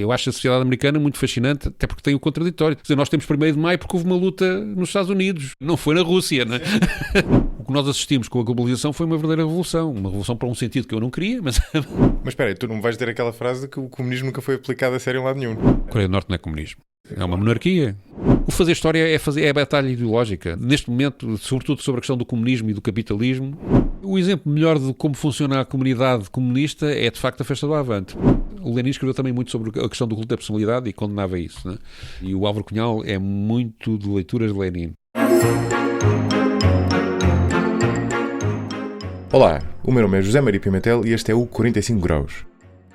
Eu acho a sociedade americana muito fascinante, até porque tem o contraditório. Quer dizer, nós temos 1º de Maio porque houve uma luta nos Estados Unidos, não foi na Rússia, não é? O que nós assistimos com a globalização foi uma verdadeira revolução. Uma revolução para um sentido que eu não queria, mas... Mas espera aí, tu não vais ter aquela frase de que o comunismo nunca foi aplicado a sério em lado nenhum. A Coreia do Norte não é comunismo. É uma monarquia. O fazer história é a batalha ideológica. Neste momento, sobretudo sobre a questão do comunismo e do capitalismo, o exemplo melhor de como funciona a comunidade comunista é, de facto, a Festa do Avante. O Lenin escreveu também muito sobre a questão do culto da personalidade e condenava isso, né? E o Álvaro Cunhal é muito de leituras de Lenin. Olá, o meu nome é José Maria Pimentel e este é o 45 Graus.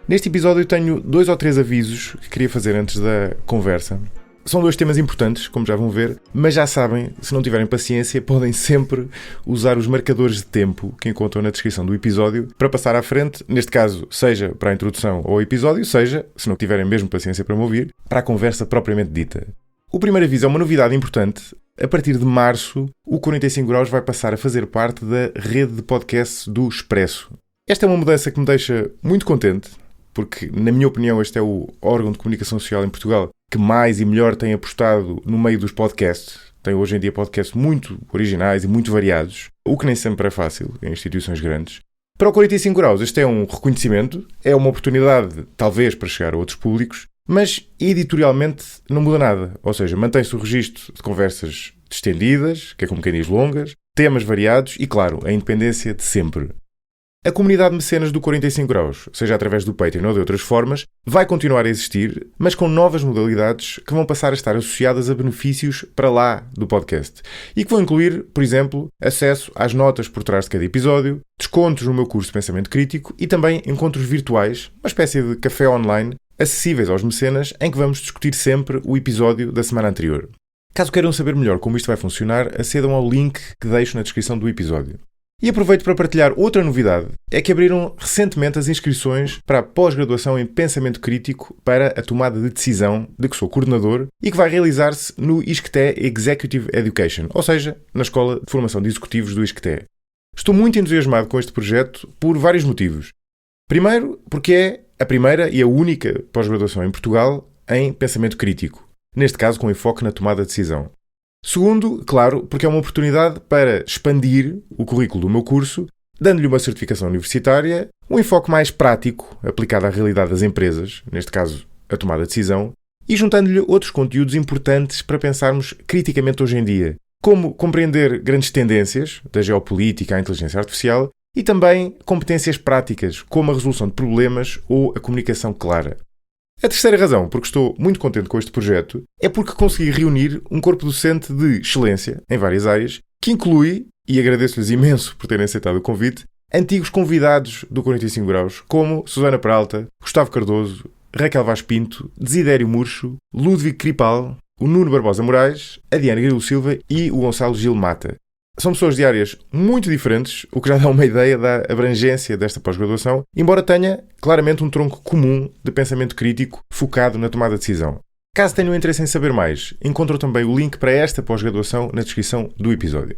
Neste episódio tenho 2 ou 3 avisos que queria fazer antes da conversa. São 2 temas importantes, como já vão ver, mas já sabem, se não tiverem paciência, podem sempre usar os marcadores de tempo que encontram na descrição do episódio para passar à frente, neste caso, seja para a introdução ao episódio, seja, se não tiverem mesmo paciência para me ouvir, para a conversa propriamente dita. O primeiro aviso é uma novidade importante. A partir de março, o 45 Graus vai passar a fazer parte da rede de podcasts do Expresso. Esta é uma mudança que me deixa muito contente, porque, na minha opinião, este é o órgão de comunicação social em Portugal que mais e melhor tem apostado no meio dos podcasts. Tem hoje em dia podcasts muito originais e muito variados, o que nem sempre é fácil em instituições grandes. Para o 45 Graus, este é um reconhecimento, é uma oportunidade, talvez, para chegar a outros públicos, mas editorialmente não muda nada. Ou seja, mantém-se o registro de conversas distendidas, que é como quem diz longas, temas variados e, claro, a independência de sempre. A comunidade de mecenas do 45 Graus, seja através do Patreon ou de outras formas, vai continuar a existir, mas com novas modalidades que vão passar a estar associadas a benefícios para lá do podcast. E que vão incluir, por exemplo, acesso às notas por trás de cada episódio, descontos no meu curso de Pensamento Crítico e também encontros virtuais, uma espécie de café online, acessíveis aos mecenas, em que vamos discutir sempre o episódio da semana anterior. Caso queiram saber melhor como isto vai funcionar, acedam ao link que deixo na descrição do episódio. E aproveito para partilhar outra novidade, é que abriram recentemente as inscrições para a pós-graduação em Pensamento Crítico para a tomada de decisão de que sou coordenador e que vai realizar-se no ISCTE Executive Education, ou seja, na Escola de Formação de Executivos do ISCTE. Estou muito entusiasmado com este projeto por vários motivos. Primeiro, porque é a primeira e a única pós-graduação em Portugal em Pensamento Crítico, neste caso com enfoque na tomada de decisão. Segundo, claro, porque é uma oportunidade para expandir o currículo do meu curso, dando-lhe uma certificação universitária, um enfoque mais prático, aplicado à realidade das empresas, neste caso a tomada de decisão, e juntando-lhe outros conteúdos importantes para pensarmos criticamente hoje em dia, como compreender grandes tendências, da geopolítica à inteligência artificial, e também competências práticas, como a resolução de problemas ou a comunicação clara. A terceira razão por que estou muito contente com este projeto é porque consegui reunir um corpo docente de excelência em várias áreas, que inclui, e agradeço-lhes imenso por terem aceitado o convite, antigos convidados do 45 Graus, como Susana Peralta, Gustavo Cardoso, Raquel Vaz Pinto, Desidério Murcho, Ludwig Kripal, o Nuno Barbosa Moraes, a Diana Grilo Silva e o Gonçalo Gil Mata. São pessoas de áreas muito diferentes, o que já dá uma ideia da abrangência desta pós-graduação, embora tenha claramente um tronco comum de pensamento crítico focado na tomada de decisão. Caso tenham interesse em saber mais, encontram também o link para esta pós-graduação na descrição do episódio.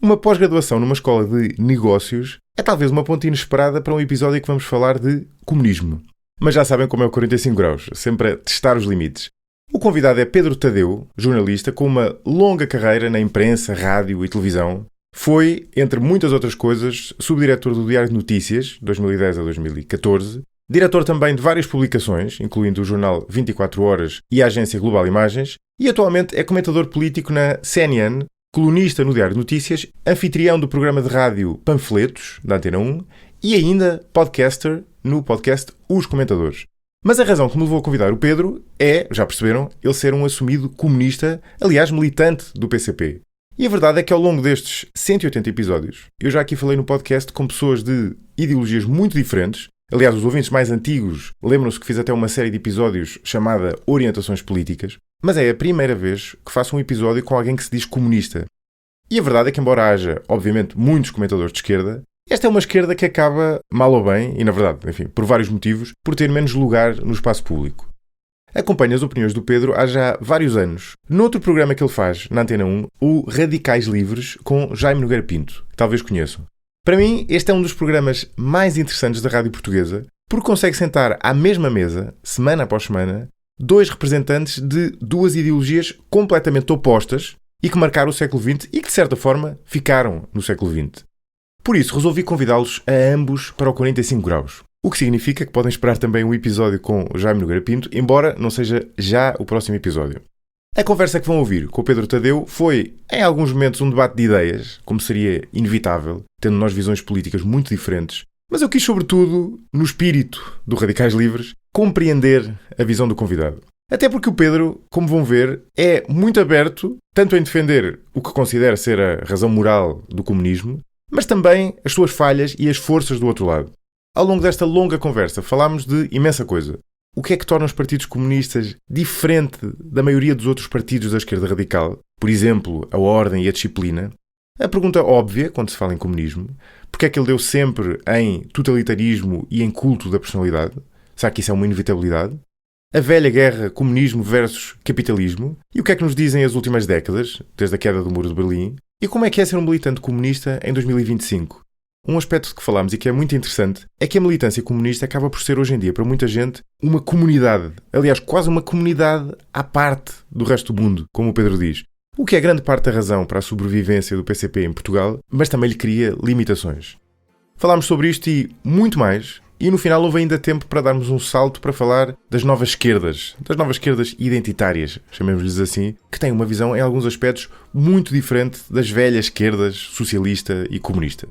Uma pós-graduação numa escola de negócios é talvez uma ponte inesperada para um episódio em que vamos falar de comunismo. Mas já sabem como é o 45 Graus, sempre a testar os limites. O convidado é Pedro Tadeu, jornalista com uma longa carreira na imprensa, rádio e televisão. Foi, entre muitas outras coisas, subdiretor do Diário de Notícias, 2010 a 2014, diretor também de várias publicações, incluindo o jornal 24 Horas e a agência Global Imagens, e atualmente é comentador político na CNN, colunista no Diário de Notícias, anfitrião do programa de rádio Panfletos, da Antena 1, e ainda podcaster no podcast Os Comentadores. Mas a razão que me levou a convidar o Pedro é, já perceberam, ele ser um assumido comunista, aliás militante do PCP. E a verdade é que ao longo destes 180 episódios, eu já aqui falei no podcast com pessoas de ideologias muito diferentes. Aliás, os ouvintes mais antigos lembram-se que fiz até uma série de episódios chamada Orientações Políticas. Mas é a primeira vez que faço um episódio com alguém que se diz comunista. E a verdade é que, embora haja, obviamente, muitos comentadores de esquerda, esta é uma esquerda que acaba, mal ou bem, e na verdade, enfim, por vários motivos, por ter menos lugar no espaço público. Acompanho as opiniões do Pedro há já vários anos. Noutro programa que ele faz, na Antena 1, o Radicais Livres, com Jaime Nogueira Pinto, que talvez conheçam. Para mim, este é um dos programas mais interessantes da rádio portuguesa, porque consegue sentar à mesma mesa, semana após semana, dois representantes de duas ideologias completamente opostas e que marcaram o século XX e que, de certa forma, ficaram no século XX. Por isso, resolvi convidá-los a ambos para o 45 graus. O que significa que podem esperar também um episódio com Jaime Nogueira Pinto, embora não seja já o próximo episódio. A conversa que vão ouvir com o Pedro Tadeu foi, em alguns momentos, um debate de ideias, como seria inevitável, tendo nós visões políticas muito diferentes, mas eu quis, sobretudo, no espírito do Radicais Livres, compreender a visão do convidado. Até porque o Pedro, como vão ver, é muito aberto, tanto em defender o que considera ser a razão moral do comunismo, mas também as suas falhas e as forças do outro lado. Ao longo desta longa conversa falámos de imensa coisa. O que é que torna os partidos comunistas diferente da maioria dos outros partidos da esquerda radical? Por exemplo, a ordem e a disciplina. A pergunta óbvia, quando se fala em comunismo, porque é que ele deu sempre em totalitarismo e em culto da personalidade? Será que isso é uma inevitabilidade? A velha guerra comunismo versus capitalismo? E o que é que nos dizem as últimas décadas, desde a queda do Muro de Berlim? E como é que é ser um militante comunista em 2025? Um aspecto de que falámos e que é muito interessante é que a militância comunista acaba por ser hoje em dia, para muita gente, uma comunidade. Aliás, quase uma comunidade à parte do resto do mundo, como o Pedro diz. O que é grande parte da razão para a sobrevivência do PCP em Portugal, mas também lhe cria limitações. Falámos sobre isto e muito mais, e no final houve ainda tempo para darmos um salto para falar das novas esquerdas identitárias, chamemos-lhes assim, que têm uma visão em alguns aspectos muito diferente das velhas esquerdas socialista e comunista.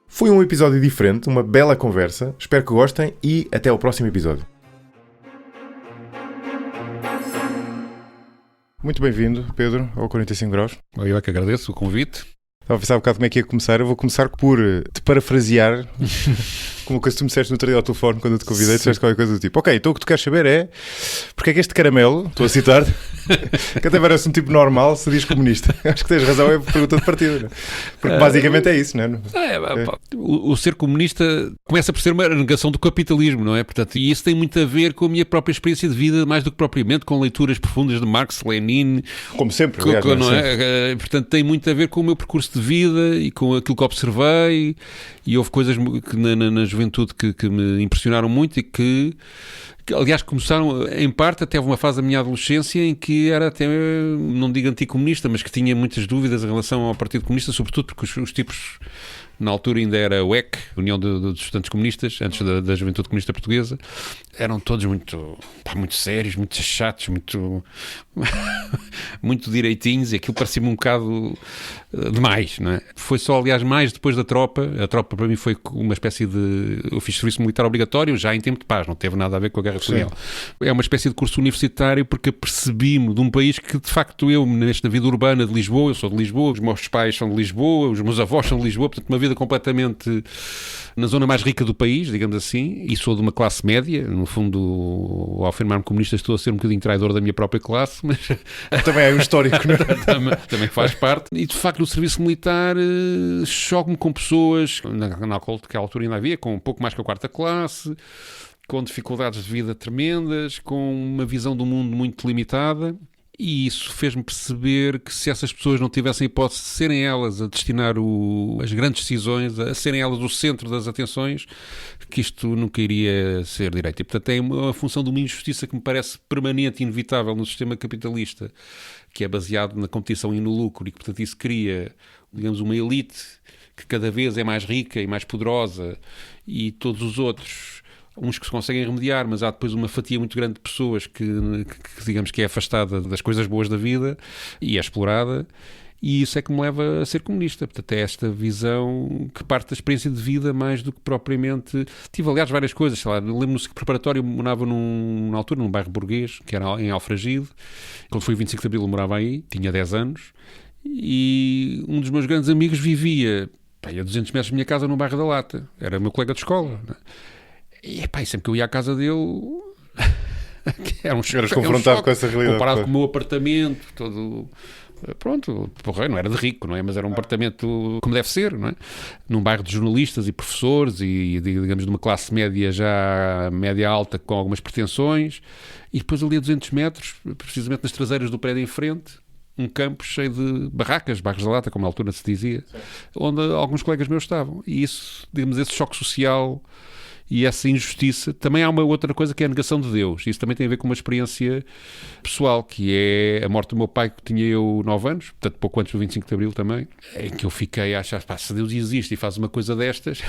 Foi um episódio diferente, uma bela conversa, espero que gostem e até ao próximo episódio. Muito bem-vindo, Pedro, ao 45 graus. Eu é que agradeço o convite. Estava a pensar um bocado como é que ia começar. Eu vou começar por te parafrasear, como que tu me disseste no outro dia ao telefone quando eu te convidei, disseste qualquer coisa do tipo: ok, então o que tu queres saber é porque é que este caramelo, estou a citar, que até parece um tipo normal, se diz comunista. Acho que tens razão, é a pergunta de partida, não é? Porque basicamente é isso, não é? O ser comunista começa por ser uma negação do capitalismo, não é? Portanto, e isso tem muito a ver com a minha própria experiência de vida, mais do que propriamente com leituras profundas de Marx, Lenin. Como sempre, aliás, não é? Portanto, tem muito a ver com o meu percurso de vida e com aquilo que observei, e houve coisas que na juventude que me impressionaram muito e que aliás começaram em parte até uma fase da minha adolescência em que era até, não digo anticomunista, mas que tinha muitas dúvidas em relação ao Partido Comunista, sobretudo porque os tipos, na altura ainda era o EC, União dos Estudantes Comunistas, antes da Juventude Comunista Portuguesa, eram todos muito sérios, muito chatos, muito direitinhos, e aquilo parecia-me um bocado demais, não é? Foi só, aliás, mais depois da tropa. A tropa para mim foi uma espécie de... Eu fiz serviço militar obrigatório já em tempo de paz, não teve nada a ver com a Guerra Colonial. É uma espécie de curso universitário porque apercebi-me de um país que, de facto, eu, nesta vida urbana de Lisboa, eu sou de Lisboa, os meus pais são de Lisboa, os meus avós são de Lisboa, portanto, uma vida completamente na zona mais rica do país, digamos assim, e sou de uma classe média. No fundo, ao afirmar-me comunista, estou a ser um bocadinho traidor da minha própria classe, mas... Também é um histórico, não é? também faz parte. E, de facto, no serviço militar, choco-me com pessoas, naquela altura ainda havia, com um pouco mais que a quarta classe, com dificuldades de vida tremendas, com uma visão do mundo muito limitada. E isso fez-me perceber que se essas pessoas não tivessem hipótese de serem elas a destinar as grandes decisões, a serem elas o centro das atenções, que isto nunca iria ser direito. E, portanto, é uma função de uma injustiça que me parece permanente e inevitável no sistema capitalista, que é baseado na competição e no lucro, e que, portanto, isso cria, digamos, uma elite que cada vez é mais rica e mais poderosa, e todos os outros... uns que se conseguem remediar, mas há depois uma fatia muito grande de pessoas que digamos que é afastada das coisas boas da vida e é explorada, e isso é que me leva a ser comunista. Portanto, é esta visão que parte da experiência de vida mais do que propriamente... Tive, aliás, várias coisas, sei lá, lembro-me que preparatório morava na altura num bairro burguês, que era em Alfragide. Quando foi o 25 de Abril eu morava aí, tinha 10 anos, e um dos meus grandes amigos vivia a 200 metros da minha casa no bairro da Lata, era o meu colega de escola, não é? E sempre que eu ia à casa dele era um choque. Eras confrontado com essa realidade. Comparado com o meu apartamento, todo... Pronto, porra, não era de rico, não é? Mas era um apartamento como deve ser, não é? Num bairro de jornalistas e professores e, digamos, de uma classe média já média alta com algumas pretensões. E depois ali a 200 metros, precisamente nas traseiras do prédio em frente, um campo cheio de barracas, bairros da Lata, como na altura se dizia, onde alguns colegas meus estavam. E isso, digamos, esse choque social e essa injustiça. Também há uma outra coisa que é a negação de Deus. Isso também tem a ver com uma experiência pessoal, que é a morte do meu pai, que tinha eu 9 anos, portanto pouco antes do 25 de Abril também, em que eu fiquei a achar, se Deus existe e faz uma coisa destas...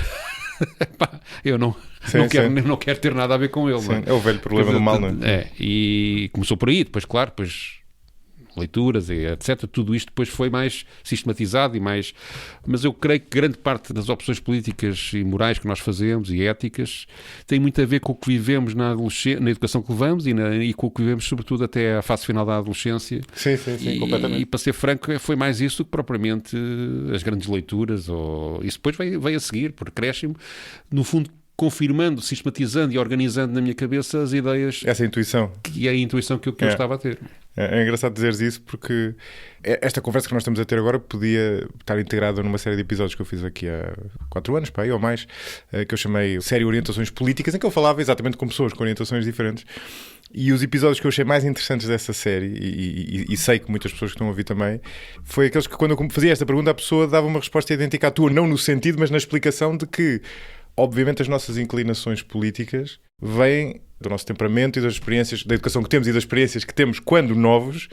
eu não quero ter nada a ver com ele. Sim, é o velho problema do mal, não é? E começou por aí, depois, claro, leituras e etc. Tudo isto depois foi mais sistematizado e mais... Mas eu creio que grande parte das opções políticas e morais que nós fazemos e éticas tem muito a ver com o que vivemos na educação que levamos e com o que vivemos sobretudo até à fase final da adolescência. Sim, completamente. E para ser franco, foi mais isso do que propriamente as grandes leituras. Isso depois veio a seguir, por acréscimo, no fundo confirmando, sistematizando e organizando na minha cabeça as ideias... Essa intuição. Que é a intuição que eu estava a ter. É engraçado dizeres isso porque esta conversa que nós estamos a ter agora podia estar integrada numa série de episódios que eu fiz aqui há 4 anos, ou mais, que eu chamei Série Orientações Políticas, em que eu falava exatamente com pessoas com orientações diferentes. E os episódios que eu achei mais interessantes dessa série, e sei que muitas pessoas que estão a ouvir também, foi aqueles que quando eu fazia esta pergunta a pessoa dava uma resposta idêntica à tua, não no sentido, mas na explicação de que obviamente as nossas inclinações políticas vêm do nosso temperamento e das experiências, da educação que temos e das experiências que temos quando novos,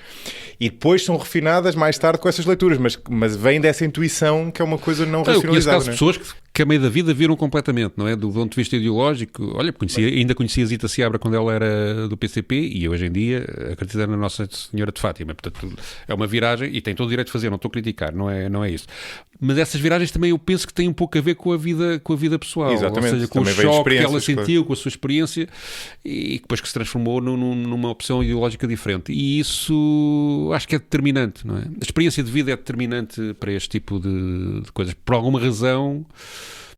e depois são refinadas mais tarde com essas leituras, mas vem dessa intuição que é uma coisa não racionalizada. Eu conheço pessoas que a meio da vida viram completamente, não é? Do ponto de vista ideológico. Olha, ainda conhecia a Zita Seabra quando ela era do PCP e hoje em dia acredita na Nossa Senhora de Fátima. Portanto, é uma viragem e tem todo o direito de fazer, não estou a criticar, não é isso. Mas essas viragens também eu penso que têm um pouco a ver com a vida pessoal. Exatamente. Ou seja, com também o choque que ela sentiu, com a sua experiência e depois que se transformou numa opção ideológica diferente. E isso acho que é determinante, não é? A experiência de vida é determinante para este tipo de coisas. Por alguma razão,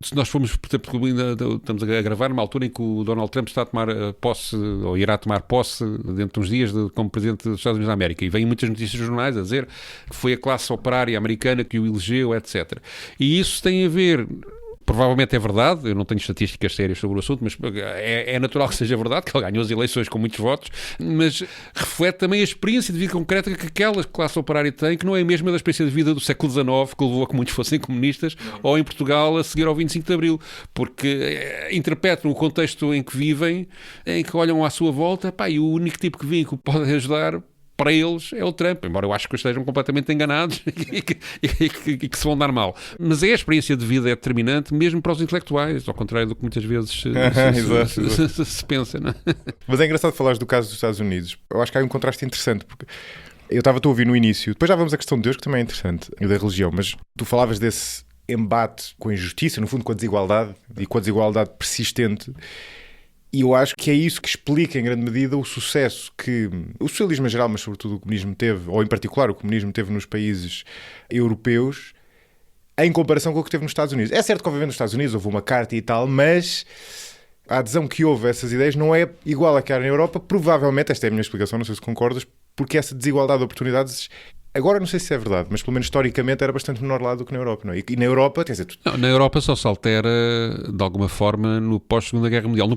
se nós formos, por exemplo, ainda estamos a gravar numa altura em que o Donald Trump está a tomar posse, ou irá tomar posse dentro de uns dias como Presidente dos Estados Unidos da América, e vêm muitas notícias nos jornais a dizer que foi a classe operária americana que o elegeu, etc. E isso tem a ver... Provavelmente é verdade, eu não tenho estatísticas sérias sobre o assunto, mas é natural que seja verdade, que ele ganhou as eleições com muitos votos, mas reflete também a experiência de vida concreta que aquela classe operária tem, que não é a mesma da experiência de vida do século XIX, que levou a que muitos fossem comunistas, ou em Portugal a seguir ao 25 de Abril, porque interpretam o contexto em que vivem, em que olham à sua volta, e o único tipo que vem que o pode ajudar... para eles é o Trump, embora eu acho que estejam completamente enganados e que se vão dar mal. Mas a experiência de vida é determinante mesmo para os intelectuais, ao contrário do que muitas vezes se pensa. Não é? Mas é engraçado falares do caso dos Estados Unidos. Eu acho que há um contraste interessante, porque eu estava a ouvir no início, depois já vamos à questão de Deus, que também é interessante, e da religião, mas tu falavas desse embate com a injustiça, no fundo com a desigualdade, e com a desigualdade persistente. E eu acho que é isso que explica, em grande medida, o sucesso que o socialismo em geral, mas sobretudo o comunismo teve, ou em particular o comunismo teve nos países europeus, em comparação com o que teve nos Estados Unidos. É certo que, obviamente, nos Estados Unidos houve uma carta e tal, mas a adesão que houve a essas ideias não é igual à que há na Europa. Provavelmente, esta é a minha explicação, não sei se concordas, porque essa desigualdade de oportunidades... Agora não sei se é verdade, mas pelo menos historicamente era bastante menor lá do que na Europa, não é? E na Europa, quer dizer... Não, na Europa só se altera, de alguma forma, no pós-Segunda Guerra Mundial.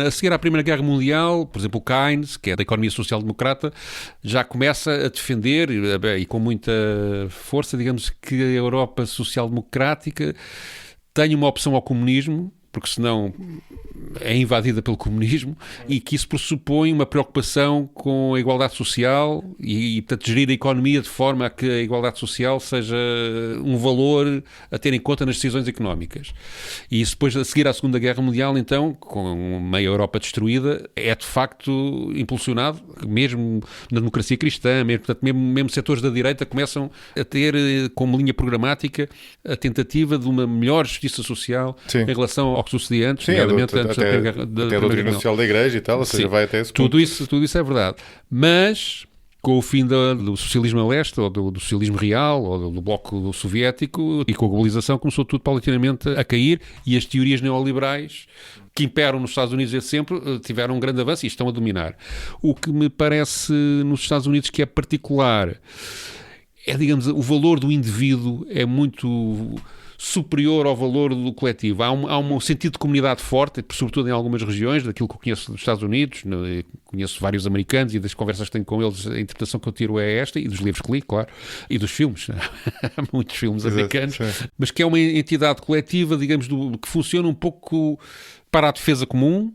A seguir à Primeira Guerra Mundial, por exemplo, o Keynes, que é da economia social-democrata, já começa a defender, e com muita força, digamos, que a Europa social-democrática tenha uma opção ao comunismo, porque senão é invadida pelo comunismo, e que isso pressupõe uma preocupação com a igualdade social e portanto, gerir a economia de forma a que a igualdade social seja um valor a ter em conta nas decisões económicas. E isso depois, a seguir à Segunda Guerra Mundial, então, com meia Europa destruída, é de facto impulsionado, mesmo na democracia cristã, mesmo setores da direita começam a ter como linha programática a tentativa de uma melhor justiça social. Sim. Em relação ao que sucedia antes, nomeadamente antes até a doutrina social da Igreja e tal, ou seja, vai até esse ponto. Tudo isso é verdade. Mas, com o fim do socialismo a leste, ou do socialismo real, ou do bloco soviético, e com a globalização, começou tudo paulatinamente a cair, e as teorias neoliberais que imperam nos Estados Unidos desde sempre tiveram um grande avanço e estão a dominar. O que me parece nos Estados Unidos que é particular digamos, o valor do indivíduo é muito superior ao valor do coletivo. Há um sentido de comunidade forte, sobretudo em algumas regiões, daquilo que eu conheço dos Estados Unidos, conheço vários americanos e das conversas que tenho com eles, a interpretação que eu tiro é esta, e dos livros que li, claro, e dos filmes. Há muitos filmes americanos, mas que é uma entidade coletiva, digamos, que funciona um pouco para a defesa comum,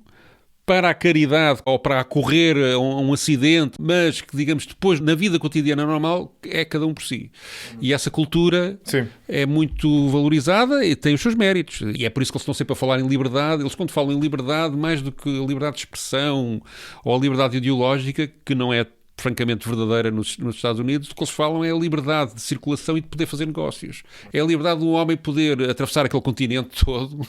para a caridade ou para acorrer a um acidente, mas que, digamos, depois, na vida cotidiana normal, é cada um por si. E essa cultura é muito valorizada e tem os seus méritos. E é por isso que eles estão sempre a falar em liberdade. Eles, quando falam em liberdade, mais do que a liberdade de expressão ou a liberdade ideológica, que não é francamente verdadeira nos Estados Unidos, o que eles falam é a liberdade de circulação e de poder fazer negócios. É a liberdade do homem poder atravessar aquele continente todo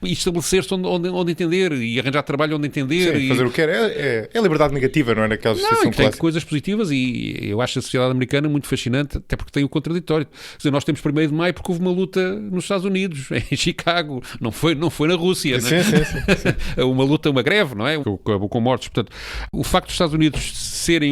e estabelecer-se onde entender e arranjar trabalho onde entender. Sim, fazer o que quer. É a liberdade negativa, não é? Naquela situação clássica. Tem coisas positivas e eu acho a sociedade americana muito fascinante, até porque tem o contraditório. Quer dizer, nós temos 1º de Maio porque houve uma luta nos Estados Unidos, em Chicago. Não foi na Rússia. Sim. Uma luta, uma greve, não é? Acabou com mortos. Portanto, o facto dos Estados Unidos serem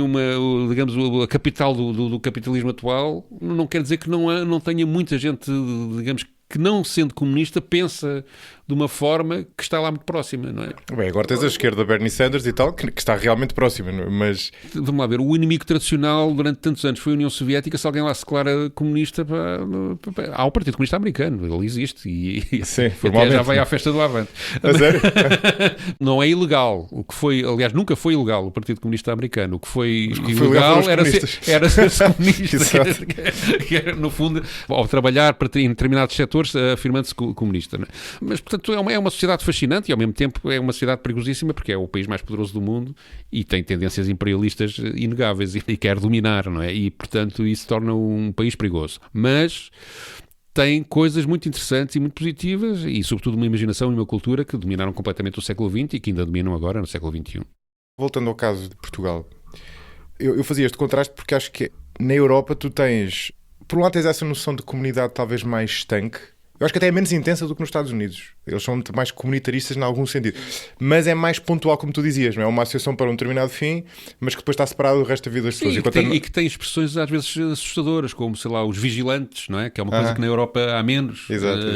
digamos, a capital do capitalismo atual, não quer dizer que não tenha muita gente, digamos, que não sendo comunista pensa de uma forma que está lá muito próxima, não é? Bem, agora tens a esquerda, Bernie Sanders e tal, que está realmente próxima, mas... Vamos lá ver, o inimigo tradicional durante tantos anos foi a União Soviética. Se alguém lá se declara comunista, há o Partido Comunista Americano, ele existe e sim, até já vai à festa do Avante. A sério? Não é ilegal, o que foi, aliás, nunca foi ilegal o Partido Comunista Americano. O que foi ilegal era ser comunista, que era, no fundo, ao trabalhar em determinados setores, afirmando-se comunista, não é? Mas, portanto, é uma sociedade fascinante e, ao mesmo tempo, é uma sociedade perigosíssima porque é o país mais poderoso do mundo e tem tendências imperialistas inegáveis e quer dominar, não é? E, portanto, isso torna um país perigoso. Mas tem coisas muito interessantes e muito positivas e, sobretudo, uma imaginação e uma cultura que dominaram completamente o século XX e que ainda dominam agora no século XXI. Voltando ao caso de Portugal, eu fazia este contraste porque acho que na Europa tu tens... Por um lado tens essa noção de comunidade talvez mais estanque. Eu acho que até é menos intensa do que nos Estados Unidos. Eles são muito mais comunitaristas em algum sentido. Mas é mais pontual, como tu dizias. Não é uma associação para um determinado fim, mas que depois está separado do resto da vida das pessoas. E que tem expressões às vezes assustadoras, como, sei lá, os vigilantes, não é? Que é uma coisa que na Europa há menos. Exato.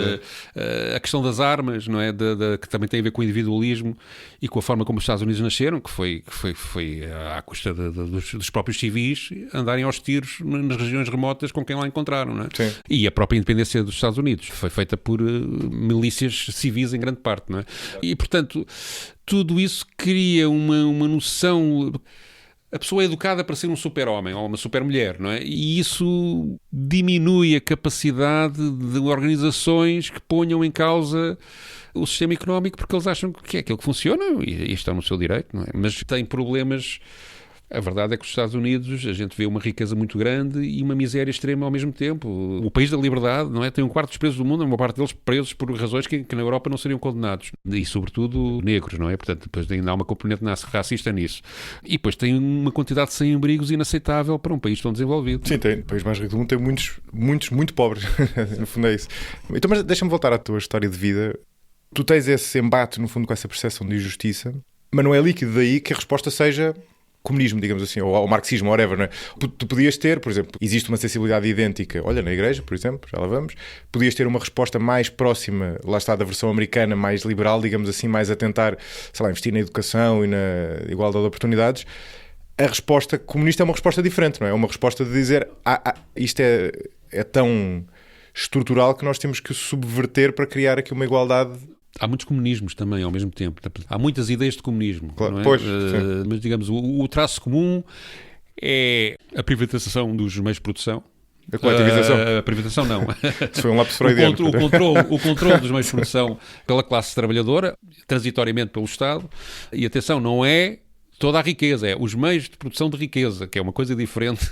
A questão das armas, não é? Que também tem a ver com o individualismo e com a forma como os Estados Unidos nasceram, que foi à custa dos próprios civis andarem aos tiros nas regiões remotas com quem lá encontraram, não é? Sim. E a própria independência dos Estados Unidos foi feita por milícias civis em grande parte, não é? E, portanto, tudo isso cria uma noção... A pessoa é educada para ser um super-homem ou uma super-mulher, não é? E isso diminui a capacidade de organizações que ponham em causa o sistema económico porque eles acham que é aquilo que funciona e estão no seu direito, não é? Mas tem problemas... A verdade é que os Estados Unidos, a gente vê uma riqueza muito grande e uma miséria extrema ao mesmo tempo. O país da liberdade, não é? Tem um quarto dos presos do mundo, uma parte deles presos por razões que na Europa não seriam condenados. E, sobretudo, negros, não é? Portanto, depois ainda há uma componente racista nisso. E depois tem uma quantidade de sem-abrigos inaceitável para um país tão desenvolvido. Sim, tem. O país mais rico do mundo tem muitos muito pobres. No fundo é isso. Então, mas deixa-me voltar à tua história de vida. Tu tens esse embate, no fundo, com essa percepção de injustiça, mas não é líquido daí que a resposta seja... comunismo, digamos assim, ou marxismo, whatever, não é? Tu podias ter, por exemplo, existe uma sensibilidade idêntica, olha, na igreja, por exemplo, já lá vamos, podias ter uma resposta mais próxima, lá está, da versão americana, mais liberal, digamos assim, mais a tentar, sei lá, investir na educação e na igualdade de oportunidades. A resposta comunista é uma resposta diferente, não é? É uma resposta de dizer, isto é tão estrutural que nós temos que subverter para criar aqui uma igualdade. Há muitos comunismos também ao mesmo tempo. Há muitas ideias de comunismo. Claro, não é? Pois, mas, digamos, o traço comum é a privatização dos meios de produção. A coletivização. A privatização não. Isso foi um lápis freudiano. O controle dos meios de produção pela classe trabalhadora, transitoriamente pelo Estado. E atenção, não é toda a riqueza, é os meios de produção de riqueza, que é uma coisa diferente.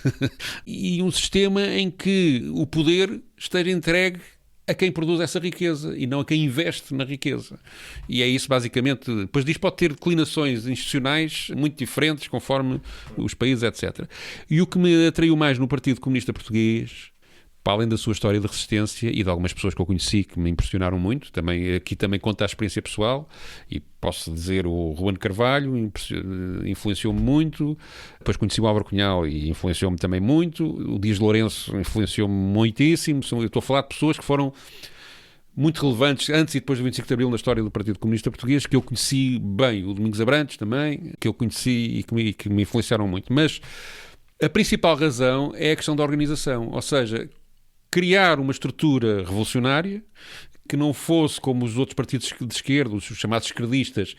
E um sistema em que o poder esteja entregue a quem produz essa riqueza e não a quem investe na riqueza. E é isso basicamente. Depois disso pode ter declinações institucionais muito diferentes conforme os países, etc. E o que me atraiu mais no Partido Comunista Português, para além da sua história de resistência e de algumas pessoas que eu conheci que me impressionaram muito, aqui também conta a experiência pessoal, e posso dizer o Ruben Carvalho influenciou-me muito, depois conheci o Álvaro Cunhal e influenciou-me também muito, o Dias Lourenço influenciou-me muitíssimo. Eu estou a falar de pessoas que foram muito relevantes antes e depois do 25 de Abril na história do Partido Comunista Português, que eu conheci bem, o Domingos Abrantes também, que eu conheci e que me influenciaram muito. Mas a principal razão é a questão da organização, ou seja, criar uma estrutura revolucionária que não fosse como os outros partidos de esquerda, os chamados esquerdistas,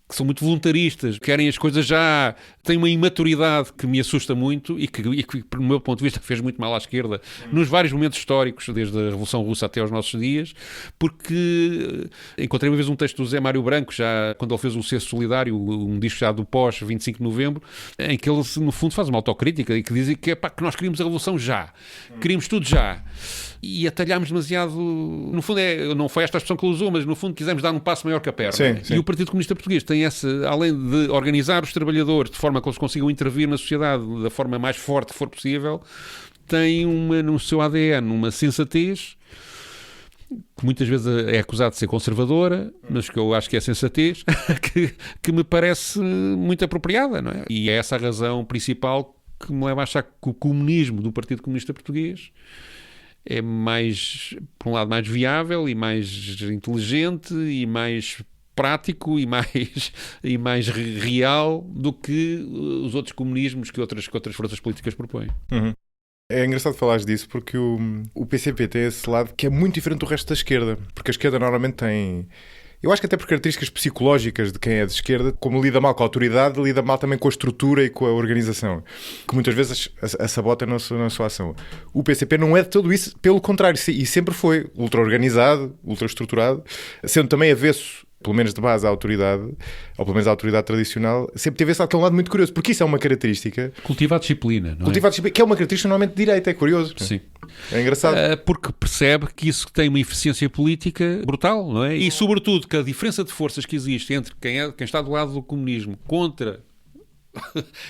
que são muito voluntaristas, querem as coisas já, têm uma imaturidade que me assusta muito e que, do meu ponto de vista, fez muito mal à esquerda nos vários momentos históricos, desde a Revolução Russa até aos nossos dias, porque encontrei uma vez um texto do Zé Mário Branco, já quando ele fez o Ser Solidário, um disco já do pós-25 de Novembro, em que ele, no fundo, faz uma autocrítica e que diz que nós queríamos a Revolução já, queríamos tudo já. E atalhámos demasiado, no fundo não foi esta a expressão que ele usou, mas no fundo quisemos dar um passo maior que a perna. Sim, sim. E o Partido Comunista Português tem essa, além de organizar os trabalhadores de forma que eles consigam intervir na sociedade da forma mais forte que for possível, tem no seu ADN uma sensatez, que muitas vezes é acusado de ser conservadora, mas que eu acho que é sensatez, que me parece muito apropriada, não é? E é essa a razão principal que me leva a achar que o comunismo do Partido Comunista Português é mais, por um lado, mais viável e mais inteligente e mais prático e mais real do que os outros comunismos que outras forças políticas propõem. Uhum. É engraçado falares disso porque o PCP tem esse lado que é muito diferente do resto da esquerda, porque a esquerda normalmente tem... Eu acho que até por características psicológicas de quem é de esquerda, como lida mal com a autoridade, lida mal também com a estrutura e com a organização, que muitas vezes a sabota na sua ação. O PCP não é de tudo isso, pelo contrário, e sempre foi ultra-organizado, ultra-estruturado, sendo também avesso, pelo menos de base, à autoridade, ou pelo menos à autoridade tradicional, sempre teve esse lado muito curioso, porque isso é uma característica... Cultiva a disciplina, não é? Cultiva a disciplina, que é uma característica normalmente de direita, é curioso. Sim. É engraçado. Porque percebe que isso tem uma eficiência política brutal, não é? E, sobretudo, que a diferença de forças que existe entre quem está do lado do comunismo contra...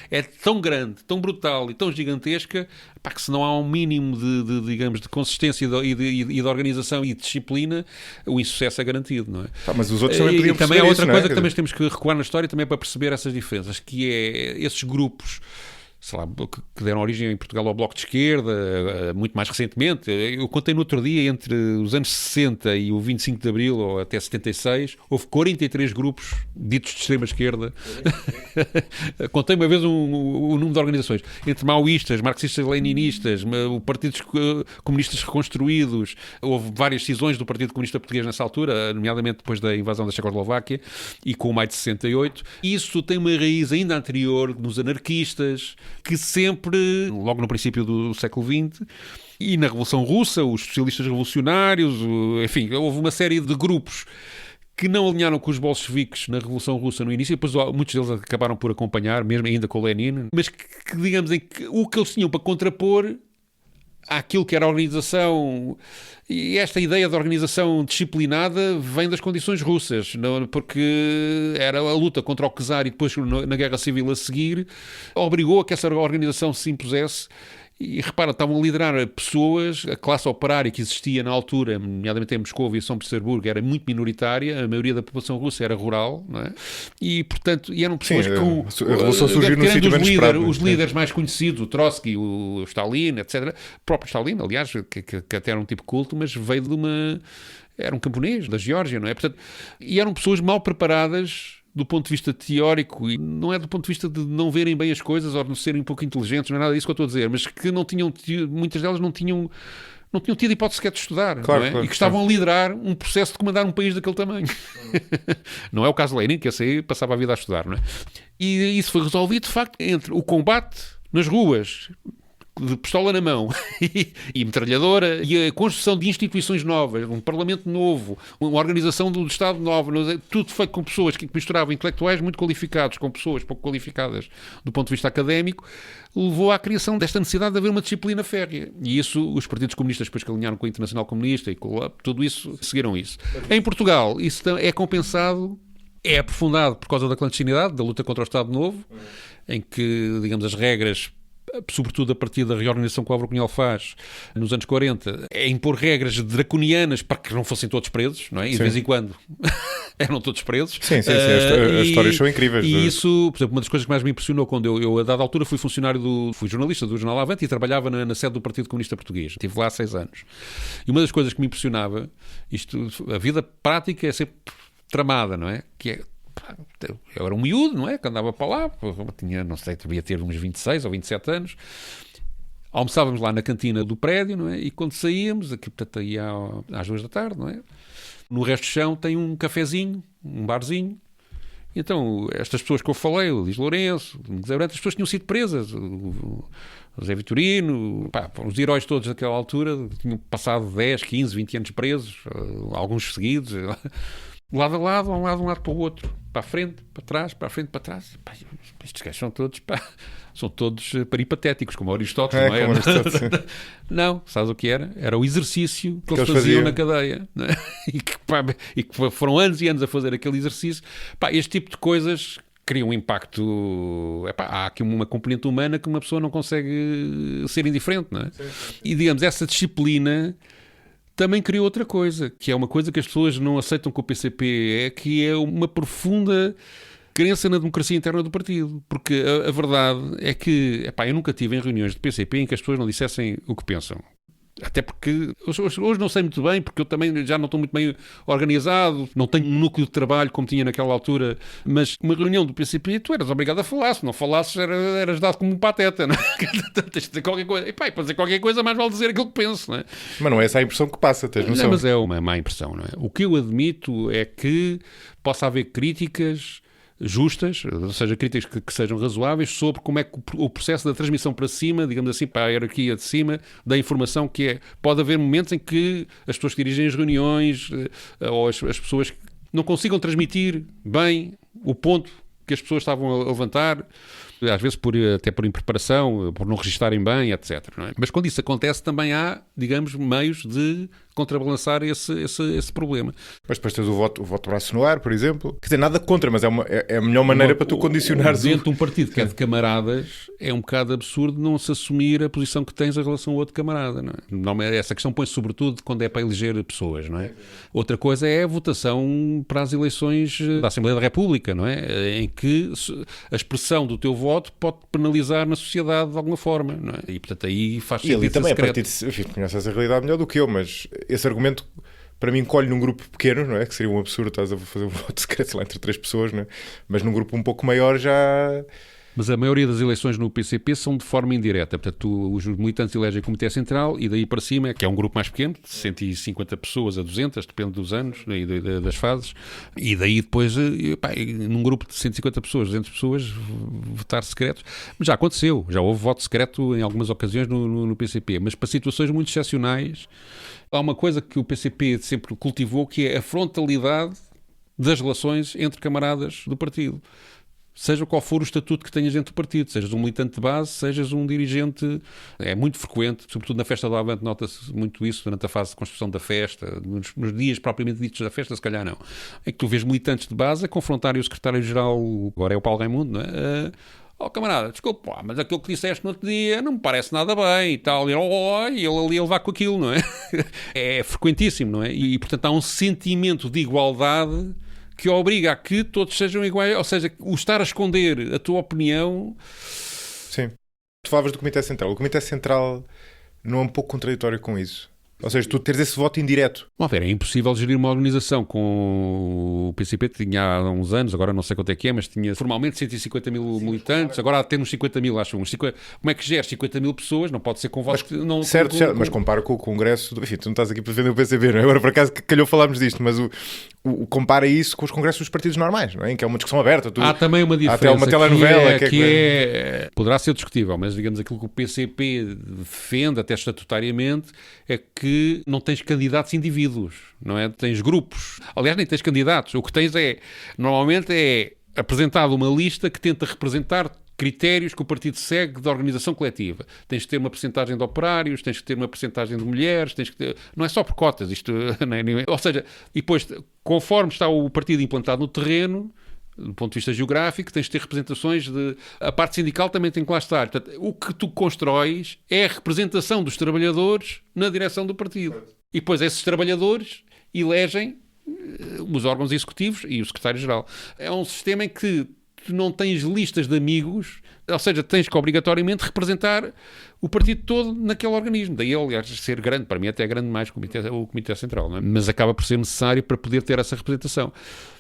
é tão grande, tão brutal e tão gigantesca, que se não há um mínimo digamos, de consistência e de organização e de disciplina, o insucesso é garantido, não é? Mas os outros também podiam também há outra isso, coisa que também temos que recuar na história também para perceber essas diferenças, que é esses grupos, sei lá, que deram origem em Portugal ao Bloco de Esquerda, muito mais recentemente. Eu contei no outro dia, entre os anos 60 e o 25 de Abril, ou até 76, houve 43 grupos ditos de extrema-esquerda. Contei uma vez o número de organizações. Entre maoístas, marxistas-leninistas, partidos comunistas reconstruídos. Houve várias cisões do Partido Comunista Português nessa altura, nomeadamente depois da invasão da Checoslováquia e com o maio de 68. Isso tem uma raiz ainda anterior nos anarquistas, que sempre, logo no princípio do século XX, e na Revolução Russa, os socialistas revolucionários, enfim, houve uma série de grupos que não alinharam com os bolcheviques na Revolução Russa no início, e depois muitos deles acabaram por acompanhar, mesmo ainda com Lenin, mas que digamos, o que eles tinham para contrapor àquilo que era a organização, e esta ideia de organização disciplinada vem das condições russas, porque era a luta contra o czar e depois na Guerra Civil a seguir, obrigou a que essa organização se impusesse. E repara, estavam a liderar pessoas, a classe operária que existia na altura, nomeadamente em Moscou e São Petersburgo, era muito minoritária, a maioria da população russa era rural, não é? E, portanto, eram pessoas com... A Revolução surgiu no sítio menos esperado. Os líderes mais conhecidos, o Trotsky, o Stalin, etc. O próprio Stalin, aliás, que até era um tipo culto, mas veio de uma... Era um camponês da Geórgia, não é? Portanto, e eram pessoas mal preparadas do ponto de vista teórico, e não é do ponto de vista de não verem bem as coisas ou de serem um pouco inteligentes, não é nada disso que eu estou a dizer, mas que não tinham, muitas delas não tinham tido hipótese sequer de estudar, claro, não é? Claro, e que estavam a liderar um processo de comandar um país daquele tamanho. Não é o caso de Lenin, que esse aí passava a vida a estudar, não é? E isso foi resolvido, de facto, entre o combate nas ruas, de pistola na mão e metralhadora, e a construção de instituições novas, um parlamento novo, uma organização do Estado nova, tudo feito com pessoas que misturavam intelectuais muito qualificados com pessoas pouco qualificadas do ponto de vista académico, levou à criação desta necessidade de haver uma disciplina férrea. E isso, os partidos comunistas, depois que alinharam com a Internacional Comunista e com tudo isso, seguiram isso. Em Portugal, isso é compensado, é aprofundado por causa da clandestinidade, da luta contra o Estado Novo, em que, digamos, as regras sobretudo a partir da reorganização que o Álvaro Cunhal faz nos anos 40, é impor regras draconianas para que não fossem todos presos, não é? E de vez em quando eram todos presos. Sim. As histórias são incríveis. E isso, por exemplo, uma das coisas que mais me impressionou quando eu a dada altura, fui jornalista do Jornal Avante e trabalhava na sede do Partido Comunista Português. Estive lá há 6 anos. E uma das coisas que me impressionava, a vida prática é sempre tramada, não é? Que é, eu era um miúdo, não é? Que andava para lá, tinha, não sei, devia ter uns 26 ou 27 anos. Almoçávamos lá na cantina do prédio, não é? E quando saíamos, aqui portanto aí às 2 da tarde, não é? No resto do chão tem um cafezinho, um barzinho. Então, estas pessoas que eu falei, o Luís Lourenço, o José Branco, as pessoas tinham sido presas. O José Vitorino, os heróis todos daquela altura tinham passado 10, 15, 20 anos presos, alguns seguidos, lado a lado, um lado para o outro, para a frente, para trás, para a frente, para trás. Pá, estes gajos são todos peripatéticos, como Aristóteles, não é? Como Aristóteles. Não, sabes o que era? Era o exercício que eles faziam na cadeia, não é? E que foram anos e anos a fazer aquele exercício. Pá, este tipo de coisas cria um impacto. Há aqui uma componente humana que uma pessoa não consegue ser indiferente, não é? Sim. E digamos, essa disciplina também criou outra coisa, que é uma coisa que as pessoas não aceitam com o PCP, que é uma profunda crença na democracia interna do partido. Porque a verdade é que eu nunca tive em reuniões de PCP em que as pessoas não dissessem o que pensam. Até porque hoje não sei muito bem, porque eu também já não estou muito bem organizado, não tenho um núcleo de trabalho como tinha naquela altura, mas uma reunião do PCP tu eras obrigado a falar, se não falasses eras dado como um pateta, não é? Tens de dizer qualquer coisa, e para dizer qualquer coisa mais vale dizer aquilo que penso, não é? Mas não é essa a impressão que passa, tens noção? Não, mas é uma má impressão, não é? O que eu admito é que possa haver críticas justas, ou seja, críticas que sejam razoáveis sobre como é que o processo da transmissão para cima, digamos assim, para a hierarquia de cima, da informação que é. Pode haver momentos em que as pessoas que dirigem as reuniões ou as pessoas não consigam transmitir bem o ponto que as pessoas estavam a levantar, às vezes até por impreparação, por não registarem bem, etc. Não é? Mas quando isso acontece também há, digamos, meios de contrabalançar esse problema. Mas depois tens o voto braço no ar, por exemplo. Quer dizer, nada contra, mas é a melhor maneira para tu condicionares. Dentro de um partido que é de camaradas, é um bocado absurdo não se assumir a posição que tens em relação a outro camarada. Não é? Essa questão põe-se sobretudo quando é para eleger pessoas, não é? Outra coisa é a votação para as eleições da Assembleia da República, não é? Em que a expressão do teu voto pode penalizar na sociedade de alguma forma, não é? E portanto aí faz sentido. E ali também, a partir de... Enfim, conheces essa realidade melhor do que eu, mas esse argumento para mim colhe num grupo pequeno, não é? Que seria um absurdo, estás a fazer um voto secreto lá entre 3 pessoas, não é? Mas num grupo um pouco maior já... Mas a maioria das eleições no PCP são de forma indireta. Portanto, os militantes elegem o Comitê Central e daí para cima, que é um grupo mais pequeno, de 150 pessoas a 200, depende dos anos e das fases. E daí depois, num grupo de 150 pessoas, 200 pessoas, votar secretos. Mas já aconteceu, já houve voto secreto em algumas ocasiões no PCP. Mas para situações muito excepcionais, há uma coisa que o PCP sempre cultivou, que é a frontalidade das relações entre camaradas do partido. Seja qual for o estatuto que tenhas dentro do partido, sejas um militante de base, sejas um dirigente, é muito frequente, sobretudo na festa do Avante nota-se muito isso durante a fase de construção da festa, nos dias propriamente ditos da festa, se calhar não, é que tu vês militantes de base a confrontarem o secretário-geral, agora é o Paulo Raimundo, não é? Camarada, desculpa, mas aquilo que disseste no outro dia não me parece nada bem e tal, e ele ali a levar com aquilo, não é? É frequentíssimo, não é? E portanto há um sentimento de igualdade que obriga a que todos sejam iguais, ou seja, o estar a esconder a tua opinião... Sim. Tu falavas do Comitê Central. O Comitê Central não é um pouco contraditório com isso? Ou seja, tu teres esse voto indireto. Bom, é impossível gerir uma organização com o PCP, tinha há uns anos, agora não sei quanto é que é, mas tinha formalmente 150 mil militantes, agora há de ter uns 50 mil, acho. Como é que geres 50 mil pessoas? Não pode ser com votos... Certo, mas compara com o Congresso... Enfim, tu não estás aqui para defender o PCP, não é? Agora, por acaso, calhou falarmos disto, mas compara isso com os congressos dos partidos normais, não é? Em que é uma discussão aberta. Há também uma diferença. Há até uma telenovela poderá ser discutível, mas digamos aquilo que o PCP defende, até estatutariamente, é que não tens candidatos indivíduos, não é? Tens grupos. Aliás, nem tens candidatos. O que tens normalmente é apresentado uma lista que tenta representar critérios que o partido segue de organização coletiva. Tens que ter uma percentagem de operários, tens que ter uma percentagem de mulheres, tens que ter... Não é só por cotas, isto... Ou seja, e depois, conforme está o partido implantado no terreno, do ponto de vista geográfico, tens de ter representações a parte sindical também tem que lá estar. Portanto, o que tu constróis é a representação dos trabalhadores na direção do partido. E depois esses trabalhadores elegem os órgãos executivos e o secretário-geral. É um sistema em que tu não tens listas de amigos, ou seja, tens que obrigatoriamente representar o partido todo naquele organismo. Daí, aliás, ser grande, para mim até é grande mais que o Comitê Central, não é? Mas acaba por ser necessário para poder ter essa representação.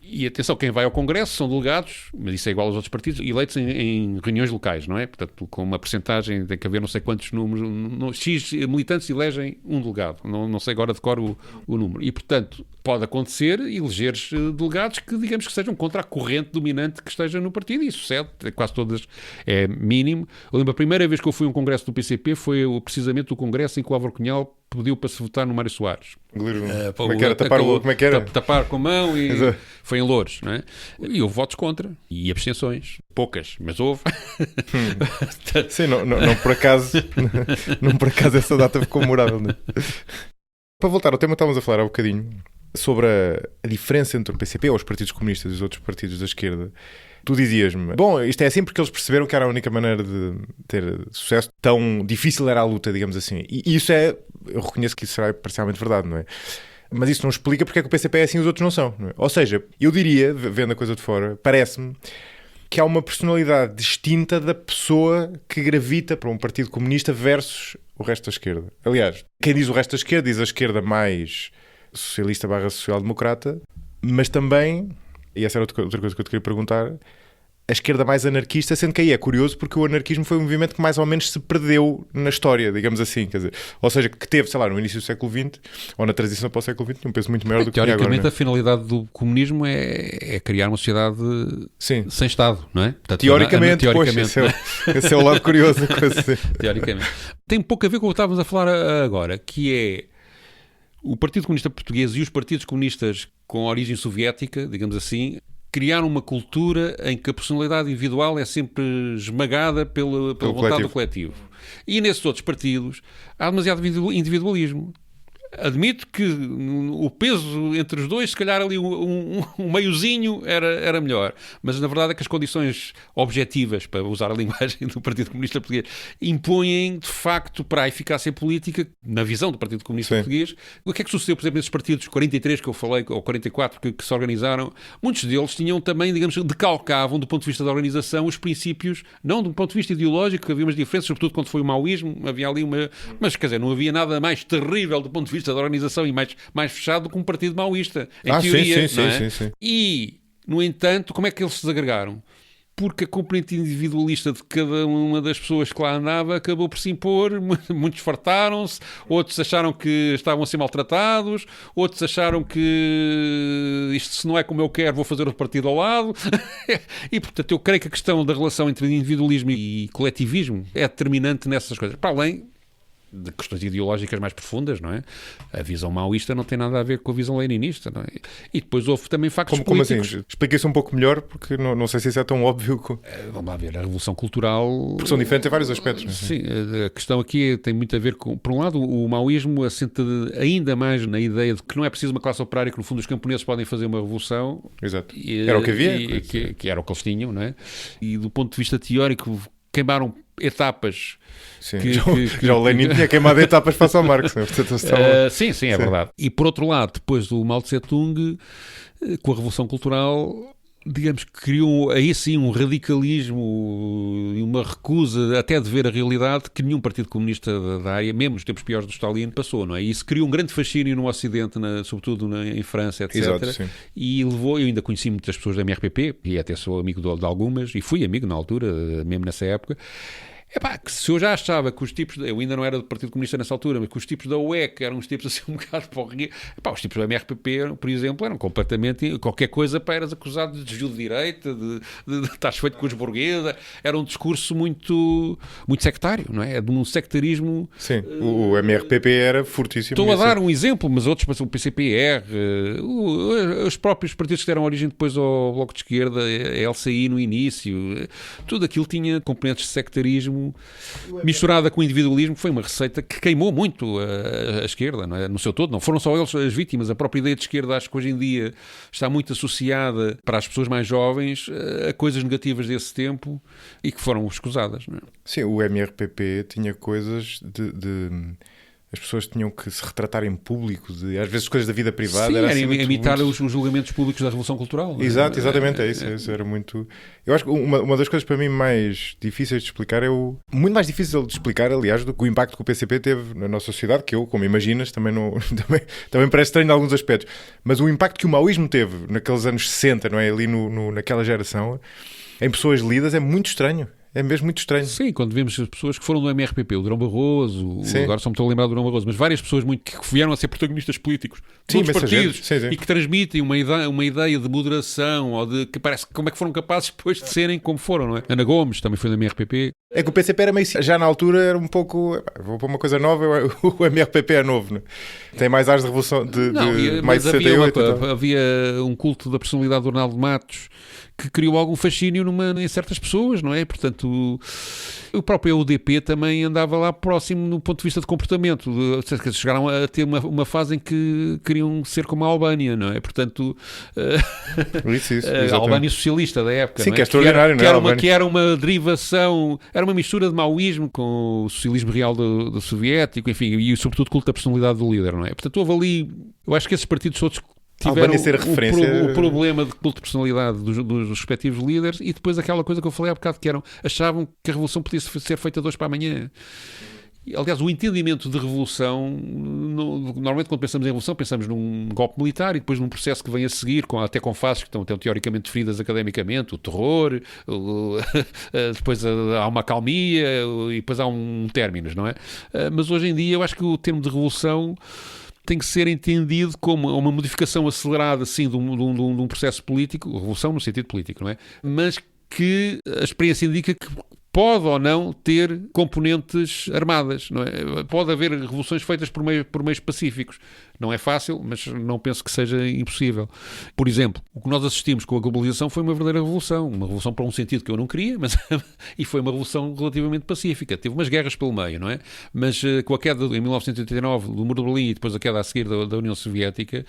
E atenção, quem vai ao Congresso são delegados, mas isso é igual aos outros partidos, eleitos em reuniões locais, não é? Portanto, com uma percentagem, tem que haver não sei quantos números, X militantes elegem um delegado, não sei agora de cor o número. E, portanto, pode acontecer elegeres delegados que, digamos, que sejam contra a corrente dominante que esteja no partido, e isso sucede, quase todas é mínimo. Eu lembro, a primeira vez que eu fui a um congresso do PCP foi precisamente o congresso em que o Álvaro Cunhal pediu para se votar no Mário Soares. Como é que era? Tapar com a mão e foi em Loures, não é? E houve votos contra e abstenções. Poucas, mas houve. Sim, não por acaso não por acaso essa data ficou memorável, não é? Para voltar ao tema, estávamos a falar há um bocadinho sobre a diferença entre o PCP ou os partidos comunistas e os outros partidos da esquerda. Tu dizias-me, bom, isto é assim porque eles perceberam que era a única maneira de ter sucesso. Tão difícil era a luta, digamos assim. E isso eu reconheço que isso será parcialmente verdade, não é? Mas isso não explica porque é que o PCP é assim e os outros não são, não é? Ou seja, eu diria, vendo a coisa de fora, parece-me que há uma personalidade distinta da pessoa que gravita para um partido comunista versus o resto da esquerda. Aliás, quem diz o resto da esquerda diz a esquerda mais socialista / social-democrata, mas também, e essa era outra coisa que eu te queria perguntar, a esquerda mais anarquista, sendo que aí é curioso porque o anarquismo foi um movimento que mais ou menos se perdeu na história, digamos assim, quer dizer, ou seja, que teve, sei lá, no início do século XX ou na transição para o século XX, um peso muito maior do que agora. Teoricamente, a finalidade do comunismo é criar uma sociedade sem Estado, não é? Portanto, teoricamente, esse é o lado curioso da coisa. Teoricamente. Tem pouco a ver com o que estávamos a falar agora, que é o Partido Comunista Português e os partidos comunistas com origem soviética, digamos assim, criaram uma cultura em que a personalidade individual é sempre esmagada pela vontade do coletivo. E nesses outros partidos há demasiado individualismo. Admito que o peso entre os dois, se calhar ali um meiozinho era melhor. Mas na verdade é que as condições objetivas, para usar a linguagem do Partido Comunista Português, impõem de facto para a eficácia política, na visão do Partido Comunista Português. O que é que sucedeu, por exemplo, nesses partidos 43 que eu falei, ou 44 que se organizaram? Muitos deles tinham também, digamos, decalcavam do ponto de vista da organização os princípios, não do ponto de vista ideológico, havia umas diferenças, sobretudo quando foi o maoísmo, havia ali uma... Mas, quer dizer, não havia nada mais terrível do ponto de vista da organização e mais fechado do que um partido maoísta, em teoria. Sim. E, no entanto, como é que eles se desagregaram? Porque a componente individualista de cada uma das pessoas que lá andava acabou por se impor, muitos fartaram-se, outros acharam que estavam a ser maltratados, outros acharam que isto se não é como eu quero, vou fazer outro partido ao lado. E, portanto, eu creio que a questão da relação entre individualismo e coletivismo é determinante nessas coisas. Para além de questões ideológicas mais profundas, não é? A visão maoísta não tem nada a ver com a visão leninista, não é? E depois houve também factos políticos. Como assim? Explica isso um pouco melhor, porque não sei se isso é tão óbvio. Vamos lá ver, a Revolução Cultural... Porque são diferentes em vários aspectos. Não é? Sim, a questão aqui tem muito a ver com... Por um lado, o maoísmo assenta ainda mais na ideia de que não é preciso uma classe operária, que no fundo os camponeses podem fazer uma revolução. Exato. Era o que havia. Que era o que eles tinham, não é? E do ponto de vista teórico, queimaram etapas. Sim, já o Lenin tinha queimado etapas face ao Marx, né? Portanto, sim, é verdade. E por outro lado, depois do Mao Tse-tung, com a Revolução Cultural, digamos que criou aí sim um radicalismo e uma recusa até de ver a realidade que nenhum partido comunista da área, mesmo nos tempos piores do Stalin, passou, não é? E isso criou um grande fascínio no Ocidente, sobretudo em França, etc. Exato, sim. E levou, eu ainda conheci muitas pessoas da MRPP, e até sou amigo de algumas, e fui amigo na altura, mesmo nessa época. Que se eu já achava que os tipos, eu ainda não era do Partido Comunista nessa altura, mas que os tipos da UEC eram uns tipos assim um bocado porrinha, os tipos da MRPP, por exemplo, eram completamente, qualquer coisa, eras acusado de desvio de direita, de estás feito com os burgueses, era um discurso muito sectário, não é? De um sectarismo. Sim, o MRPP era fortíssimo. Estou a dar um exemplo, mas outros, o PCPR, os próprios partidos que deram origem depois ao Bloco de Esquerda, a LCI no início, tudo aquilo tinha componentes de sectarismo populismo misturada com o individualismo foi uma receita que queimou muito a esquerda, não é? No seu todo. Não foram só eles as vítimas. A própria ideia de esquerda, acho que hoje em dia está muito associada para as pessoas mais jovens a coisas negativas desse tempo e que foram escusadas, não é? Sim, o MRPP tinha coisas as pessoas tinham que se retratar em público, às vezes coisas da vida privada. Sim, era assim, muito, imitar muito... os julgamentos públicos da Revolução Cultural. Exato, exatamente, é isso era muito... Eu acho que uma das coisas para mim mais difíceis de explicar muito mais difícil de explicar, aliás, do que o impacto que o PCP teve na nossa sociedade, que eu, como imaginas, também parece estranho em alguns aspectos, mas o impacto que o maoísmo teve naqueles anos 60, não é? Ali naquela geração, em pessoas lidas, é muito estranho. É mesmo muito estranho. Sim, quando vemos as pessoas que foram do MRPP, o Durão Barroso, agora só me estou a lembrar do Durão Barroso, mas várias pessoas que vieram a ser protagonistas políticos de outros partidos e que transmitem uma ideia de moderação ou de que parece como é que foram capazes depois de serem como foram, não é? Ana Gomes também foi do MRPP. É que o PCP era meio... Já na altura era um pouco... Vou para uma coisa nova, o MRPP é novo, não é? Tem mais áreas de revolução mais de 68. Havia um culto da personalidade do Arnaldo Matos que criou algum fascínio em certas pessoas, não é? Portanto, o próprio UDP também andava lá próximo no ponto de vista de comportamento. Chegaram a ter uma fase em que queriam ser como a Albânia, não é? Portanto, a Albânia socialista da época, sim, não é? Que é extraordinário, não é? Que era uma derivação, era uma mistura de maoísmo com o socialismo real do soviético, enfim, e sobretudo culto da personalidade do líder, não é? Portanto, houve ali, eu acho que esses partidos todos tiveram o problema de culto de personalidade dos respectivos líderes e depois aquela coisa que eu falei há bocado, que achavam que a revolução podia ser feita de hoje para amanhã. Aliás, o entendimento de revolução, normalmente quando pensamos em revolução, pensamos num golpe militar e depois num processo que vem a seguir, até com fases que estão teoricamente definidas academicamente, o terror, depois há uma acalmia e depois há um términos, não é? Mas hoje em dia eu acho que o termo de revolução tem que ser entendido como uma modificação acelerada, assim, de um processo político, revolução no sentido político, não é? Mas que a experiência indica que pode ou não ter componentes armadas, não é? Pode haver revoluções feitas por meios pacíficos. Não é fácil, mas não penso que seja impossível. Por exemplo, o que nós assistimos com a globalização foi uma verdadeira revolução. Uma revolução para um sentido que eu não queria, e foi uma revolução relativamente pacífica. Teve umas guerras pelo meio, não é? Mas com a queda em 1989 do Muro de Berlim e depois a queda a seguir da União Soviética,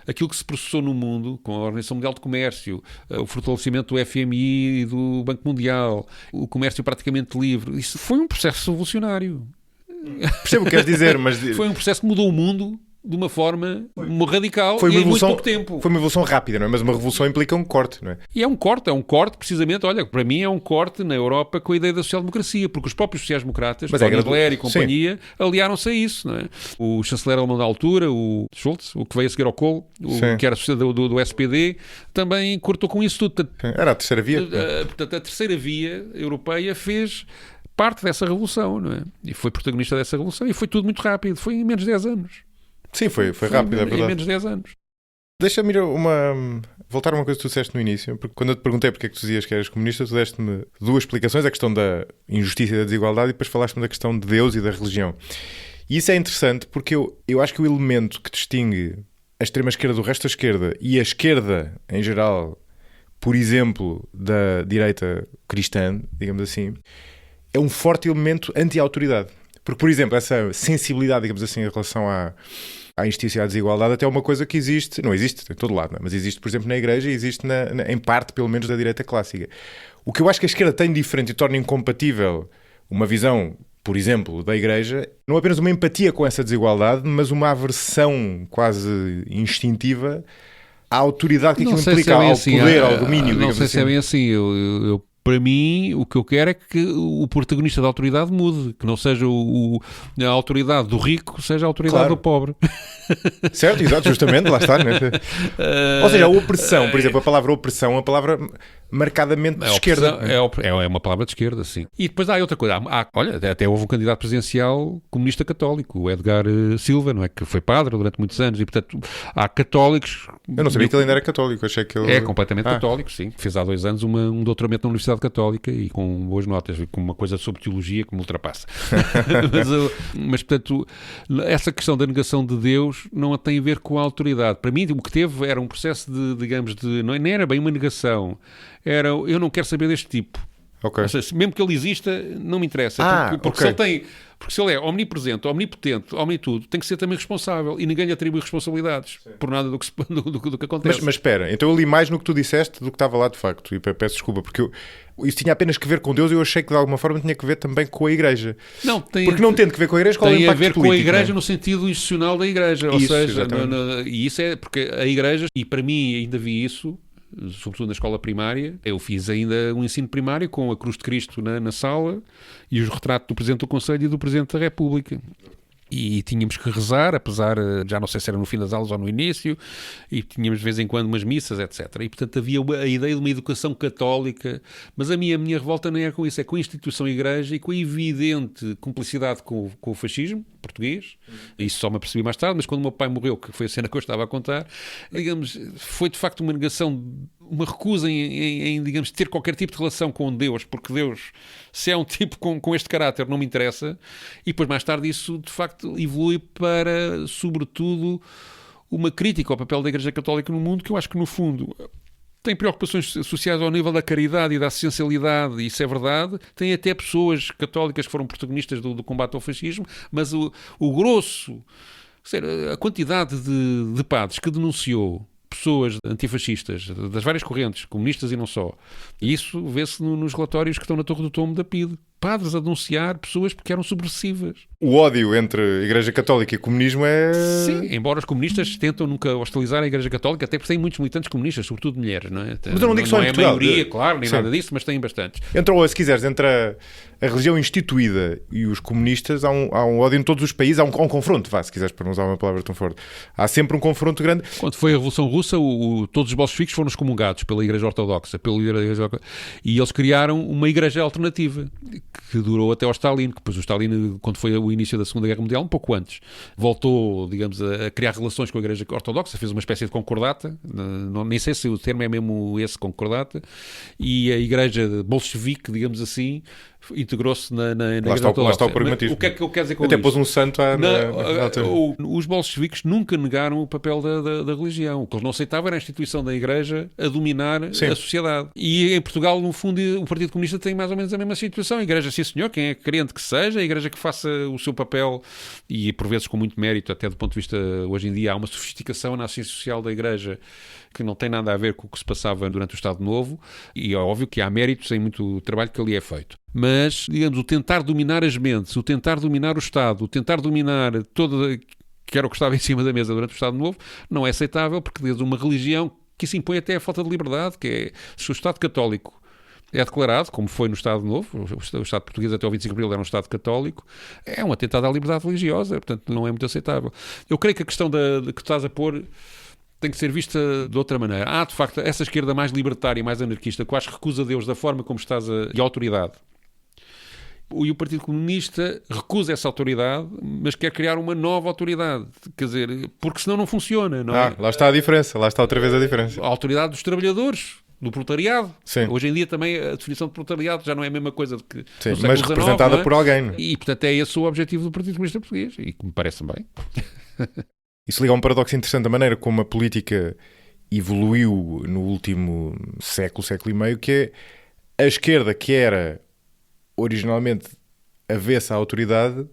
aquilo que se processou no mundo, com a Organização Mundial de Comércio, o fortalecimento do FMI e do Banco Mundial, o comércio praticamente livre, isso foi um processo revolucionário. Percebo o que queres dizer, mas... Foi um processo que mudou o mundo de uma forma radical e em muito pouco tempo. Foi uma evolução rápida, não é? Mas uma revolução implica um corte, não é? E é um corte precisamente, olha, para mim é um corte na Europa com a ideia da social-democracia, porque os próprios sociais-democratas, Tony Blair e companhia, aliaram-se a isso, não é? O chanceler alemão da altura, o Scholz, o que veio a seguir ao Kohl, que era do SPD, também cortou com isso tudo. Era a terceira via. Portanto, a terceira via europeia fez parte dessa revolução, não é? E foi protagonista dessa revolução, e foi tudo muito rápido, foi em menos de 10 anos. Sim, foi rápido, é verdade. Em menos de 10 anos. Deixa-me voltar a uma coisa que tu disseste no início, porque quando eu te perguntei porque é que tu dizias que eras comunista, tu deste-me duas explicações, a questão da injustiça e da desigualdade, e depois falaste-me da questão de Deus e da religião. E isso é interessante porque eu acho que o elemento que distingue a extrema-esquerda do resto da esquerda e a esquerda, em geral, por exemplo, da direita cristã, digamos assim, é um forte elemento anti-autoridade. Porque, por exemplo, essa sensibilidade, digamos assim, em relação à injustiça e à desigualdade, até é uma coisa que existe, não existe em todo lado, não é? Mas existe, por exemplo, na Igreja e existe em parte, pelo menos, da direita clássica. O que eu acho que a esquerda tem diferente e torna incompatível uma visão, por exemplo, da Igreja, não apenas uma empatia com essa desigualdade, mas uma aversão quase instintiva à autoridade que aquilo implica, ao poder, ao domínio. Não sei se é bem assim. Para mim, o que eu quero é que o protagonista da autoridade mude, que não seja a autoridade do rico, seja a autoridade do pobre. Certo, exato, justamente, lá está. Né? Ou seja, a opressão, por exemplo, a palavra opressão é uma palavra marcadamente de esquerda. É uma palavra de esquerda, sim. E depois há outra coisa. Olha, até houve um candidato presidencial comunista católico, o Edgar Silva, não é? Que foi padre durante muitos anos e, portanto, há católicos... Eu não sabia que ele ainda era católico, achei que ele... É completamente católico, sim. Fez há 2 anos um doutoramento na Universidade Católica e com boas notas, com uma coisa sobre teologia que me ultrapassa. mas, portanto, essa questão da negação de Deus não tem a ver com a autoridade. Para mim, o que teve era um processo de, digamos, nem era bem uma negação. Era, eu não quero saber deste tipo. Ok. Ou seja, mesmo que ele exista, não me interessa. Porque se ele tem... Porque se ele é omnipresente, omnipotente, omnitudo, tem que ser também responsável. E ninguém lhe atribui responsabilidades por nada do que acontece. Mas espera, então eu li mais no que tu disseste do que estava lá de facto. E peço desculpa, porque isso tinha apenas que ver com Deus e eu achei que de alguma forma tinha que ver também com a Igreja. Porque não tendo que ver com a Igreja, qual é o impacto político? Tem a ver com a Igreja no sentido institucional da Igreja. Ou seja, e isso é porque a Igreja, e para mim ainda vi isso, sobretudo na escola primária. Eu fiz ainda um ensino primário com a Cruz de Cristo na sala e os retratos do Presidente do Conselho e do Presidente da República. E tínhamos que rezar, apesar, já não sei se era no fim das aulas ou no início, e tínhamos de vez em quando umas missas, etc. E, portanto, havia a ideia de uma educação católica, mas a minha revolta não é com isso, é com a instituição Igreja e com a evidente cumplicidade com o fascismo português. Isso só me apercebi mais tarde, mas quando o meu pai morreu, que foi a cena que eu estava a contar, digamos, foi de facto uma negação, uma recusa em digamos, ter qualquer tipo de relação com Deus, porque Deus, se é um tipo com este caráter, não me interessa. E depois, mais tarde, isso de facto evolui para, sobretudo, uma crítica ao papel da Igreja Católica no mundo, que eu acho que, no fundo, tem preocupações sociais ao nível da caridade e da essencialidade, isso é verdade. Tem até pessoas católicas que foram protagonistas do combate ao fascismo, mas o grosso, a quantidade de padres que denunciou pessoas antifascistas, das várias correntes, comunistas e não só. E isso vê-se nos relatórios que estão na Torre do Tombo da PIDE. Padres a denunciar pessoas porque eram subversivas. O ódio entre a Igreja Católica e o comunismo é... Sim, embora os comunistas tentam nunca hostilizar a Igreja Católica, até porque têm muitos militantes comunistas, sobretudo mulheres, não é? Mas eu não digo só em Portugal. Não é a maioria, claro, nem nada disso, mas têm bastantes. Se quiseres, entre a religião instituída e os comunistas, há um ódio em todos os países, há um confronto, se quiseres, para não usar uma palavra tão forte. Há sempre um confronto grande. Quando foi a Revolução Russa, todos os bolcheviques foram excomungados pela Igreja Ortodoxa, e eles criaram uma igreja alternativa, que durou até ao Stalin, que depois o Stalin, quando foi o início da Segunda Guerra Mundial, um pouco antes, voltou, digamos, a criar relações com a Igreja Ortodoxa, fez uma espécie de concordata, nem sei se o termo é mesmo esse, concordata, e a Igreja bolchevique, digamos assim, integrou-se na Igreja Ortodoxa. Lá está o pragmatismo. O que é que eu quero dizer com até isso? Pôs um santo Os bolcheviques nunca negaram o papel da religião. O que eles não aceitavam era a instituição da Igreja a dominar a sociedade. E em Portugal, no fundo, o Partido Comunista tem mais ou menos a mesma situação. A Igreja, sim senhor, quem é crente que seja, a Igreja que faça o seu papel, e por vezes com muito mérito, até do ponto de vista, hoje em dia, há uma sofisticação na ciência social da Igreja que não tem nada a ver com o que se passava durante o Estado Novo, e é óbvio que há méritos em muito trabalho que ali é feito. Mas, digamos, o tentar dominar as mentes, o tentar dominar o Estado, o tentar dominar que era o que estava em cima da mesa durante o Estado Novo, não é aceitável, porque desde uma religião que se impõe até a falta de liberdade, que é, se o Estado católico é declarado, como foi no Estado Novo, o Estado português até o 25 de Abril era um Estado católico, é um atentado à liberdade religiosa, portanto não é muito aceitável. Eu creio que a questão que estás a pôr tem que ser vista de outra maneira. Há, de facto, essa esquerda mais libertária e mais anarquista, que eu acho que recusa Deus da forma como estás e a autoridade. E o Partido Comunista recusa essa autoridade, mas quer criar uma nova autoridade. Quer dizer, porque senão não funciona, não é? Lá está a diferença, lá está outra vez a diferença. A autoridade dos trabalhadores, do proletariado. Sim. Hoje em dia também a definição de proletariado já não é a mesma coisa do que no século XIX, mas representada por alguém. E, portanto, é esse o objetivo do Partido Comunista Português, e que me parece bem. Isso liga a um paradoxo interessante da maneira como a política evoluiu no último século e meio, que é a esquerda, que era originalmente avessa à autoridade,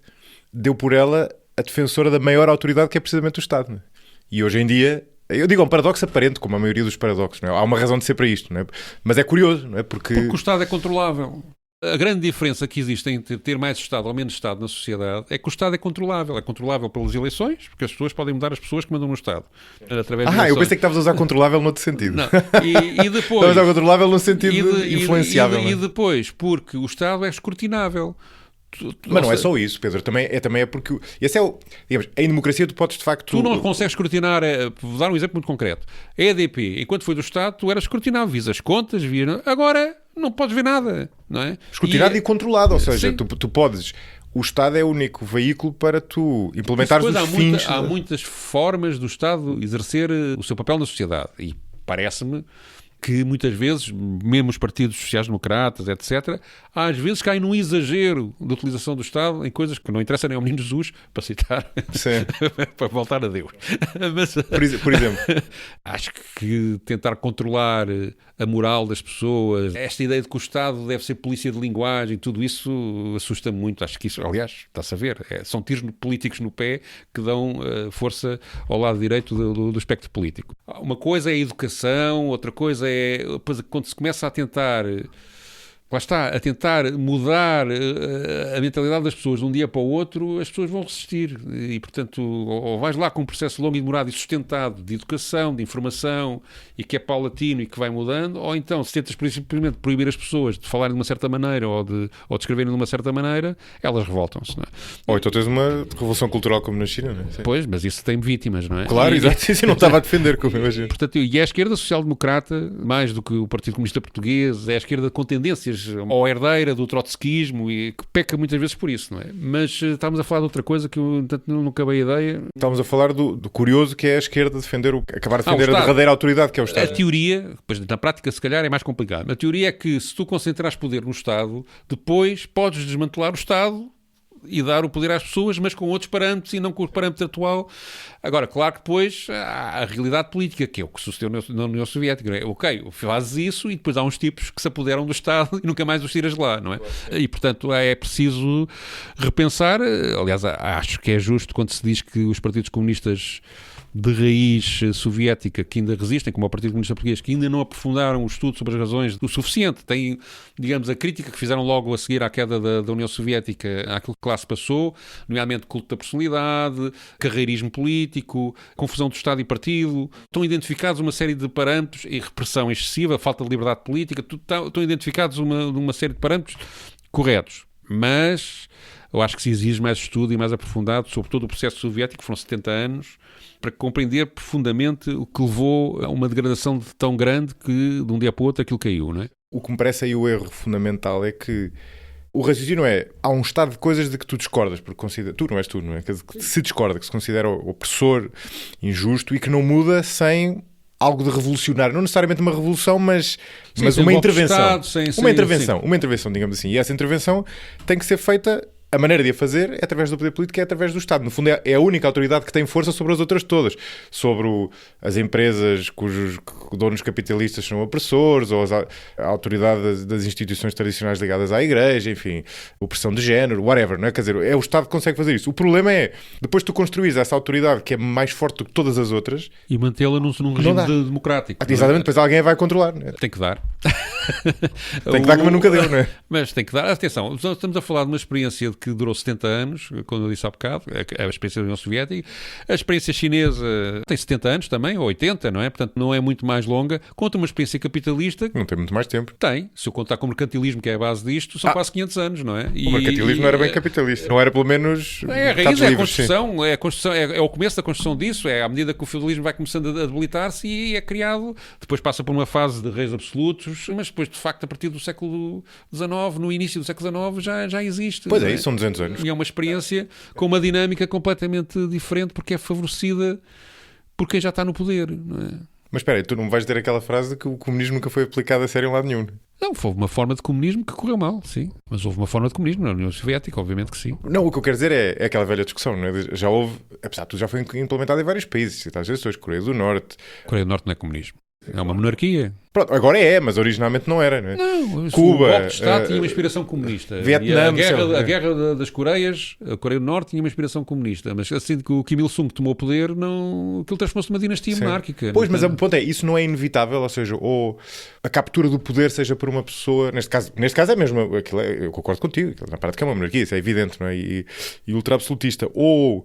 deu por ela a defensora da maior autoridade, que é precisamente o Estado. Não é? E hoje em dia, eu digo, é um paradoxo aparente, como a maioria dos paradoxos. Não é? Há uma razão de ser para isto, não é? Mas é curioso, não é? Porque o Estado é controlável. A grande diferença que existe entre ter mais Estado ou menos Estado na sociedade é que o Estado é controlável. É controlável pelas eleições, porque as pessoas podem mudar as pessoas que mandam no Estado. Através de eu pensei que estavas a usar controlável noutro sentido. Não. E depois... Estavas a usar controlável no sentido influenciável. E depois, porque o Estado é escrutinável. Mas não é só isso, Pedro. Também é porque... Esse é digamos, em democracia tu podes, de facto... Tu não consegues escrutinar... Vou dar um exemplo muito concreto. A EDP, enquanto foi do Estado, tu eras escrutinável. Vias as contas, agora não podes ver nada, não é? Escrutinado e controlado, ou seja, tu podes... O Estado é o único veículo para tu implementares os fins... Há muitas formas do Estado exercer o seu papel na sociedade. E parece-me que muitas vezes, mesmo os partidos sociais-democratas, etc., às vezes caem num exagero de utilização do Estado em coisas que não interessam nem ao Menino Jesus, para citar, para voltar a Deus. Mas, por exemplo, acho que tentar controlar a moral das pessoas, esta ideia de que o Estado deve ser polícia de linguagem, tudo isso assusta-me muito. Acho que isso, aliás, está-se a ver, são tiros políticos no pé que dão força ao lado direito do espectro político. Uma coisa é a educação, outra coisa é depois, quando se começa a tentar... Lá está, a tentar mudar a mentalidade das pessoas de um dia para o outro, as pessoas vão resistir. E, portanto, ou vais lá com um processo longo e demorado e sustentado de educação, de informação, e que é paulatino e que vai mudando, ou então, se tentas, simplesmente, proibir as pessoas de falarem de uma certa maneira ou de escreverem de uma certa maneira, elas revoltam-se, não é? Ou então tens uma revolução cultural como na China, não é? Sim. Pois, mas isso tem vítimas, não é? Claro, exato. Isso eu não estava a defender, como eu imagino. Portanto, e é a esquerda social-democrata, mais do que o Partido Comunista Português, é a esquerda com tendências ou herdeira do trotskismo e que peca muitas vezes por isso, não é? Mas estamos a falar de outra coisa que eu, portanto, não acabei a ideia. Estamos a falar do curioso que é a esquerda acabar de defender a derradeira autoridade que é o Estado. A teoria, depois na prática se calhar é mais complicado. A teoria é que se tu concentrares poder no Estado, depois podes desmantelar o Estado e dar o poder às pessoas, mas com outros parâmetros e não com o parâmetro atual. Agora, claro que depois há a realidade política, que é o que sucedeu na União Soviética. Não é? Ok, fazes isso e depois há uns tipos que se apoderam do Estado e nunca mais os tiras de lá, não é? E, portanto, é preciso repensar. Aliás, acho que é justo quando se diz que os partidos comunistas de raiz soviética que ainda resistem, como o Partido Comunista Português, que ainda não aprofundaram o estudo sobre as razões o suficiente. Tem, digamos, a crítica que fizeram logo a seguir à queda da União Soviética àquilo que lá se passou, nomeadamente culto da personalidade, carreirismo político, confusão do Estado e partido. Estão identificados uma série de parâmetros e repressão excessiva, falta de liberdade política. Estão identificados uma série de parâmetros corretos. Mas eu acho que se exige mais estudo e mais aprofundado sobre todo o processo soviético, que foram 70 anos, para compreender profundamente o que levou a uma degradação tão grande que de um dia para o outro aquilo caiu, não é? O que me parece aí o erro fundamental é que o raciocínio há um estado de coisas de que tu discordas, porque tu não és tu, não é? Que se discorda, que se considera opressor, injusto e que não muda sem algo de revolucionário, não necessariamente uma revolução, mas uma intervenção. Uma intervenção, digamos assim. E essa intervenção tem que ser feita. A maneira de a fazer é através do poder político, é através do Estado. No fundo, é a única autoridade que tem força sobre as outras todas. Sobre as empresas cujos donos capitalistas são opressores, ou a autoridade das instituições tradicionais ligadas à Igreja, enfim, opressão de género, whatever, não é? Quer dizer, é o Estado que consegue fazer isso. O problema é, depois tu construís essa autoridade que é mais forte do que todas as outras... E mantê-la num regime democrático. Exatamente, depois alguém vai controlar. Não é? Tem que dar. Tem que dar, mas nunca deu, não é? Mas tem que dar. Atenção, estamos a falar de uma experiência que durou 70 anos, como eu disse há bocado, a experiência da União Soviética. A experiência chinesa tem 70 anos também, ou 80, não é? Portanto, não é muito mais longa. Conta uma experiência capitalista... Não tem muito mais tempo. Tem. Se eu contar com o mercantilismo, que é a base disto, são quase 500 anos, não é? O mercantilismo não era bem capitalista. Não era, pelo menos... É a raiz, é a construção, é o começo da construção disso, é à medida que o feudalismo vai começando a debilitar-se e é criado, depois passa por uma fase de reis absolutos, mas depois, de facto, a partir do século XIX, no início do século XIX, já existe. Pois é, isso são 200 anos. E é uma experiência com uma dinâmica completamente diferente, porque é favorecida por quem já está no poder, não é? Mas espera aí, tu não vais dizer aquela frase de que o comunismo nunca foi aplicado a sério em lado nenhum? Não, houve uma forma de comunismo que correu mal, sim. Mas houve uma forma de comunismo na União Soviética, obviamente que sim. Não, o que eu quero dizer é aquela velha discussão, não é? Já houve, apesar de tudo, já foi implementado em vários países, às vezes Coreia do Norte. Coreia do Norte não é comunismo. É uma monarquia. Pronto, agora mas originalmente não era, não é? Não, Cuba, o golpe de Estado tinha uma inspiração comunista. Vietnã, a guerra das Coreias, a Coreia do Norte tinha uma inspiração comunista. Mas assim que o Kim Il-sung tomou o poder, aquilo transformou-se numa dinastia monárquica. Pois, mas o ponto é, isso não é inevitável, ou seja, ou a captura do poder seja por uma pessoa, neste caso é mesmo, eu concordo contigo, na prática é uma monarquia, isso é evidente, não é? E ultra-absolutista, ou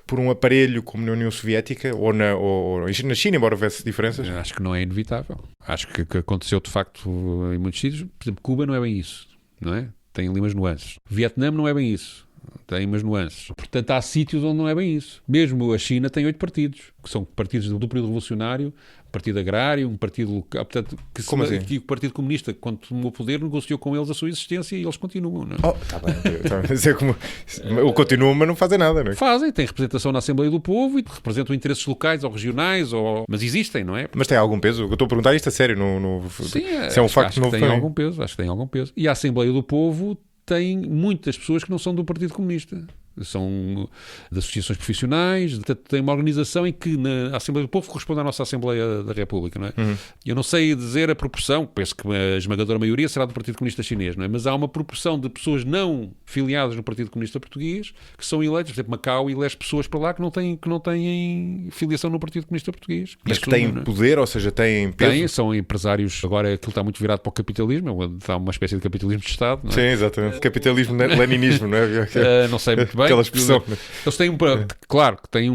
por um aparelho como na União Soviética ou na China, embora houvesse diferenças? Acho que não é inevitável. Acho que aconteceu de facto em muitos sítios. Por exemplo, Cuba não é bem isso, não é? Tem ali umas nuances. Vietnã não é bem isso. Tem umas nuances. Portanto, há sítios onde não é bem isso. Mesmo a China tem 8 partidos, que são partidos do período revolucionário, partido agrário, um partido local, portanto, Como assim? que o Partido Comunista, quando tomou o poder, negociou com eles a sua existência e eles continuam. Não é? Está bem. É como... O continuam, mas não fazem nada, não é? Fazem, têm representação na Assembleia do Povo e representam interesses locais ou regionais, mas existem, não é? Mas tem algum peso? Eu estou a perguntar isto a sério. Sim, se é um facto acho novo que para tem mim. algum peso, acho que tem algum peso. E a Assembleia do Povo tem muitas pessoas que não são do Partido Comunista. São de associações profissionais, tem uma organização em que a Assembleia do Povo corresponde à nossa Assembleia da República, não é? Eu não sei dizer a proporção, penso que a esmagadora maioria será do Partido Comunista Chinês, não é? Mas há uma proporção de pessoas não filiadas no Partido Comunista Português que são eleitas, por exemplo, Macau elege pessoas para lá que não têm filiação no Partido Comunista Português. Mas que têm poder, ou seja, têm peso? São empresários, agora aquilo está muito virado para o capitalismo, está uma espécie de capitalismo de Estado, não é? Sim, exatamente. Capitalismo, leninismo, não é? Não sei muito bem. Aquela expressão. Eles têm claro que têm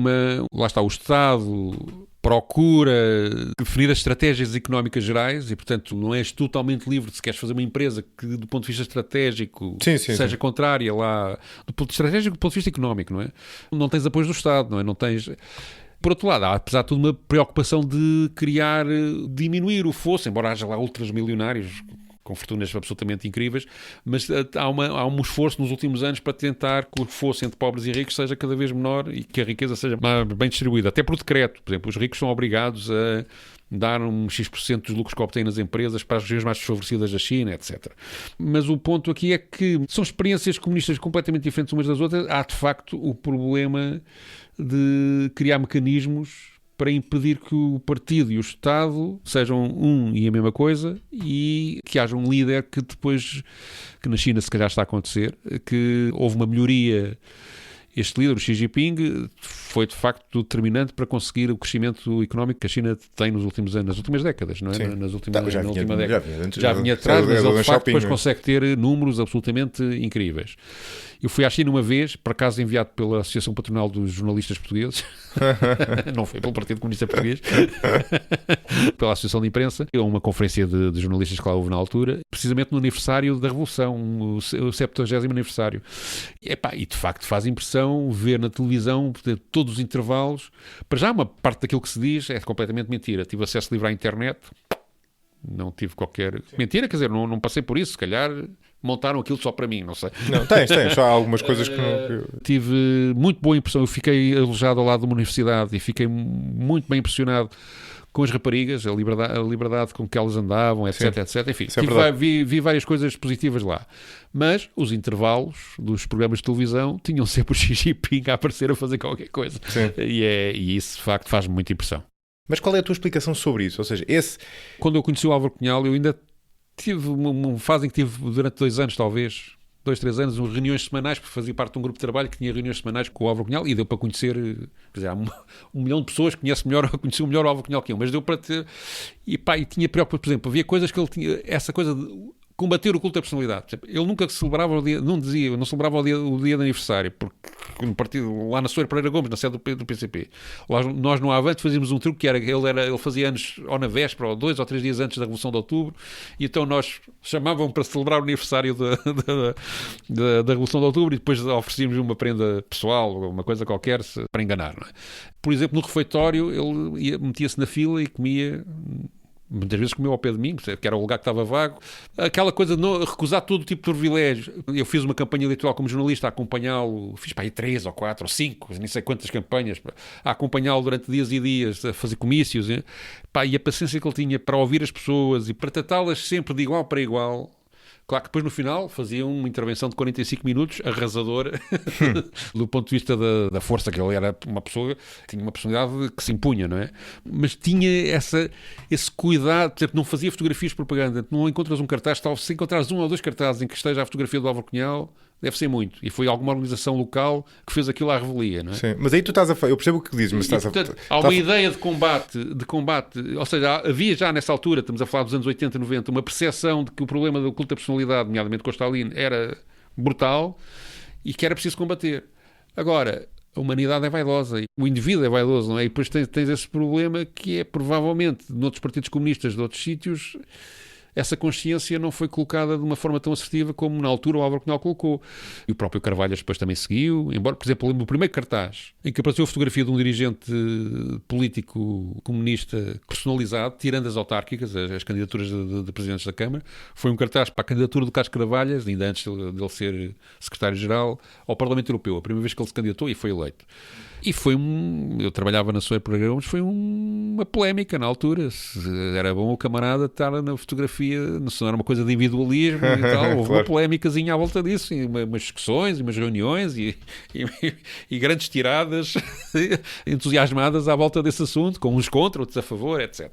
lá está o Estado procura definir as estratégias económicas gerais e, portanto, não és totalmente livre se queres fazer uma empresa que, do ponto de vista estratégico, seja contrária lá, do ponto de vista estratégico, do ponto de vista económico, não é? Não tens apoio do Estado, não é? Não tens... Por outro lado, há, apesar de tudo, uma preocupação de diminuir o fosso, embora haja lá ultramilionários com fortunas absolutamente incríveis, mas há um esforço nos últimos anos para tentar que o fosso entre pobres e ricos seja cada vez menor e que a riqueza seja mais bem distribuída, até por decreto. Por exemplo, os ricos são obrigados a dar um X% dos lucros que obtêm nas empresas para as regiões mais desfavorecidas da China, etc. Mas o ponto aqui é que são experiências comunistas completamente diferentes umas das outras. Há, de facto, o problema de criar mecanismos para impedir que o partido e o Estado sejam um e a mesma coisa e que haja um líder que depois, que na China se calhar está a acontecer, que houve uma melhoria. Este líder, o Xi Jinping, foi de facto determinante para conseguir o crescimento económico que a China tem nos últimos anos, nas últimas décadas, não é? Já vinha atrás, mas ele de facto depois consegue ter números absolutamente incríveis. Eu fui à China uma vez, por acaso enviado pela Associação Patronal dos Jornalistas Portugueses, não foi pelo Partido Comunista Português, pela Associação de Imprensa, a uma conferência de jornalistas que lá houve na altura, precisamente no aniversário da Revolução, o 70º aniversário. E de facto faz impressão ver na televisão todos os intervalos. Para já, uma parte daquilo que se diz é completamente mentira. Tive acesso livre à internet, não tive qualquer... Mentira, quer dizer, não passei por isso, se calhar... montaram aquilo só para mim, não sei. Não, tens, só há algumas coisas que não... Tive muito boa impressão, eu fiquei alojado ao lado de uma universidade e fiquei muito bem impressionado com as raparigas, a liberdade com que elas andavam, etc, etc. Enfim, vi várias coisas positivas lá. Mas os intervalos dos programas de televisão tinham sempre o Xi Jinping a aparecer a fazer qualquer coisa. E isso, de facto, faz-me muita impressão. Mas qual é a tua explicação sobre isso? Ou seja, quando eu conheci o Álvaro Cunhal, eu ainda tive uma fase em que tive durante 2 anos, talvez, 2, 3 anos, reuniões semanais, porque fazia parte de um grupo de trabalho que tinha reuniões semanais com o Álvaro Cunhal e deu para conhecer, quer dizer, há 1 milhão de pessoas que conheciam melhor o Álvaro Cunhal que eu, mas deu para ter... E tinha preocupação, por exemplo, havia coisas que ele tinha, essa coisa de combater o culto da personalidade. Ele nunca celebrava o dia, não celebrava o dia de aniversário, porque no partido, lá na Soeiro Pereira Gomes, na sede do PCP, nós no Avante fazíamos um truque que era, ele fazia anos ou na véspera, ou 2 ou 3 dias antes da Revolução de Outubro, e então nós chamavam para celebrar o aniversário da Revolução de Outubro e depois oferecíamos uma prenda pessoal, ou uma coisa qualquer, para enganar, não é? Por exemplo, no refeitório, ele metia-se na fila e comia... Muitas vezes comeu ao pé de mim, que era o lugar que estava vago. Aquela coisa de recusar todo tipo de privilégios. Eu fiz uma campanha eleitoral como jornalista a acompanhá-lo, fiz para aí 3 ou 4 ou 5, nem sei quantas campanhas, a acompanhá-lo durante dias e dias, a fazer comícios. E a paciência que ele tinha para ouvir as pessoas e para tratá-las sempre de igual para igual. Claro que depois no final fazia uma intervenção de 45 minutos arrasadora do ponto de vista da força, que ele era uma pessoa, tinha uma personalidade que se impunha, não é? Mas tinha esse cuidado, por exemplo, não fazia fotografias de propaganda, não encontras um cartaz, se encontrares 1 ou 2 cartazes em que esteja a fotografia do Álvaro Cunhal, deve ser muito. E foi alguma organização local que fez aquilo à revelia, não é? Sim, mas aí tu estás eu percebo o que dizes, mas há uma ideia de combate, ou seja, havia já nessa altura, estamos a falar dos anos 80, 90, uma percepção de que o problema do culto da personalidade, nomeadamente com o Stalin, era brutal e que era preciso combater. Agora, a humanidade é vaidosa, o indivíduo é vaidoso, não é? E depois tens esse problema que é, provavelmente, noutros partidos comunistas de outros sítios, essa consciência não foi colocada de uma forma tão assertiva como na altura o Álvaro Cunhal colocou. E o próprio Carvalhas depois também seguiu, embora, por exemplo, no primeiro cartaz, em que apareceu a fotografia de um dirigente político comunista personalizado, tirando as autárquicas, as candidaturas de presidentes da Câmara, foi um cartaz para a candidatura do Carlos Carvalhas, ainda antes dele ser secretário-geral, ao Parlamento Europeu, a primeira vez que ele se candidatou e foi eleito. E foi eu trabalhava na Soeiro Programa, mas foi uma polémica na altura, se era bom o camarada estar na fotografia, se não era uma coisa de individualismo e tal, houve uma polémicazinha à volta disso, e umas discussões, umas reuniões e grandes tiradas entusiasmadas à volta desse assunto, com uns contra, outros a favor, etc.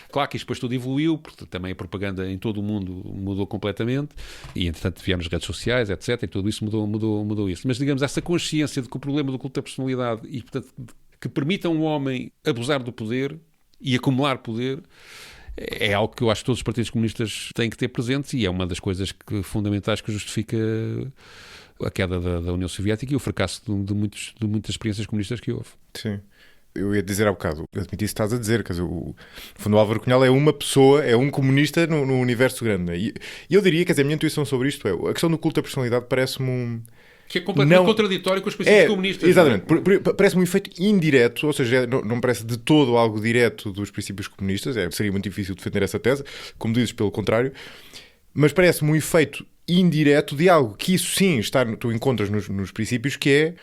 Claro que isto depois tudo evoluiu, porque também a propaganda em todo o mundo mudou completamente, e entretanto vieram as redes sociais, etc, e tudo isso mudou isso. Mas digamos, essa consciência de que o problema do culto da personalidade e, portanto, que permita a um homem abusar do poder e acumular poder é algo que eu acho que todos os partidos comunistas têm que ter presentes, e é uma das coisas fundamentais que justifica a queda da União Soviética e o fracasso de muitas experiências comunistas que houve. Sim. Eu ia dizer há bocado, eu admiti isso que estás a dizer, quer dizer, no fundo o Álvaro Cunhal é uma pessoa, é um comunista no universo grande. Né? E eu diria, quer dizer, a minha intuição sobre isto é, a questão do culto da personalidade parece-me que é completamente contraditório com os princípios comunistas. Exatamente. Parece-me um efeito indireto, ou seja, não parece de todo algo direto dos princípios comunistas. Seria muito difícil defender essa tese, como dizes, pelo contrário. Mas parece-me um efeito indireto de algo que isso sim tu encontras nos princípios, que é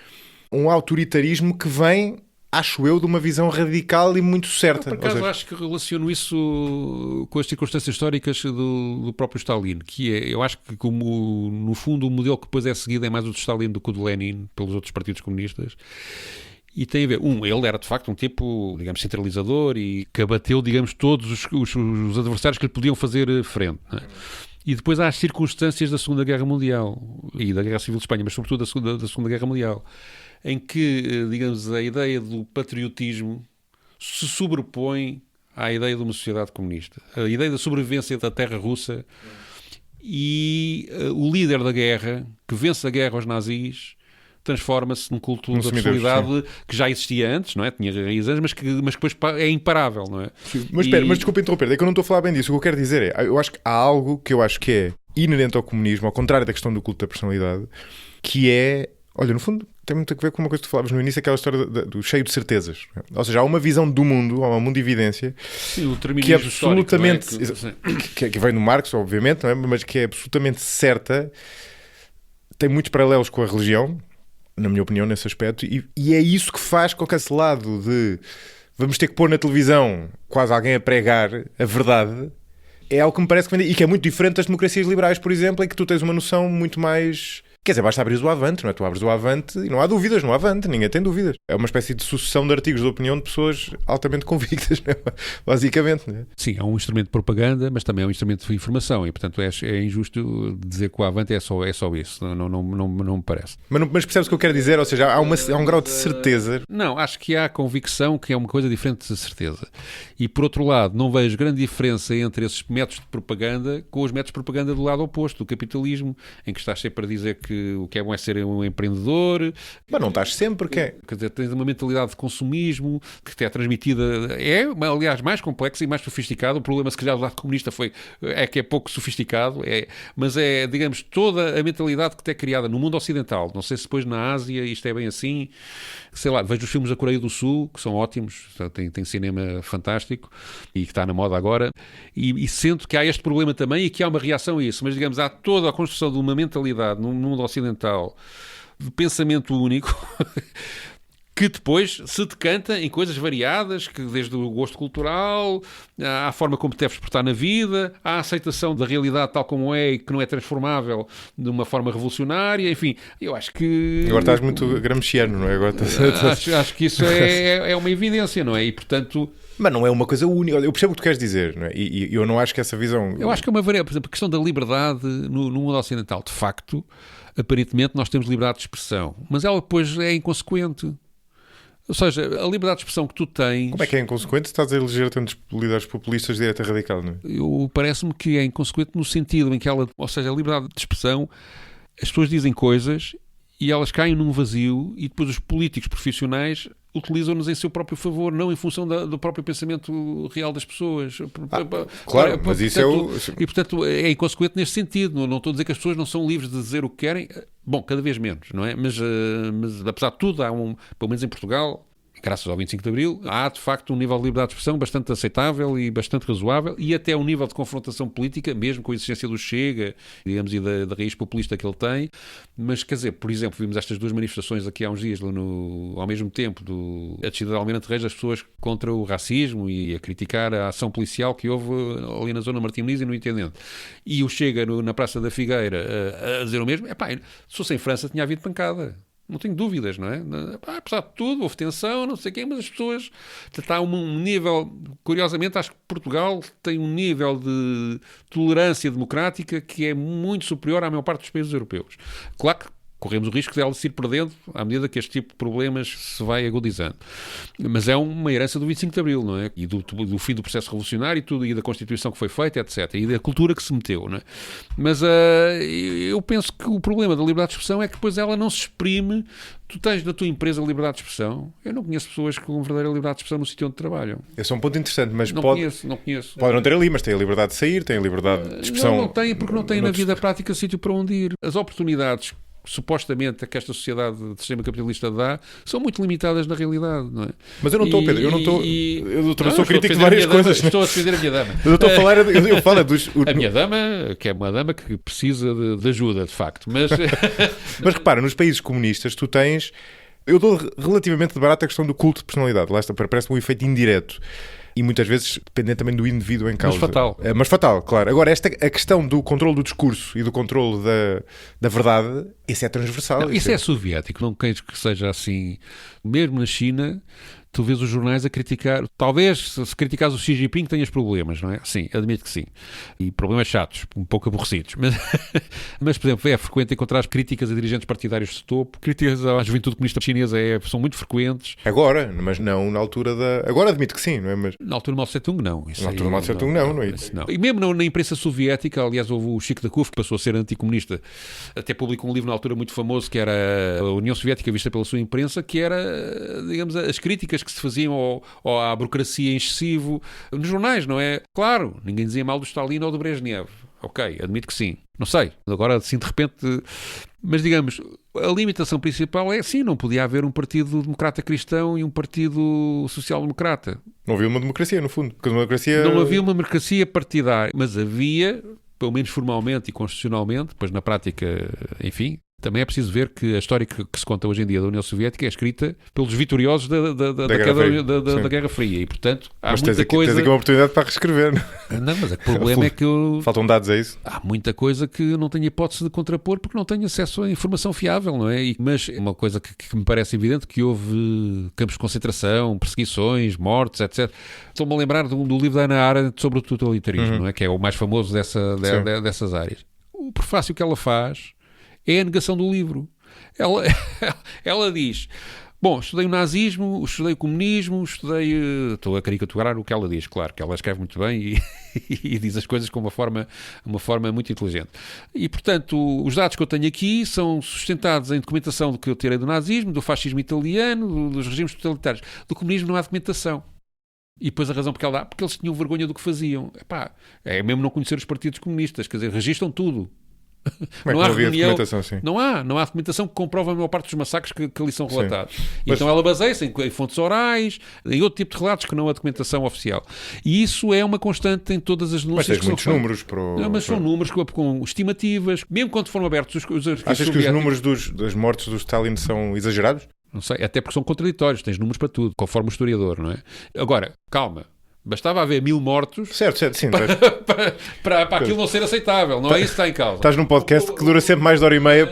um autoritarismo que vem, acho eu, de uma visão radical e muito certa. Por acaso acho que relaciono isso com as circunstâncias históricas do próprio Stalin, que é, eu acho que como no fundo o modelo que depois é seguido é mais o de Stalin do que o de Lenin pelos outros partidos comunistas. E tem a ver, ele era de facto um tipo, digamos, centralizador e que abateu, digamos, todos os adversários que lhe podiam fazer frente, não é? E depois há as circunstâncias da Segunda Guerra Mundial e da Guerra Civil de Espanha, mas sobretudo da Segunda Guerra Mundial, em que, digamos, a ideia do patriotismo se sobrepõe à ideia de uma sociedade comunista. A ideia da sobrevivência da terra russa e o líder da guerra, que vence a guerra aos nazis, transforma-se num culto da personalidade que já existia antes, não é? Tinha raízes, mas que depois é imparável, não é? Mas espera, mas desculpa interromper, é que eu não estou a falar bem disso. O que eu quero dizer é, eu acho que há algo que eu acho que é inerente ao comunismo, ao contrário da questão do culto da personalidade, que é, olha, no fundo, tem muito a ver com uma coisa que tu falavas no início, aquela história do cheio de certezas. Ou seja, há uma visão do mundo, há uma mundo de evidência, sim, que é absolutamente, que vem do Marx, obviamente, não é? Mas que é absolutamente certa, tem muitos paralelos com a religião, na minha opinião, nesse aspecto, e é isso que faz com que esse lado de vamos ter que pôr na televisão quase alguém a pregar a verdade, é algo que me parece que vem, e que é muito diferente das democracias liberais, por exemplo, em que tu tens uma noção muito mais... Quer dizer, basta abrir o Avante, não é? Tu abres o Avante e não há dúvidas no Avante, ninguém tem dúvidas. É uma espécie de sucessão de artigos de opinião de pessoas altamente convictas, né? Basicamente. Né? Sim, é um instrumento de propaganda, mas também é um instrumento de informação e, portanto, é injusto dizer que o Avante é só isso. Não me parece. Mas percebes o que eu quero dizer? Ou seja, há um grau de certeza. Não, acho que há convicção que é uma coisa diferente de certeza. E, por outro lado, não vejo grande diferença entre esses métodos de propaganda com os métodos de propaganda do lado oposto, do capitalismo, em que estás sempre a dizer que o que é bom é ser um empreendedor. Mas não estás sempre, que é? Quer dizer, tens uma mentalidade de consumismo que te é transmitida, aliás, mais complexa e mais sofisticada. O problema, se calhar, do lado comunista é que é pouco sofisticado, mas é, digamos, toda a mentalidade que te é criada no mundo ocidental. Não sei se depois na Ásia isto é bem assim. Sei lá, vejo os filmes da Coreia do Sul, que são ótimos, tem cinema fantástico e que está na moda agora, e sinto que há este problema também e que há uma reação a isso, mas digamos, há toda a construção de uma mentalidade no mundo ocidental de pensamento único que depois se decanta em coisas variadas, que desde o gosto cultural, à forma como te deves portar na vida, à aceitação da realidade tal como é e que não é transformável de uma forma revolucionária, enfim, eu acho que... Agora estás muito gramsciano, não é? Agora acho que isso é uma evidência, não é? E, portanto... Mas não é uma coisa única. Eu percebo o que tu queres dizer, não é? E eu não acho que essa visão... Eu acho que é uma variável. Por exemplo, a questão da liberdade no mundo ocidental. De facto, aparentemente, nós temos liberdade de expressão. Mas ela depois é inconsequente. Ou seja, a liberdade de expressão que tu tens... Como é que é inconsequente? Estás a eleger tantos líderes populistas de direita radical, não é? Parece-me que é inconsequente no sentido em que ela... Ou seja, a liberdade de expressão, as pessoas dizem coisas e elas caem num vazio e depois os políticos profissionais utilizam-nos em seu próprio favor, não em função do próprio pensamento real das pessoas. Claro, mas isso E, portanto, é inconsequente neste sentido. Não estou a dizer que as pessoas não são livres de dizer o que querem. Bom, cada vez menos, não é? Mas apesar de tudo, há pelo menos em Portugal, graças ao 25 de Abril, há de facto um nível de liberdade de expressão bastante aceitável e bastante razoável, e até um nível de confrontação política, mesmo com a existência do Chega, digamos, e da raiz populista que ele tem. Mas, quer dizer, por exemplo, vimos estas duas manifestações aqui há uns dias, ao mesmo tempo, a descida de Almirante Reis, das pessoas contra o racismo e a criticar a ação policial que houve ali na zona Martim Moniz e no Intendente. E o Chega na Praça da Figueira a dizer o mesmo. Se fosse em França tinha havido pancada. Não tenho dúvidas, não é? Apesar de tudo, houve tensão, não sei quem, mas as pessoas... Está um nível... Curiosamente, acho que Portugal tem um nível de tolerância democrática que é muito superior à maior parte dos países europeus. Claro que corremos o risco de ela se ir perdendo à medida que este tipo de problemas se vai agudizando. Mas é uma herança do 25 de Abril, não é? E do fim do processo revolucionário e tudo, e da Constituição que foi feita, etc. E da cultura que se meteu, não é? Mas eu penso que o problema da liberdade de expressão é que depois ela não se exprime. Tu tens na tua empresa liberdade de expressão. Eu não conheço pessoas com verdadeira liberdade de expressão no sítio onde trabalham. Esse é um ponto interessante, mas não conheço. Pode não ter ali, mas tem a liberdade de sair, tem a liberdade de expressão. Não tem, porque não tem na vida prática sítio para onde ir. As oportunidades supostamente que esta sociedade de sistema capitalista dá, são muito limitadas na realidade, não é? Mas eu não estou, Pedro, eu não estou... Eu sou crítico de várias coisas. Estou a defender a minha dama. Eu estou a falar... Eu falo dos... A minha dama, que é uma dama que precisa de ajuda, de facto. Mas repara, nos países comunistas tu tens... Eu dou relativamente de barato a questão do culto de personalidade. Lá está, parece-me um efeito indireto. E muitas vezes dependente também do indivíduo em causa. Mas fatal, claro. Agora, a questão do controle do discurso e do controle da verdade, isso é transversal. Não, isso é soviético, não queres que seja assim. Mesmo na China, tu vês os jornais a criticar. Talvez, se criticares o Xi Jinping, tenhas problemas, não é? Sim, admito que sim. E problemas chatos, um pouco aborrecidos. Mas por exemplo, é frequente encontrar críticas a dirigentes partidários de topo, críticas à juventude comunista chinesa são muito frequentes. Agora, mas não na altura da... Agora admito que sim, não é? Mas... Na altura do Mao Tse-tung, não. Na altura do Mao Tse-tung, não é isso. Não. E mesmo na imprensa soviética, aliás, houve o Chico da Kuf, que passou a ser anticomunista, até publicou um livro na altura muito famoso, que era a União Soviética vista pela sua imprensa, que era, digamos, as críticas que se faziam à burocracia em excessivo nos jornais, não é? Claro, ninguém dizia mal do Stalin ou do Brezhnev. Ok, admito que sim. Não sei, agora assim de repente... Mas digamos, a limitação principal é sim, não podia haver um partido democrata cristão e um partido social-democrata. Não havia uma democracia, no fundo. Porque uma democracia... Não havia uma democracia partidária, mas havia, pelo menos formalmente e constitucionalmente, depois na prática, enfim... Também é preciso ver que a história que se conta hoje em dia da União Soviética é escrita pelos vitoriosos da Guerra Fria. E, portanto, há mas muita coisa... Tens aqui uma oportunidade para reescrever. Não, mas o problema é que... Faltam dados a isso? Há muita coisa que eu não tenho hipótese de contrapor porque não tenho acesso a informação fiável, não é? Mas uma coisa que me parece evidente, que houve campos de concentração, perseguições, mortes, etc. Estou-me a lembrar do livro da Hannah Arendt sobre o totalitarismo, não é? Que é o mais famoso dessas áreas. O prefácio que ela faz é a negação do livro. Ela diz... Bom, estudei o nazismo, estudei o comunismo, estou a caricaturar o que ela diz, claro, que ela escreve muito bem e diz as coisas com uma forma muito inteligente. E, portanto, os dados que eu tenho aqui são sustentados em documentação do que eu tirei do nazismo, do fascismo italiano, dos regimes totalitários. Do comunismo não há documentação. E depois a razão porque ela dá, porque eles tinham vergonha do que faziam. É mesmo não conhecer os partidos comunistas, quer dizer, registram tudo. Não há documentação, sim. Não há documentação que comprova a maior parte dos massacres que ali são relatados. Então ela baseia-se em fontes orais, em outro tipo de relatos que não a documentação oficial. E isso é uma constante em todas as denúncias. Mas tens muitos números mas são números com estimativas, mesmo quando foram abertos os arquivos. Achas que os números das mortes do Stalin são exagerados? Não sei, até porque são contraditórios, tens números para tudo, conforme o historiador, não é? Agora, calma. Bastava haver 1000 mortos certo, sim, para aquilo não ser aceitável. Não é isso que está em causa. Estás num podcast que dura sempre mais de hora e meia,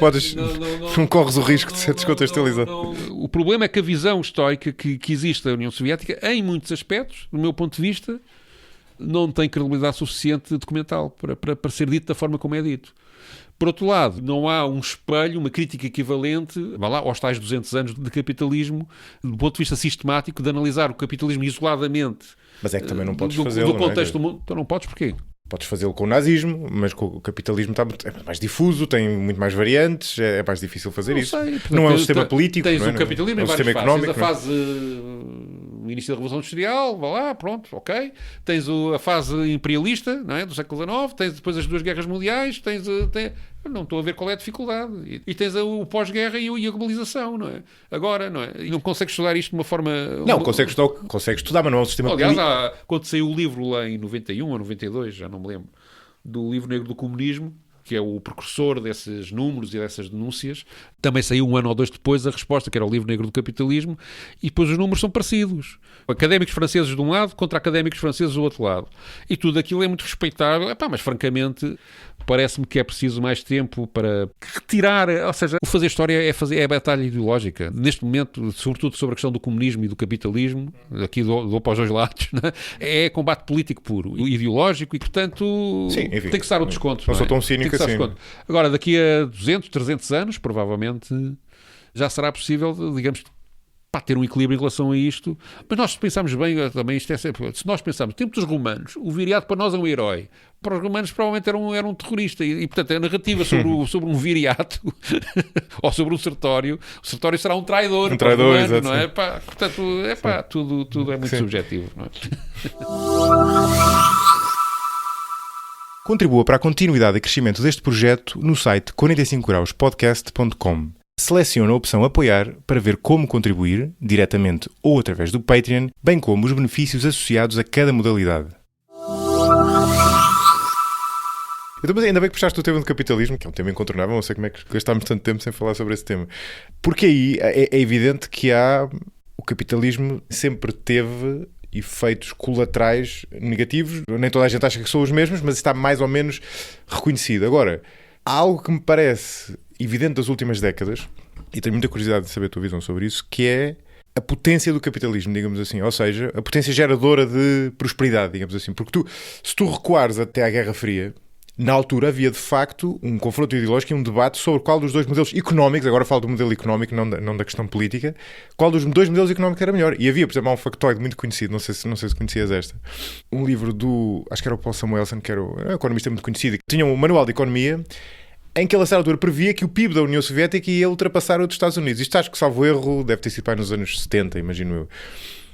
não corres o risco de ser descontextualizado. O problema é que a visão estoica que existe da União Soviética, em muitos aspectos, do meu ponto de vista, não tem credibilidade suficiente documental para ser dito da forma como é dito. Por outro lado, não há um espelho, uma crítica equivalente, vá lá, aos tais 200 anos de capitalismo, do ponto de vista sistemático, de analisar o capitalismo isoladamente. Mas é que também não podes fazê-lo. Do contexto do mundo. Então não podes porquê? Podes fazê-lo com o nazismo, mas com o capitalismo é mais difuso, tem muito mais variantes, é mais difícil fazer isso. Não é um sistema político, tens não é? O capitalismo é um sistema económico. Tens a fase, o início da Revolução Industrial, vá lá, pronto, ok. Tens a fase imperialista, não é? Do século XIX, tens depois as duas guerras mundiais, não estou a ver qual é a dificuldade. E tens o pós-guerra e a globalização, não é? Agora, não é? E não consegues estudar isto de uma forma... Não, consegues estudar, mas não é um sistema político. Aliás, quando saiu o livro lá em 91 ou 92, já não me lembro, do Livro Negro do Comunismo, que é o precursor desses números e dessas denúncias, também saiu 1 ano ou 2 depois a resposta, que era o Livro Negro do Capitalismo, e depois os números são parecidos. Académicos franceses de um lado contra académicos franceses do outro lado. E tudo aquilo é muito respeitável, mas francamente parece-me que é preciso mais tempo para retirar, ou seja, o fazer história é a batalha ideológica. Neste momento, sobretudo sobre a questão do comunismo e do capitalismo, aqui dou para os dois lados, né? É combate político puro, ideológico, e portanto sim, enfim, tem que estar o desconto. Não sou tão cínico assim. Agora, daqui a 200, 300 anos, provavelmente, já será possível, digamos, ter um equilíbrio em relação a isto. Mas nós, se pensarmos bem, também isto é sempre... Se nós pensarmos, tempo dos romanos, o viriato para nós é um herói. Para os romanos provavelmente era um terrorista. E portanto, a narrativa sobre um viriato ou sobre um sertório, o sertório será um traidor. Um traidor, romano, exato. Não é? Portanto, tudo é muito subjetivo. Não é? Contribua para a continuidade e crescimento deste projeto no site 45grauspodcast.com. Selecione a opção Apoiar para ver como contribuir, diretamente ou através do Patreon, bem como os benefícios associados a cada modalidade. Então, mas ainda bem que puxaste o tema do capitalismo, que é um tema incontornável, não sei como é que gastámos tanto tempo sem falar sobre esse tema. Porque aí é evidente que o capitalismo sempre teve efeitos colaterais negativos. Nem toda a gente acha que são os mesmos, mas está mais ou menos reconhecido. Agora, há algo que me parece evidente das últimas décadas, e tenho muita curiosidade de saber a tua visão sobre isso, que é a potência do capitalismo, digamos assim, ou seja, a potência geradora de prosperidade, digamos assim. Porque se tu recuares até à Guerra Fria, na altura havia de facto um confronto ideológico e um debate sobre qual dos dois modelos económicos, agora falo do modelo económico, não da questão política, qual dos dois modelos económicos era melhor. E havia, por exemplo, um factoide muito conhecido, não sei se conhecias esta, um livro acho que era o Paul Samuelson, que era um economista muito conhecido, que tinha um manual de economia em que ele, a certa altura, previa que o PIB da União Soviética ia ultrapassar o dos Estados Unidos. Isto, acho que, salvo erro, deve ter sido para nos anos 70, imagino eu.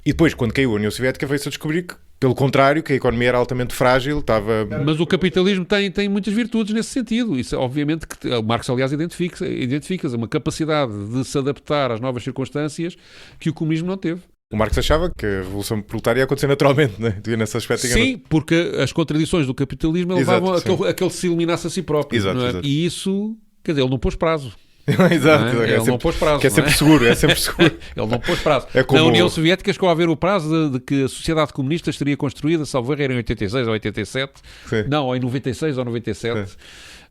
E depois, quando caiu a União Soviética, veio-se a descobrir que, pelo contrário, que a economia era altamente frágil, estava... Mas o capitalismo tem muitas virtudes nesse sentido. Isso, obviamente, que o Marx, aliás, identifica uma capacidade de se adaptar às novas circunstâncias que o comunismo não teve. O Marx achava que a Revolução Proletária ia acontecer naturalmente, né? Nesse aspecto. Sim, porque as contradições do capitalismo levavam a que ele se eliminasse a si próprio. Exato, não é? exato. E isso, quer dizer, ele não pôs prazo. Exato, não é? Ele não pôs prazo. Que é sempre seguro, é sempre seguro. Ele não pôs prazo. Como... Na União Soviética chegou a haver o prazo de que a sociedade comunista estaria construída, salvo erro, era em 86 ou 87. Sim. Não, ou em 96 ou 97. Sim.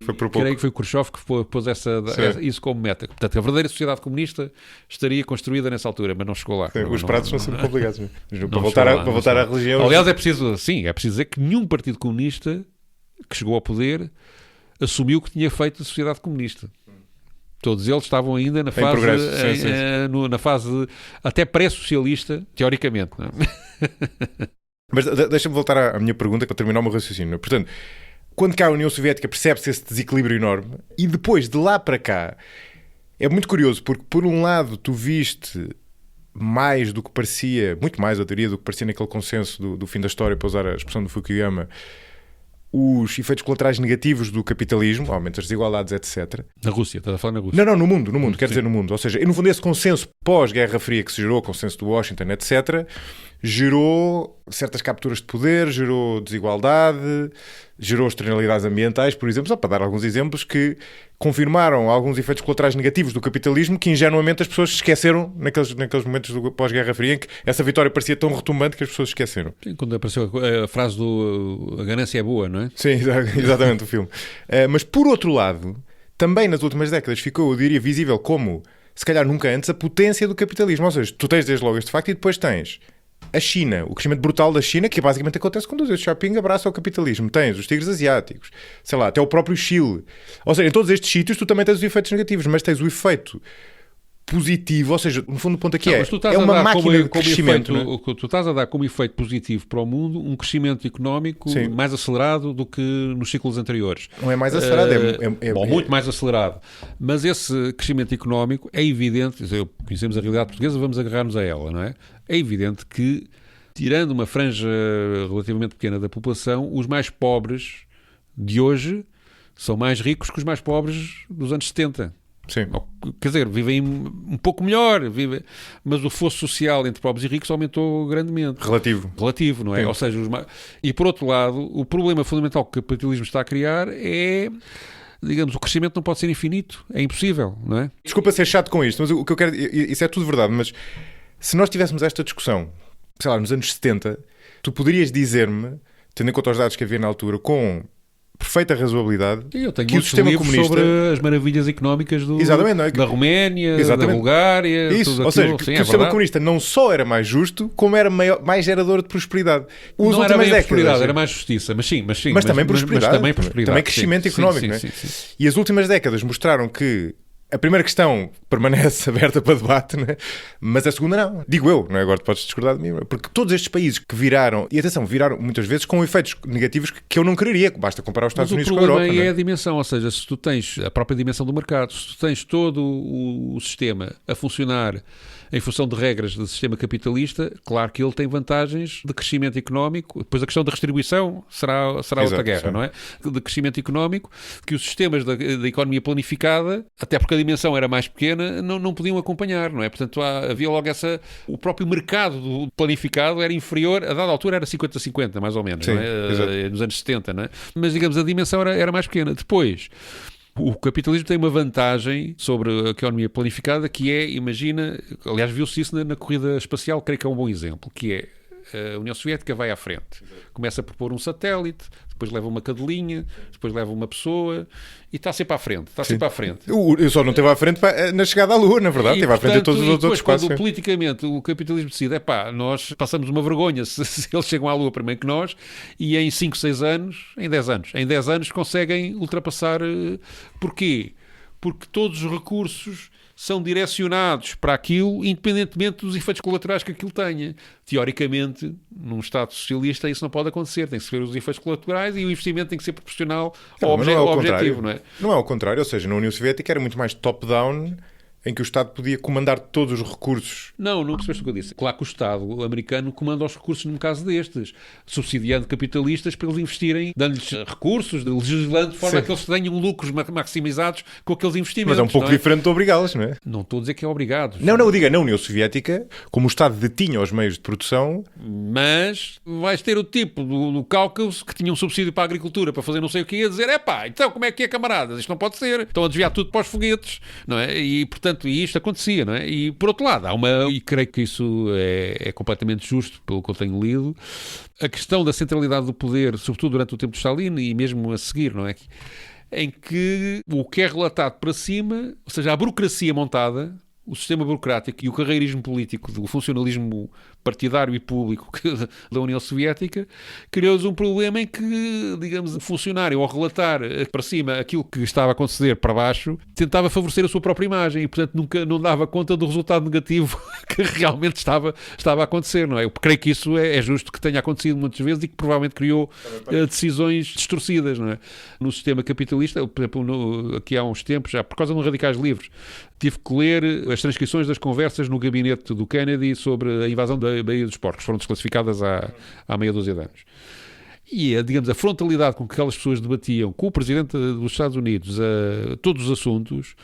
Foi por pouco. Creio que foi o Khrushchev que pôs isso como meta. Portanto, a verdadeira sociedade comunista estaria construída nessa altura, mas não chegou lá. Sim, os prazos são sempre complicados. Para voltar à religião... Aliás, é preciso dizer que nenhum partido comunista que chegou ao poder assumiu que tinha feito a sociedade comunista. Todos eles estavam ainda na fase, na fase até pré-socialista, teoricamente. Não é? Mas deixa-me voltar à minha pergunta para terminar o meu raciocínio. Portanto, quando cá a União Soviética percebe-se esse desequilíbrio enorme, e depois de lá para cá, é muito curioso, porque por um lado tu viste mais do que parecia, muito mais, eu diria, do que parecia naquele consenso do fim da história, para usar a expressão do Fukuyama, os efeitos colaterais negativos do capitalismo, aumento das desigualdades, etc. Na Rússia, estás a falar na Rússia? Não, no mundo, quer dizer no mundo. Ou seja, no fundo esse consenso pós-Guerra Fria que se gerou, consenso de Washington, etc., gerou certas capturas de poder, gerou desigualdade, gerou externalidades ambientais, por exemplo, só para dar alguns exemplos que confirmaram alguns efeitos colaterais negativos do capitalismo que ingenuamente as pessoas esqueceram naqueles momentos do pós-Guerra Fria em que essa vitória parecia tão retumbante que as pessoas esqueceram. Sim, quando apareceu a frase a ganância é boa, não é? Sim, exatamente, o filme. Mas por outro lado, também nas últimas décadas ficou, eu diria, visível como, se calhar nunca antes, a potência do capitalismo. Ou seja, tu tens desde logo este facto e depois tens a China, o crescimento brutal da China, que basicamente acontece quando o shopping abraça o capitalismo. Tens os tigres asiáticos, sei lá, até o próprio Chile. Ou seja, em todos estes sítios tu também tens os efeitos negativos, mas tens o efeito positivo, ou seja, no fundo o ponto aqui mas tu estás é uma a dar máquina de crescimento. efeito, tu estás a dar como efeito positivo para o mundo um crescimento económico Sim. mais acelerado do que nos ciclos anteriores. Não é mais acelerado, Muito mais acelerado. Mas esse crescimento económico é evidente, conhecemos a realidade portuguesa, vamos agarrar-nos a ela, não é? É evidente que, tirando uma franja relativamente pequena da população, os mais pobres de hoje são mais ricos que os mais pobres dos anos 70. Sim. Quer dizer, vivem um pouco melhor, mas o fosso social entre pobres e ricos aumentou grandemente. Relativo, não é? Sim. Ou seja, e por outro lado, o problema fundamental que o capitalismo está a criar é, digamos, o crescimento não pode ser infinito, é impossível, não é? Desculpa ser chato com isto, mas o que eu quero, isso é tudo verdade, mas se nós tivéssemos esta discussão, sei lá, nos anos 70, tu poderias dizer-me, tendo em conta os dados que havia na altura, com perfeita razoabilidade, Eu tenho que o muitos sistema livros comunista... sobre as maravilhas económicas Exatamente, não é? da Roménia, Exatamente. da Bulgária, Isso, tudo ou aquilo. seja, Sim, que é o sistema verdade. comunista não só era mais justo, como era mais gerador de prosperidade. Não era bem prosperidade, era mais justiça, mas também prosperidade. Também prosperidade. Também crescimento económico, não é? Sim. E as últimas décadas mostraram que a primeira questão permanece aberta para debate, né? Mas a segunda não. Digo eu, não é? Agora tu podes discordar de mim. Porque todos estes países que viraram, e atenção, viraram muitas vezes com efeitos negativos que eu não quereria. Basta comparar os Estados Unidos com a Europa. Mas o problema não é a dimensão, ou seja, se tu tens a própria dimensão do mercado, se tu tens todo o sistema a funcionar em função de regras do sistema capitalista, claro que ele tem vantagens de crescimento económico. Depois a questão da redistribuição será outra guerra, sim. não é? De crescimento económico, que os sistemas da economia planificada, até porque a dimensão era mais pequena, não podiam acompanhar, não é? Portanto, havia logo o próprio mercado do planificado era inferior, a dada altura era 50-50, mais ou menos, Sim, não é? Nos anos 70, não é? Mas, digamos, a dimensão era mais pequena. Depois, o capitalismo tem uma vantagem sobre a economia planificada, que é, imagina, aliás, viu-se isso na corrida espacial, creio que é um bom exemplo, que é a União Soviética vai à frente, começa a propor um satélite, depois leva uma cadelinha, depois leva uma pessoa e está sempre à frente, Eu só não esteve à frente na chegada à Lua, na verdade, esteve à frente de todos os outros espaços. quando Politicamente o capitalismo decide, nós passamos uma vergonha se eles chegam à Lua primeiro que nós, e em 5, 6 anos, em 10 anos conseguem ultrapassar. Porquê? Porque todos os recursos são direcionados para aquilo, independentemente dos efeitos colaterais que aquilo tenha. Teoricamente, num Estado socialista, isso não pode acontecer. Tem que se ver os efeitos colaterais e o investimento tem que ser proporcional ao objetivo, não é? Não é ao contrário, ou seja, na União Soviética era muito mais top-down, em que o Estado podia comandar todos os recursos. Não percebeste o que eu disse. Claro que o Estado americano comanda os recursos num caso destes, subsidiando capitalistas para eles investirem, dando-lhes recursos, legislando de forma a que eles tenham lucros maximizados com aqueles investimentos. Mas é um pouco diferente de obrigá-los, não é? Não estou a dizer que é obrigado. Não, diga, na União Soviética, como o Estado detinha os meios de produção... Mas vais ter o tipo do Cáucaso que tinha um subsídio para a agricultura para fazer não sei o que e a dizer, então como é que é, camaradas? Isto não pode ser. Estão a desviar tudo para os foguetes, não é? E, portanto, isto acontecia, não é? E, por outro lado, e creio que isso é completamente justo, pelo que eu tenho lido, a questão da centralidade do poder, sobretudo durante o tempo de Stalin e mesmo a seguir, não é? Em que o que é relatado para cima, ou seja, a burocracia montada, o sistema burocrático e o carreirismo político do funcionalismo partidário e público da União Soviética criou-nos um problema em que, digamos, o funcionário, ao relatar para cima aquilo que estava a acontecer para baixo, tentava favorecer a sua própria imagem e, portanto, nunca não dava conta do resultado negativo que realmente estava a acontecer, não é? Eu creio que isso é justo que tenha acontecido muitas vezes e que provavelmente criou decisões distorcidas, não é? No sistema capitalista, por exemplo, aqui há uns tempos, já por causa de um Radicais Livres, tive que ler as transcrições das conversas no gabinete do Kennedy sobre a invasão da Baía dos Porcos. Foram desclassificadas há meia dúzia de anos. E, digamos, a frontalidade com que aquelas pessoas debatiam com o Presidente dos Estados Unidos todos os assuntos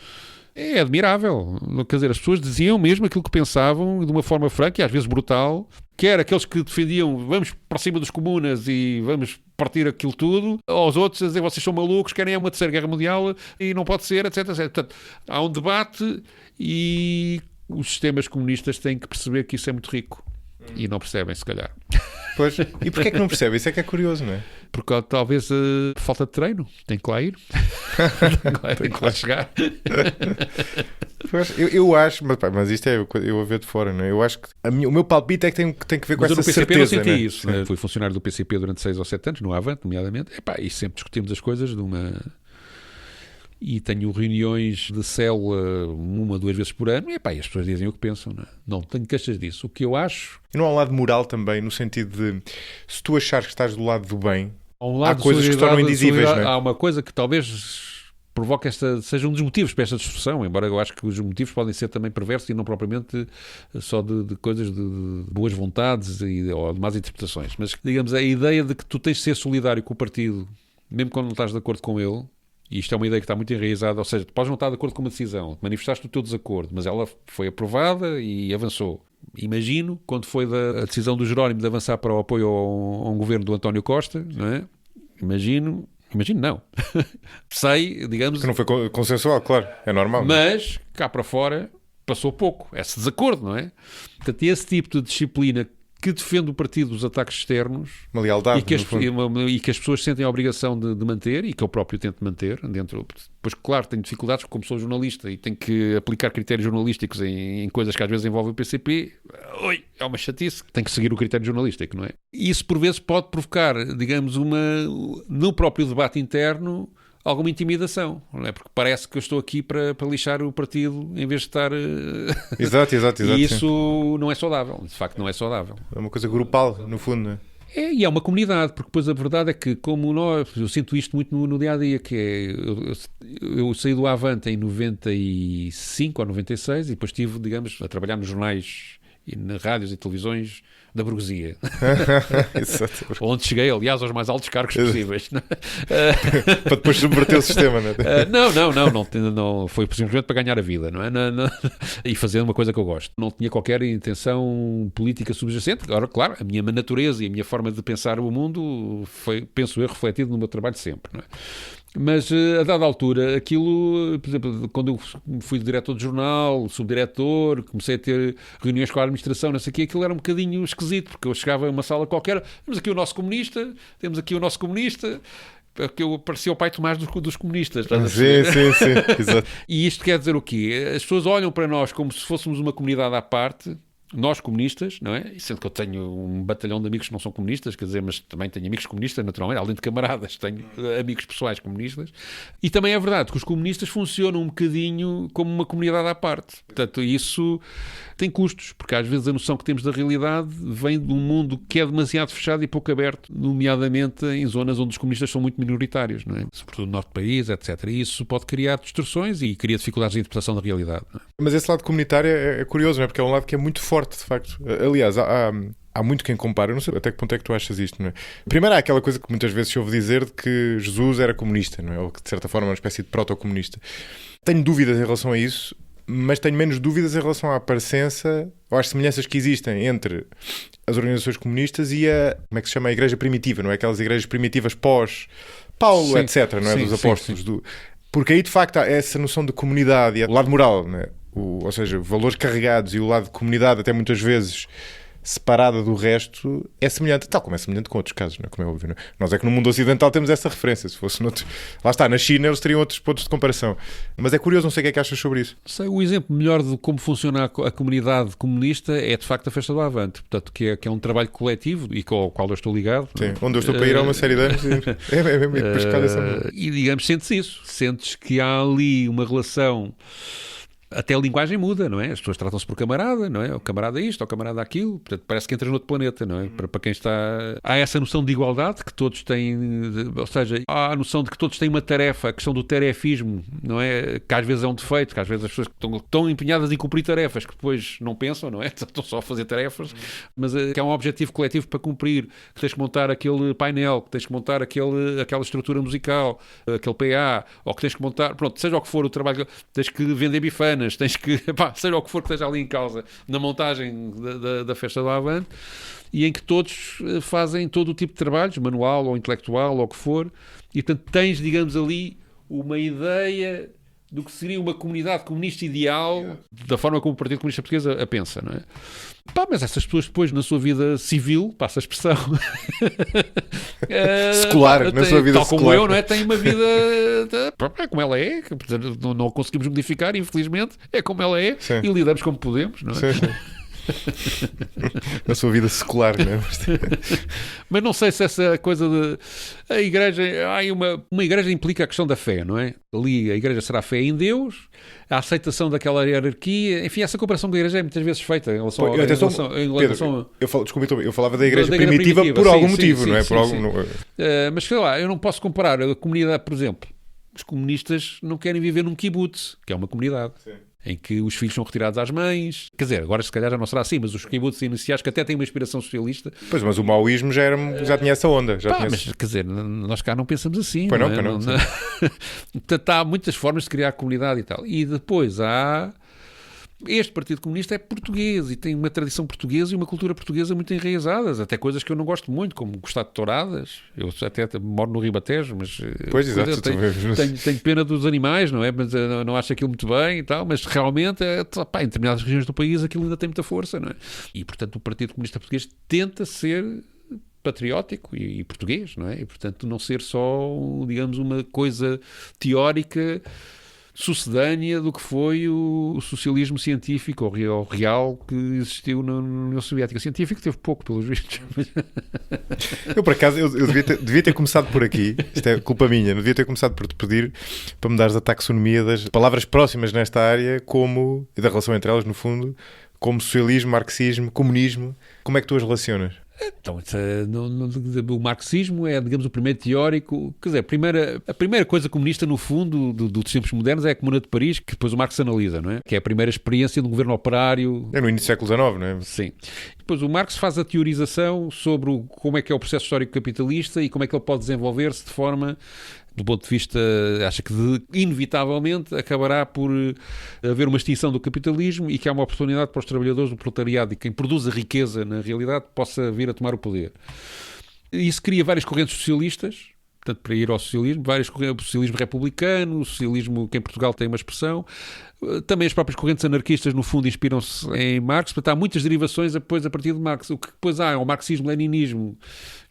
é admirável. Quer dizer, as pessoas diziam mesmo aquilo que pensavam de uma forma franca e às vezes brutal, quer aqueles que defendiam vamos para cima dos comunas e vamos partir aquilo tudo, aos outros a dizer vocês são malucos, querem uma terceira guerra mundial e não pode ser, etc. Portanto, há um debate e os sistemas comunistas têm que perceber que isso é muito rico. E não percebem, se calhar. Pois. E porquê é que não percebem? Isso é que é curioso, não é? Porque talvez por falta de treino. Tem que lá ir. Tem que lá chegar. Pois, eu acho, mas isto é eu a ver de fora, não é? Eu acho que o meu palpite é que tem que ver com mas essa certeza. Mas eu no PCP não senti isso. Né? Fui funcionário do PCP durante 6 ou 7 anos, no Avante, nomeadamente. E sempre discutimos as coisas de uma... e tenho reuniões de célula 1 ou 2 vezes por ano, e as pessoas dizem o que pensam, não é? Não tenho queixas disso. O que eu acho... E não há um lado moral também, no sentido de, se tu achares que estás do lado do bem, há de coisas que se tornam indizíveis, não é? Há uma coisa que talvez provoca seja um dos motivos para esta discussão, embora eu acho que os motivos podem ser também perversos e não propriamente só de coisas de boas vontades ou de más interpretações. Mas, digamos, a ideia de que tu tens de ser solidário com o partido, mesmo quando não estás de acordo com ele, e isto é uma ideia que está muito enraizada, ou seja, tu podes não estar de acordo com uma decisão, manifestaste o teu desacordo, mas ela foi aprovada e avançou. Imagino, quando foi a decisão do Jerónimo de avançar para o apoio a um governo do António Costa, não é? Imagino não. Sei, digamos... Que não foi consensual, claro, é normal. Mas, cá para fora, passou pouco. Esse desacordo, não é? Portanto, esse tipo de disciplina que defende o partido dos ataques externos... Uma lealdade, e que as pessoas sentem a obrigação de manter, e que eu próprio tento manter, dentro... Pois, claro, tenho dificuldades, porque como sou jornalista e tenho que aplicar critérios jornalísticos em coisas que às vezes envolvem o PCP, é uma chatice. Tem que seguir o critério jornalístico, não é? E isso, por vezes, pode provocar, digamos, no próprio debate interno, alguma intimidação, não é? Porque parece que eu estou aqui para lixar o partido em vez de estar... Exato. E isso não é saudável, de facto não é saudável. É uma coisa grupal, no fundo, não é? E é uma comunidade, porque depois a verdade é que, como eu sinto isto muito no dia-a-dia, que é, eu saí do Avante em 95 ou 96 e depois estive, digamos, a trabalhar nos jornais e nas rádios e televisões da burguesia. Onde cheguei, aliás, aos mais altos cargos possíveis. Para depois subverter o sistema, não é? Não, foi simplesmente para ganhar a vida, não é? E fazer uma coisa que eu gosto. Não tinha qualquer intenção política subjacente. Agora, claro, a minha natureza e a minha forma de pensar o mundo foi, penso eu, refletido no meu trabalho sempre, não é? Mas, a dada altura, aquilo, por exemplo, quando eu fui diretor de jornal, subdiretor, comecei a ter reuniões com a administração, não sei o quê, aquilo era um bocadinho esquisito, porque eu chegava a uma sala qualquer, temos aqui o nosso comunista, que eu parecia o pai Tomás dos comunistas. Sim, exato. E isto quer dizer o quê? As pessoas olham para nós como se fôssemos uma comunidade à parte, nós comunistas, não é? Sendo que eu tenho um batalhão de amigos que não são comunistas, quer dizer, mas também tenho amigos comunistas, naturalmente, além de camaradas, tenho amigos pessoais comunistas. E também é verdade que os comunistas funcionam um bocadinho como uma comunidade à parte. Portanto, isso tem custos, porque às vezes a noção que temos da realidade vem de um mundo que é demasiado fechado e pouco aberto, nomeadamente em zonas onde os comunistas são muito minoritários, não é? Sobretudo no norte do país, etc. E isso pode criar distorções e cria dificuldades de interpretação da realidade, não é? Mas esse lado comunitário é curioso, não é? Porque é um lado que é muito forte, de facto. Aliás, há muito quem compara, eu não sei até que ponto é que tu achas isto, não é? Primeiro há aquela coisa que muitas vezes se ouve dizer de que Jesus era comunista, não é? Ou que de certa forma é uma espécie de proto-comunista. Tenho dúvidas em relação a isso, mas tenho menos dúvidas em relação à parecença ou às semelhanças que existem entre as organizações comunistas e como é que se chama? A igreja primitiva, não é? Aquelas igrejas primitivas pós-Paulo, sim, etc., não é? Dos apóstolos. Porque aí, de facto, há essa noção de comunidade e o lado moral, não é? Ou seja, valores carregados e o lado de comunidade, até muitas vezes separada do resto, é semelhante, tal como é semelhante com outros casos, não é? Como é óbvio, não é? Nós é que no mundo ocidental temos essa referência, se fosse noutro... Lá está, na China eles teriam outros pontos de comparação. Mas é curioso, não sei o que é que achas sobre isso. Sei, o exemplo melhor de como funciona a comunidade comunista é de facto a Festa do Avante, portanto, que é um trabalho coletivo e com o qual eu estou ligado. Sim, onde eu estou para ir há uma série de anos e digamos, sentes isso, sentes que há ali uma relação. Até a linguagem muda, não é? As pessoas tratam-se por camarada, não é? O camarada isto, o camarada aquilo. Portanto, parece que entras noutro planeta, não é? Para quem está... Há essa noção de igualdade que todos têm... Ou seja, há a noção de que todos têm uma tarefa, a questão do tarefismo, não é? Que às vezes é um defeito, que às vezes as pessoas estão empenhadas em cumprir tarefas que depois não pensam, não é? Estão só a fazer tarefas, mas que há um objetivo coletivo para cumprir, que tens que montar aquele painel, que tens que montar aquela estrutura musical, aquele PA, ou que tens que montar... Pronto, seja o que for o trabalho, tens que vender bifanas, tens que, seja o que for que esteja ali em causa na montagem da Festa do Avante, e em que todos fazem todo o tipo de trabalhos, manual ou intelectual ou o que for, e portanto tens, digamos ali, uma ideia do que seria uma comunidade comunista ideal, da forma como o Partido Comunista Português a pensa, não é? Mas essas pessoas depois na sua vida civil, passa a expressão secular, na sua vida tal como secular. eu, não é? Tem uma vida é como ela é, não conseguimos modificar, infelizmente, é como ela é. Sim. E lidamos como podemos, não é? Sim. Na sua vida secular, não é? Mas não sei se essa coisa de... A igreja... Uma igreja implica a questão da fé, não é? Ali a igreja será a fé em Deus, a aceitação daquela hierarquia... Enfim, essa comparação da igreja é muitas vezes feita em relação... Desculpa, eu falava da igreja primitiva por algum motivo, não é? Mas sei lá, eu não posso comparar a comunidade, por exemplo. Os comunistas não querem viver num kibbutz, que é uma comunidade. Sim. Em que os filhos são retirados às mães. Quer dizer, agora se calhar já não será assim, mas os kibbutz iniciais que até têm uma inspiração socialista... Pois, mas o maoísmo já tinha essa onda. Mas quer dizer, nós cá não pensamos assim. Pois não. Portanto, há muitas formas de criar comunidade e tal. E depois há... Este Partido Comunista é português e tem uma tradição portuguesa e uma cultura portuguesa muito enraizadas, até coisas que eu não gosto muito, como gostar de touradas. Eu até moro no Ribatejo, mas pois, exato, tenho pena dos animais, não é? Mas não acho aquilo muito bem e tal, mas realmente em determinadas regiões do país aquilo ainda tem muita força, não é? E portanto o Partido Comunista Português tenta ser patriótico e português, não é? E portanto não ser só, digamos, uma coisa teórica sucedânea do que foi o socialismo científico ou real que existiu na União Soviética. Científico teve pouco, pelos vistos. Eu, por acaso, eu devia ter começado por aqui. Isto é culpa minha. Não devia ter começado por te pedir para me dares a taxonomia das palavras próximas nesta área e da relação entre elas, no fundo, como socialismo, marxismo, comunismo. Como é que tu as relacionas? Então, o marxismo é, digamos, o primeiro teórico. Quer dizer, a primeira coisa comunista, no fundo, dos tempos modernos é a Comuna de Paris, que depois o Marx analisa, não é? Que é a primeira experiência de um governo operário. É no início do século XIX, não é? Sim. Depois o Marx faz a teorização sobre como é que é o processo histórico capitalista e como é que ele pode desenvolver-se de forma... Do ponto de vista, acha que inevitavelmente acabará por haver uma extinção do capitalismo e que há uma oportunidade para os trabalhadores do proletariado e quem produz a riqueza, na realidade, possa vir a tomar o poder. Isso cria várias correntes socialistas, portanto, para ir ao socialismo, o socialismo republicano, o socialismo que em Portugal tem uma expressão. Também as próprias correntes anarquistas, no fundo, inspiram-se em Marx. Portanto, há muitas derivações depois a partir de Marx. O que depois há é o marxismo-leninismo,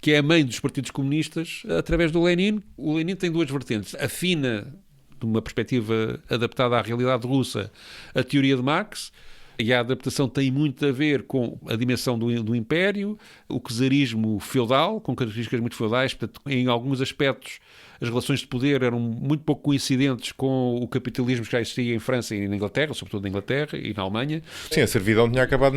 que é a mãe dos partidos comunistas, através do Lenin. O Lenin tem duas vertentes. Afina, de uma perspectiva adaptada à realidade russa, a teoria de Marx, e a adaptação tem muito a ver com a dimensão do império, o czarismo feudal, com características muito feudais. Portanto, em alguns aspectos, as relações de poder eram muito pouco coincidentes com o capitalismo que já existia em França e na Inglaterra, sobretudo na Inglaterra e na Alemanha. Sim, a servidão tinha acabado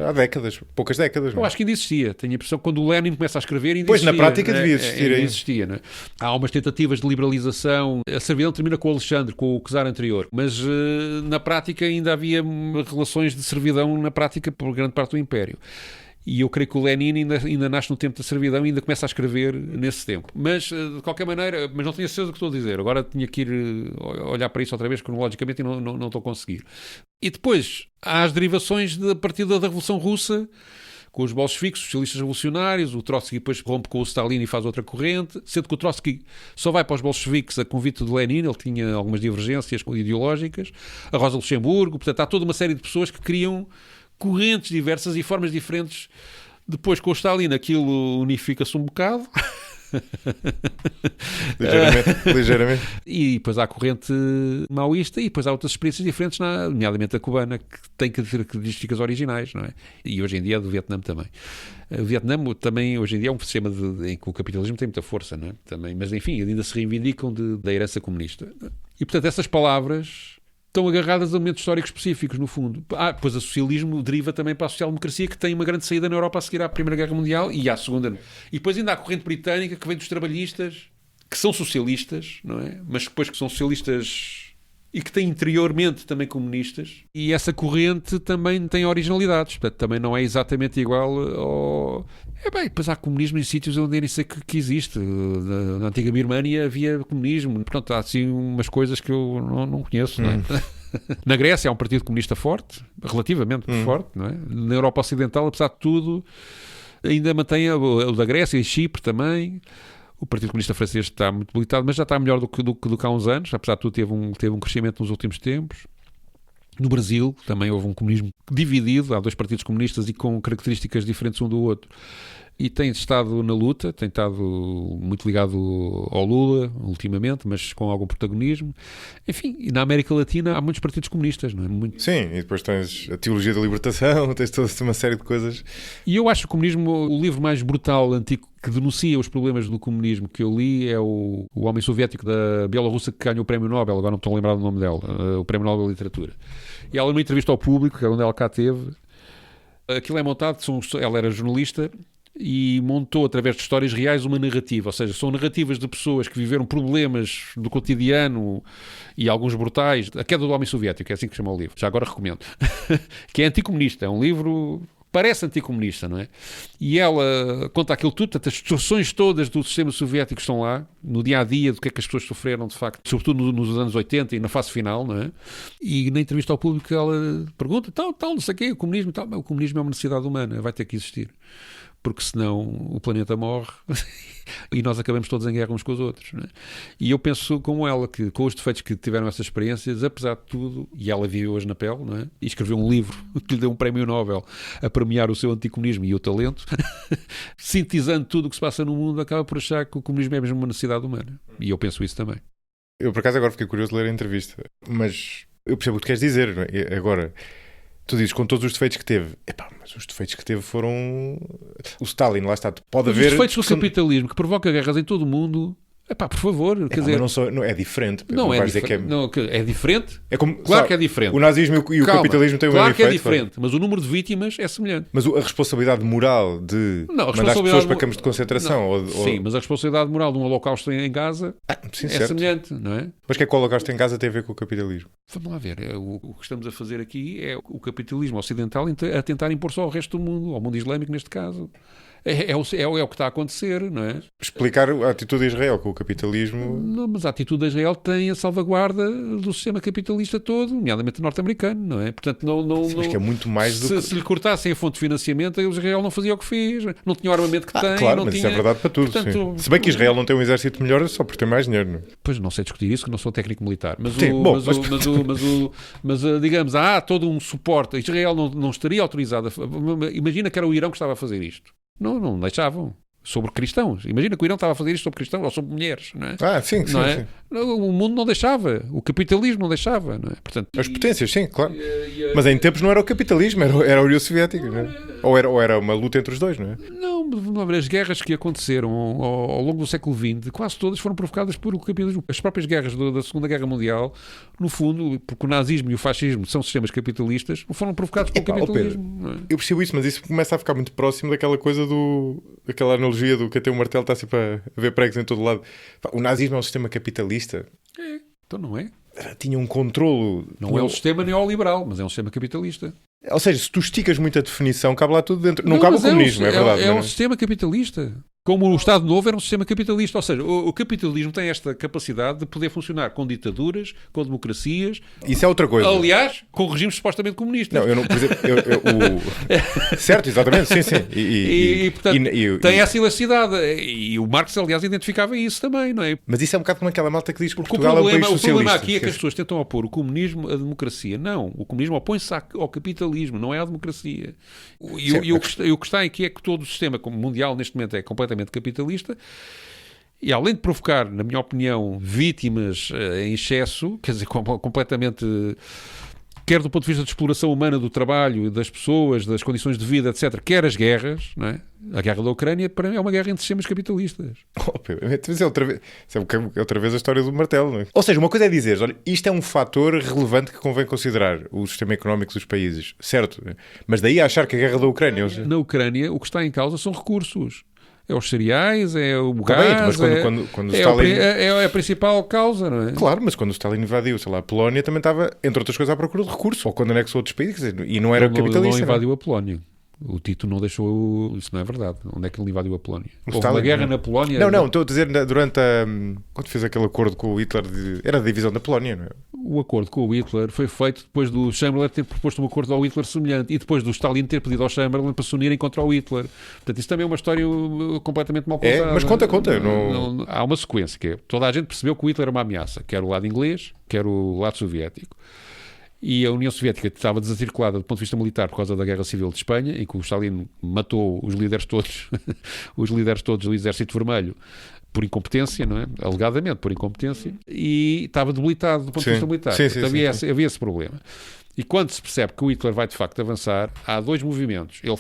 há décadas, poucas décadas. Eu acho que ainda existia. Tenho a impressão que quando o Lenin começa a escrever, ainda pois, existia. Na prática devia existir. Existia, não é? Há umas tentativas de liberalização. A servidão termina com o Alexandre, com o czar anterior. Mas na prática ainda havia relações de servidão na prática por grande parte do Império. E eu creio que o Lenin ainda nasce no tempo da servidão e ainda começa a escrever nesse tempo. Mas, de qualquer maneira, mas não tenho certeza do que estou a dizer. Agora tinha que ir olhar para isso outra vez cronologicamente e não estou a conseguir. E depois há as derivações a partir da Revolução Russa, com os bolcheviques, socialistas revolucionários. O Trotsky depois rompe com o Stalin e faz outra corrente, sendo que o Trotsky só vai para os bolcheviques a convite de Lenin. Ele tinha algumas divergências ideológicas. A Rosa Luxemburgo. Portanto, há toda uma série de pessoas que criam correntes diversas e formas diferentes. Depois, com o Stalin, aquilo unifica-se um bocado. Ligeiramente. E depois há a corrente maoísta e depois há outras experiências diferentes, nomeadamente a cubana, que tem características originais, não é? E hoje em dia a do Vietnã também. O Vietnã também, hoje em dia, é um sistema em que o capitalismo tem muita força, não é? Também, mas, enfim, ainda se reivindicam da herança comunista. E, portanto, essas palavras estão agarradas a momentos históricos específicos, no fundo. Depois o socialismo deriva também para a social-democracia, que tem uma grande saída na Europa a seguir à Primeira Guerra Mundial e à Segunda. E depois ainda há a corrente britânica, que vem dos trabalhistas, que são socialistas, não é? Mas depois que são socialistas e que têm interiormente também comunistas. E essa corrente também tem originalidades. Portanto, também não é exatamente igual ao... depois há comunismo em sítios onde eu nem sei que existe. Na antiga Birmânia havia comunismo. Portanto, há assim umas coisas que eu não conheço, não é? Na Grécia há um partido comunista forte, relativamente forte, não é? Na Europa Ocidental, apesar de tudo, ainda mantém o da Grécia e Chipre também. O Partido Comunista Francês está muito debilitado, mas já está melhor do que há uns anos. Apesar de tudo, teve um crescimento nos últimos tempos. No Brasil também houve um comunismo dividido. Há dois partidos comunistas e com características diferentes um do outro. e tem estado na luta, tem estado muito ligado ao Lula ultimamente, mas com algum protagonismo. Enfim, e na América Latina há muitos partidos comunistas, não é? Muito... Sim, e depois tens a teologia da libertação, tens toda uma série de coisas. E eu acho o comunismo o livro mais brutal, antigo, que denuncia os problemas do comunismo que eu li é o homem soviético da Bielorrússia que ganhou o Prémio Nobel, agora não me estou a lembrar do nome dela, o Prémio Nobel de Literatura. E ela, numa entrevista ao público, que é onde ela cá teve, aquilo é montado, ela era jornalista, e montou, através de histórias reais, uma narrativa. Ou seja, são narrativas de pessoas que viveram problemas do cotidiano e alguns brutais. A Queda do Homem Soviético, é assim que chama o livro. Já agora recomendo. Que é anticomunista. É um livro... Parece anticomunista, não é? E ela conta aquilo tudo, as distorções todas do sistema soviético estão lá, no dia-a-dia, do que é que as pessoas sofreram, de facto, sobretudo nos anos 80 e na fase final, não é? E na entrevista ao público ela pergunta, tal, não sei o quê, o comunismo, tal. O comunismo é uma necessidade humana, vai ter que existir. Porque senão o planeta morre e nós acabamos todos em guerra uns com os outros, não é? E eu penso como ela, que com os defeitos que tiveram essas experiências, apesar de tudo, e ela vive hoje na pele, não é? E escreveu um livro que lhe deu um prémio Nobel a premiar o seu anticomunismo e o talento, sintetizando tudo o que se passa no mundo, acaba por achar que o comunismo é mesmo uma necessidade humana. E eu penso isso também. Eu, por acaso, agora fiquei curioso de ler a entrevista, mas eu percebo o que tu queres dizer, não é? Agora... Tu dizes, com todos os defeitos que teve. Mas os defeitos que teve foram... O Stalin, lá está. Pode haver... Os defeitos do capitalismo que provoca guerras em todo o mundo... por favor, quer dizer... Não é diferente. Não é diferente. É diferente? É como, claro que é diferente. O nazismo e o capitalismo têm o mesmo efeito. Claro que é diferente, mas o número de vítimas é semelhante. Mas a responsabilidade moral de mandar as pessoas para campos de concentração... Sim, mas a responsabilidade moral de um holocausto em Gaza é semelhante, não é? Mas o que é que o holocausto em Gaza tem a ver com o capitalismo? Vamos lá ver. O que estamos a fazer aqui é o capitalismo ocidental a tentar impor-se ao resto do mundo, ao mundo islâmico neste caso. É o que está a acontecer, não é? Explicar a atitude de Israel com o capitalismo... Não, mas a atitude de Israel tem a salvaguarda do sistema capitalista todo, nomeadamente norte-americano, não é? Portanto, Sim, acho que é muito mais do que... Se lhe cortassem a fonte de financiamento, Israel não fazia o que fez. Não tinha o armamento que tem. Claro, não mas tinha... isso é verdade para tudo. Portanto, se bem que Israel não tem um exército melhor só por ter mais dinheiro, não é? Pois não sei discutir isso, que não sou técnico militar. Mas, digamos, há todo um suporte. Israel não estaria autorizado. Imagina que era o Irão que estava a fazer isto. Não deixavam. Sobre cristãos. Imagina que o Irão estava a fazer isto sobre cristãos ou sobre mulheres, não é? Sim. O mundo não deixava. O capitalismo não deixava, não é? Portanto, as potências, sim, claro. Mas em tempos não era o capitalismo, era a União Soviética, não é? Ou era uma luta entre os dois, não é? Não, as guerras que aconteceram ao longo do século XX, quase todas foram provocadas por o capitalismo. As próprias guerras da Segunda Guerra Mundial, no fundo, porque o nazismo e o fascismo são sistemas capitalistas, foram provocados pelo capitalismo. Não é? Eu percebo isso, mas isso começa a ficar muito próximo daquela coisa daquela analogia do que até o martelo está sempre a ver pregos em todo lado. O nazismo é um sistema capitalista. Então não é? Tinha um controlo... Não é um sistema neoliberal, mas é um sistema capitalista. Ou seja, se tu esticas muito a definição, cabe lá tudo dentro. Não cabe o comunismo, é verdade. É um sistema capitalista. Como o Estado Novo era um sistema capitalista. Ou seja, o capitalismo tem esta capacidade de poder funcionar com ditaduras, com democracias. Isso é outra coisa. Aliás, com regimes supostamente comunistas. Não, eu não... Por exemplo, certo, exatamente, sim. E portanto, tem essa elasticidade. E o Marx, aliás, identificava isso também, não é? Mas isso é um bocado como aquela malta que diz que porque Portugal é um país socialista. O problema aqui é que as pessoas tentam opor o comunismo à democracia. Não, o comunismo opõe-se ao capitalismo, não é à democracia. E o que está aqui é que todo o sistema mundial neste momento é completamente capitalista e, além de provocar, na minha opinião, vítimas em excesso, quer dizer, completamente, quer do ponto de vista de exploração humana do trabalho, das pessoas, das condições de vida, etc., quer as guerras, não é? A guerra da Ucrânia, para mim, é uma guerra entre sistemas capitalistas. É outra vez a história do martelo, não é? Ou seja, uma coisa é dizer, olha, isto é um fator relevante que convém considerar, o sistema económico dos países, certo? Mas daí a achar que a guerra da Ucrânia... Na Ucrânia, o que está em causa são recursos. É os cereais, é o gás, mas quando Stalin... é a principal causa, não é? Claro, mas quando o Stalin invadiu, sei lá, a Polónia, também estava, entre outras coisas, à procura de recursos, ou quando anexou outros países, quer dizer, e não era capitalista. Não invadiu a Polónia. O Tito não deixou... Isso não é verdade. Onde é que ele invadiu a Polónia? Houve uma guerra na Polónia... Não, estou a dizer durante quando fez aquele acordo com o Hitler, era a divisão da Polónia, não é? O acordo com o Hitler foi feito depois do Chamberlain ter proposto um acordo ao Hitler semelhante e depois do Stalin ter pedido ao Chamberlain para se unirem contra o Hitler. Portanto, isso também é uma história completamente mal contada. Mas conta. Há uma sequência que é... Toda a gente percebeu que o Hitler era uma ameaça, quer o lado inglês, quer o lado soviético. e a União Soviética estava desarticulada do ponto de vista militar por causa da Guerra Civil de Espanha, em que o Stalin matou os líderes todos, do Exército Vermelho, por incompetência, não é? Alegadamente por incompetência, e estava debilitado do ponto de vista militar. Sim, havia esse problema. E quando se percebe que o Hitler vai de facto avançar, há dois movimentos. Ele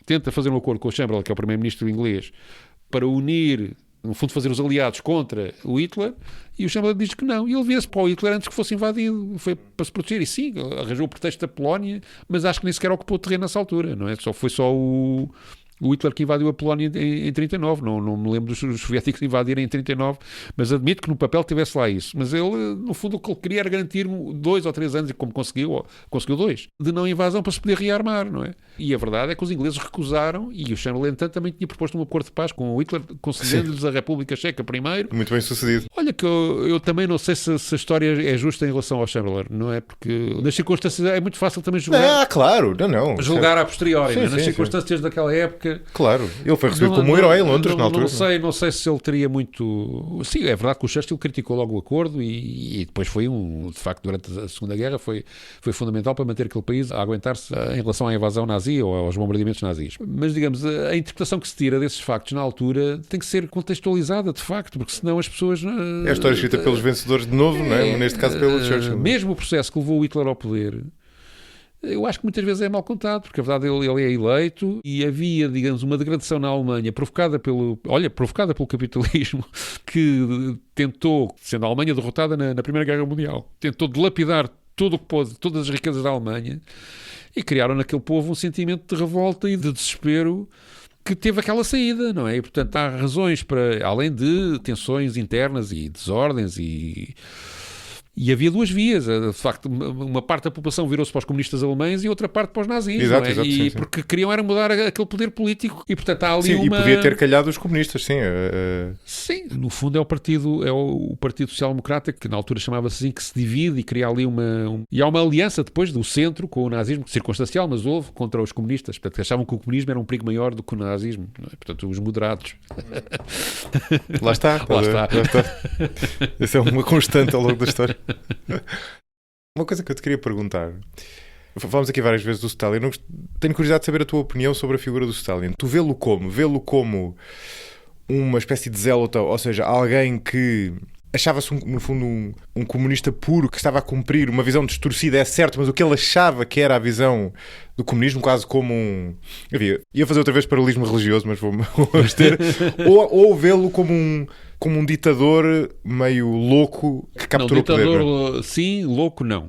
tenta fazer um acordo com o Chamberlain, que é o primeiro-ministro inglês, para unir, no fundo, fazer os aliados contra o Hitler, e o Chamberlain diz que não. E ele vira-se para o Hitler antes que fosse invadido. Foi para se proteger. E sim, arranjou o pretexto da Polónia, mas acho que nem sequer ocupou o terreno nessa altura, não é? Foi só o Hitler que invadiu a Polónia em 39, não me lembro dos soviéticos invadirem em 39, mas admito que no papel tivesse lá isso. Mas ele, no fundo, o que ele queria era garantir 2 ou 3 anos, e como conseguiu 2, de não invasão para se poder rearmar, não é? E a verdade é que os ingleses recusaram, e o Chamberlain também tinha proposto um acordo de paz com o Hitler, concedendo-lhes a República Checa primeiro. Muito bem sucedido. Olha que eu também não sei se a história é justa em relação ao Chamberlain, não é? Porque nas circunstâncias é muito fácil também julgar. Claro, não. Julgar a posteriori, sim, nas circunstâncias daquela época. Claro, ele foi recebido como um herói em Londres na altura. Não sei se ele teria muito... Sim, é verdade que o Churchill criticou logo o acordo e depois foi de facto, durante a Segunda Guerra foi fundamental para manter aquele país a aguentar-se em relação à invasão nazi ou aos bombardeamentos nazis. Mas, digamos, a interpretação que se tira desses factos na altura tem que ser contextualizada, de facto, porque senão as pessoas... É a história escrita pelos vencedores de novo, não é? Neste caso pelo Churchill. Mesmo o processo que levou o Hitler ao poder... Eu acho que muitas vezes é mal contado, porque a verdade ele é eleito e havia, digamos, uma degradação na Alemanha provocada pelo capitalismo, que tentou, sendo a Alemanha derrotada na Primeira Guerra Mundial, tentou dilapidar tudo o que pôde, todas as riquezas da Alemanha, e criaram naquele povo um sentimento de revolta e de desespero que teve aquela saída, não é? E, portanto, há razões para, além de tensões internas e desordens E havia 2 vias, de facto, uma parte da população virou-se para os comunistas alemães e outra parte para os nazis, exato, não é? Sim. Porque queriam era mudar aquele poder político e, portanto, há ali uma... e podia ter calhado os comunistas, sim. Sim, no fundo é o Partido Social Democrata, que na altura chamava-se assim, que se divide e cria ali e há uma aliança depois do centro com o nazismo, circunstancial, mas houve, contra os comunistas. Portanto, achavam que o comunismo era um perigo maior do que o nazismo, não é? Portanto, os moderados. Lá está. Essa é uma constante ao longo da história. Uma coisa que eu te queria perguntar, falamos aqui várias vezes do Stalin, tenho curiosidade de saber a tua opinião sobre a figura do Stalin. Tu vê-lo como uma espécie de zélota, ou seja, alguém que achava-se no fundo um comunista puro, que estava a cumprir uma visão distorcida, é certo, mas o que ele achava que era a visão do comunismo, quase como ia fazer outra vez paralelismo religioso, mas vou ter ou vê-lo como um ditador meio louco que capturou o poder. Ditador, sim, louco não.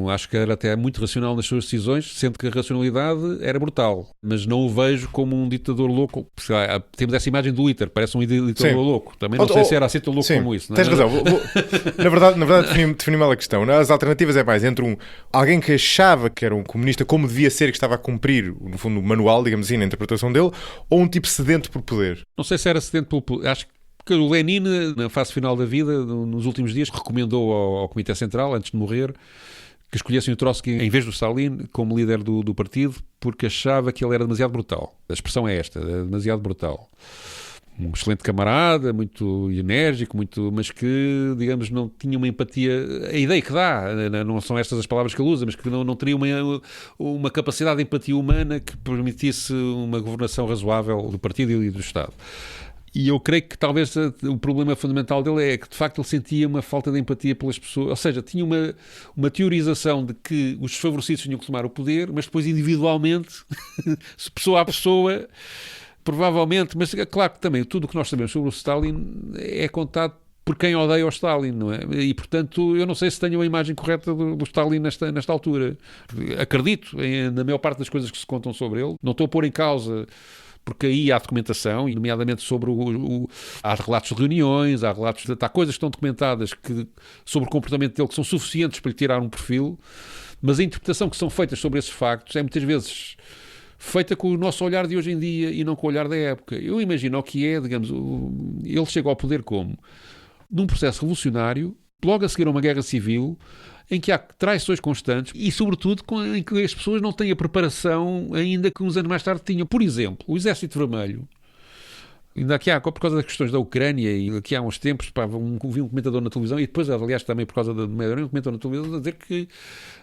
Acho que era até muito racional nas suas decisões, sendo que a racionalidade era brutal. Mas não o vejo como um ditador louco. Temos essa imagem do Hitler, parece um ditador louco. Também não sei se era assim tão louco como isso. Não é? Tens razão. Na verdade defini mal a questão. As alternativas é mais entre alguém que achava que era um comunista como devia ser, que estava a cumprir, no fundo, o manual, digamos assim, na interpretação dele, ou um tipo sedento por poder. Não sei se era sedento pelo poder. Acho que o Lenin, na fase final da vida, nos últimos dias, recomendou ao Comitê Central, antes de morrer, que escolhessem o Trotsky em vez do Stalin como líder do partido, porque achava que ele era demasiado brutal. A expressão é esta, demasiado brutal. Um excelente camarada, muito enérgico, mas que, digamos, não tinha uma empatia. A ideia que dá, não são estas as palavras que ele usa, mas que não teria uma capacidade de empatia humana que permitisse uma governação razoável do partido e do Estado. E eu creio que talvez o problema fundamental dele é que, de facto, ele sentia uma falta de empatia pelas pessoas. Ou seja, tinha uma teorização de que os desfavorecidos tinham que tomar o poder, mas depois, individualmente, pessoa a pessoa, provavelmente... Mas, claro que também, tudo o que nós sabemos sobre o Stalin é contado por quem odeia o Stalin, não é? E, portanto, eu não sei se tenho a imagem correta do Stalin nesta altura. Acredito na maior parte das coisas que se contam sobre ele. Não estou a pôr em causa... porque aí há documentação, e nomeadamente sobre há relatos de reuniões, há coisas que estão documentadas sobre o comportamento dele que são suficientes para lhe tirar um perfil, mas a interpretação que são feitas sobre esses factos é muitas vezes feita com o nosso olhar de hoje em dia e não com o olhar da época. Eu imagino o que é, digamos, ele chega ao poder como? Num processo revolucionário, logo a seguir a uma guerra civil, em que há traições constantes e, sobretudo, em que as pessoas não têm a preparação ainda que uns anos mais tarde tinham. Por exemplo, o Exército Vermelho Ainda aqui há, por causa das questões da Ucrânia, e aqui há uns tempos, vi um comentador na televisão, e depois, aliás, também por causa do Meio Oriente, um comentador na televisão a dizer que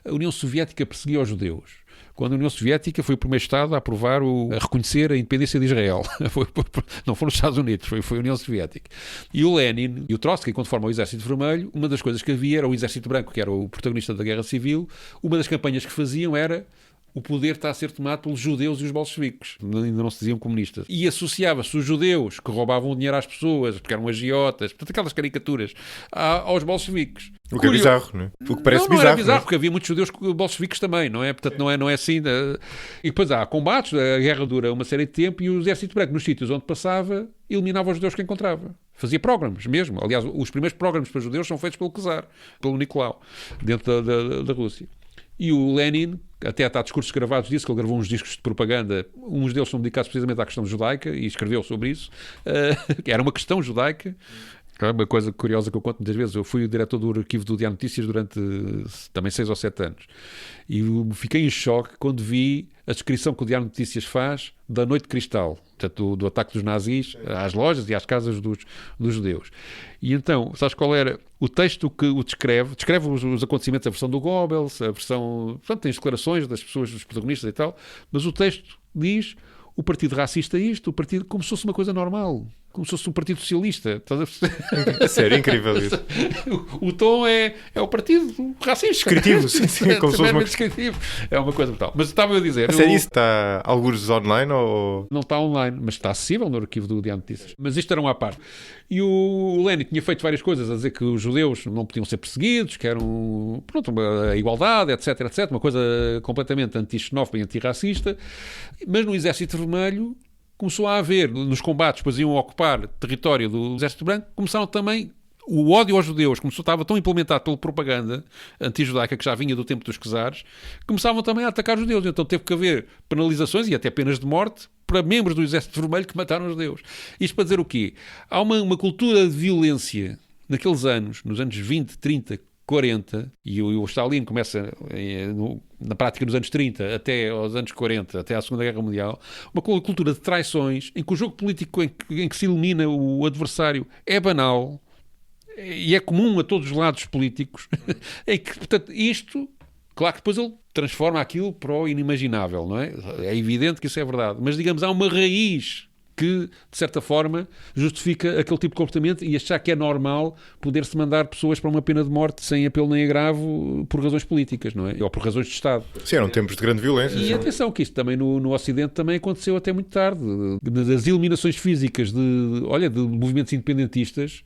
a União Soviética perseguia os judeus. Quando a União Soviética foi o primeiro Estado a aprovar, a reconhecer a independência de Israel. Não foram os Estados Unidos, foi a União Soviética. E o Lenin e o Trotsky, quando formam o Exército Vermelho, uma das coisas que havia era o Exército Branco, que era o protagonista da Guerra Civil. Uma das campanhas que faziam era: o poder está a ser tomado pelos judeus e os bolcheviques. Ainda não se diziam comunistas. E associava-se os judeus que roubavam dinheiro às pessoas, porque eram agiotas, portanto, aquelas caricaturas, aos bolcheviques. O que é bizarro, não é? O que parece não bizarro. Era bizarro, porque havia muitos judeus bolcheviques também, não é? Portanto, não é assim. E depois há combates, a guerra dura uma série de tempo, e o Exército Branco, nos sítios onde passava, eliminava os judeus que encontrava. Fazia programas mesmo. Aliás, os primeiros programas para judeus são feitos pelo Czar, pelo Nicolau, dentro da Rússia. E o Lenin, até há discursos gravados disso, que ele gravou uns discos de propaganda, uns deles são dedicados precisamente à questão judaica, e escreveu sobre isso, que era uma questão judaica. Uma coisa curiosa que eu conto muitas vezes: eu fui o diretor do arquivo do Diário Notícias durante também 6 ou 7 anos, e fiquei em choque quando vi a descrição que o Diário Notícias faz da Noite de Cristal, portanto, do ataque dos nazis às lojas e às casas dos judeus. E então, sabes qual era o texto que o descreve? Descreve os acontecimentos, a versão do Goebbels, a versão... Portanto, tem as declarações das pessoas, dos protagonistas e tal, mas o texto diz: o partido racista isto, o partido... como se fosse uma coisa normal. Como se fosse um partido socialista. Estás a perceber? Sério, incrível isso. O tom é o partido racista. Descritivo, sim, como se fosse uma... descritivo. É uma coisa brutal. Mas estava a dizer... Sério, isso está algures online ou... Não está online, mas está acessível no arquivo do Diário Notícias. Mas isto era uma à parte. E o Lenin tinha feito várias coisas a dizer que os judeus não podiam ser perseguidos, que eram, pronto, a igualdade, etc, etc. Uma coisa completamente anti-xenófoba e antirracista. Mas no Exército Vermelho começou a haver, nos combates, depois iam ocupar território do Exército Branco, começaram também, o ódio aos judeus estava tão implementado pela propaganda anti-judaica, que já vinha do tempo dos czares, começavam também a atacar os judeus. Então teve que haver penalizações e até penas de morte para membros do Exército Vermelho que mataram os judeus. Isto para dizer o quê? Há uma cultura de violência naqueles anos, nos anos 20, 30, 40, e o Stalin começa na prática nos anos 30 até aos anos 40, até à Segunda Guerra Mundial, uma cultura de traições, em que o jogo político em que se elimina o adversário é banal e é comum a todos os lados políticos, em que, portanto, isto, claro que depois ele transforma aquilo para o inimaginável, não é? É evidente que isso é verdade, mas, digamos, há uma raiz que, de certa forma, justifica aquele tipo de comportamento, e achar que é normal poder-se mandar pessoas para uma pena de morte sem apelo nem agravo por razões políticas, não é? Ou por razões de Estado. Sim, eram tempos de grande violência. E atenção que isto também no Ocidente também aconteceu até muito tarde. Das eliminações físicas de movimentos independentistas,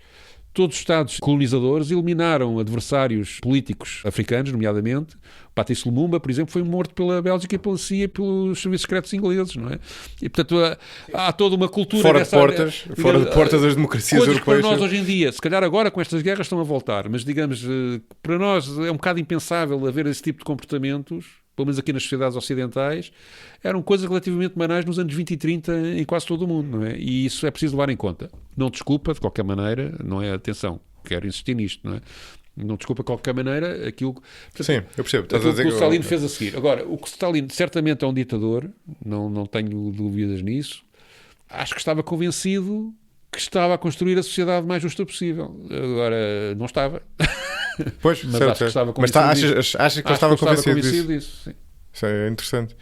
todos os Estados colonizadores eliminaram adversários políticos africanos, nomeadamente. Patrice Lumumba, por exemplo, foi morto pela Bélgica e pela CIA, pelos serviços secretos ingleses, não é? E, portanto, há toda uma cultura... Fora de portas das democracias coisas europeias. Para nós, hoje em dia, se calhar agora com estas guerras estão a voltar, mas, digamos, para nós é um bocado impensável haver esse tipo de comportamentos, pelo menos aqui nas sociedades ocidentais, eram coisas relativamente banais nos anos 20 e 30 em quase todo o mundo, não é? E isso é preciso levar em conta. Não desculpa, de qualquer maneira, não é? Atenção, quero insistir nisto, não é? Não desculpa, de qualquer maneira, aquilo... Portanto, sim, eu percebo. Estás a dizer que o Stalin fez a seguir. Agora, o Stalin certamente é um ditador, não tenho dúvidas nisso. Acho que estava convencido que estava a construir a sociedade mais justa possível. Agora, não estava. Pois, mas certo, acho que estava convencido mas acha que ele estava convencido disso? Sim. Isso é interessante.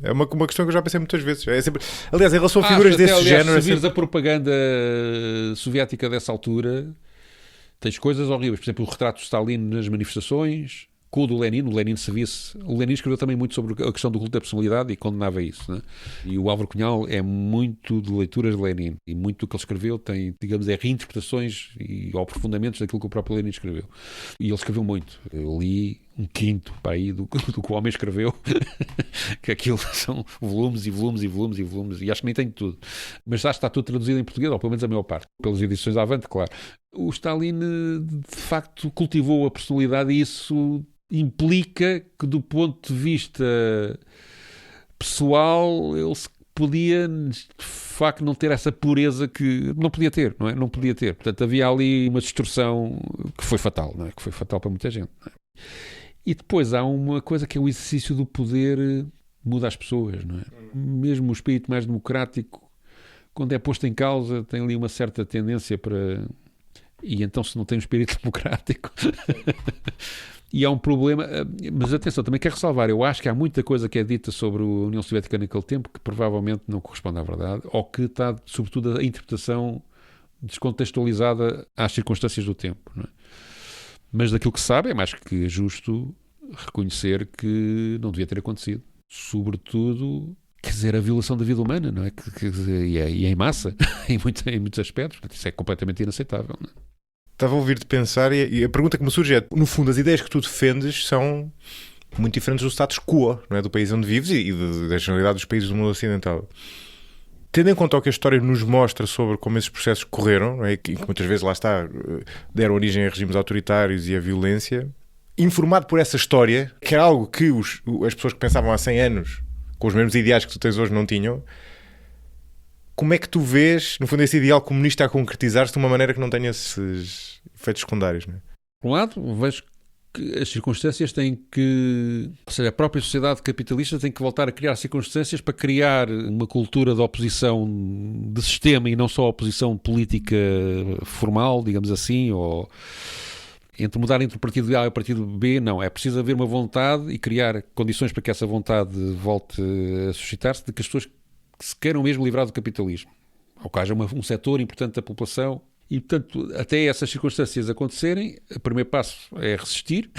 É uma questão que eu já pensei muitas vezes. É sempre... Aliás, em relação a figuras desse género... Se vires a propaganda soviética dessa altura, tens coisas horríveis. Por exemplo, o retrato de Stalin nas manifestações, com o do Lenin. O Lenin escreveu também muito sobre a questão do culto da personalidade e condenava isso, né? E o Álvaro Cunhal é muito de leituras de Lenin, e muito do que ele escreveu tem, digamos, reinterpretações ou aprofundamentos daquilo que o próprio Lenin escreveu. E ele escreveu muito. Eu li um quinto para aí do que o homem escreveu, que aquilo são volumes e volumes e volumes e volumes, e acho que nem tenho tudo. Mas já está tudo traduzido em português, ou pelo menos a maior parte, pelas edições Avante, claro. O Stalin, de facto, cultivou a personalidade, e isso implica que, do ponto de vista pessoal, ele podia, de facto, não ter essa pureza que não podia ter, não é? Não podia ter. Portanto, havia ali uma distorção que foi fatal, não é? Que foi fatal para muita gente, não é? E depois há uma coisa que é o exercício do poder muda as pessoas, não é? Mesmo o espírito mais democrático quando é posto em causa, tem ali uma certa tendência para... E então, se não tem um espírito democrático... E há um problema, mas atenção, também quero ressalvar, eu acho que há muita coisa que é dita sobre a União Soviética naquele tempo que provavelmente não corresponde à verdade, ou que está, sobretudo, a interpretação descontextualizada às circunstâncias do tempo. Não é? Mas daquilo que se sabe, é mais que justo reconhecer que não devia ter acontecido. Sobretudo, quer dizer, a violação da vida humana, não é? E é em massa, em muitos aspectos. Isso é completamente inaceitável, não é? Estava a ouvir-te pensar e a pergunta que me surge é, no fundo, as ideias que tu defendes são muito diferentes do status quo, não é? Do país onde vives e da generalidade dos países do mundo ocidental. Tendo em conta o que a história nos mostra sobre como esses processos correram, não é? Que muitas vezes, lá está, deram origem a regimes autoritários e a violência, informado por essa história, que era algo que as pessoas que pensavam há 100 anos, com os mesmos ideais que tu tens hoje, não tinham, como é que tu vês, no fundo, esse ideal comunista a concretizar-se de uma maneira que não tenha esses efeitos secundários? Não é? Por um lado, vejo que as circunstâncias têm que... Ou seja, a própria sociedade capitalista tem que voltar a criar circunstâncias para criar uma cultura de oposição de sistema e não só oposição política formal, digamos assim, ou... mudar entre o partido A e o partido B, não. É preciso haver uma vontade e criar condições para que essa vontade volte a suscitar-se de que as pessoas que se queiram mesmo livrar do capitalismo. Ou que haja um setor importante da população. E, portanto, até essas circunstâncias acontecerem, o primeiro passo é resistir,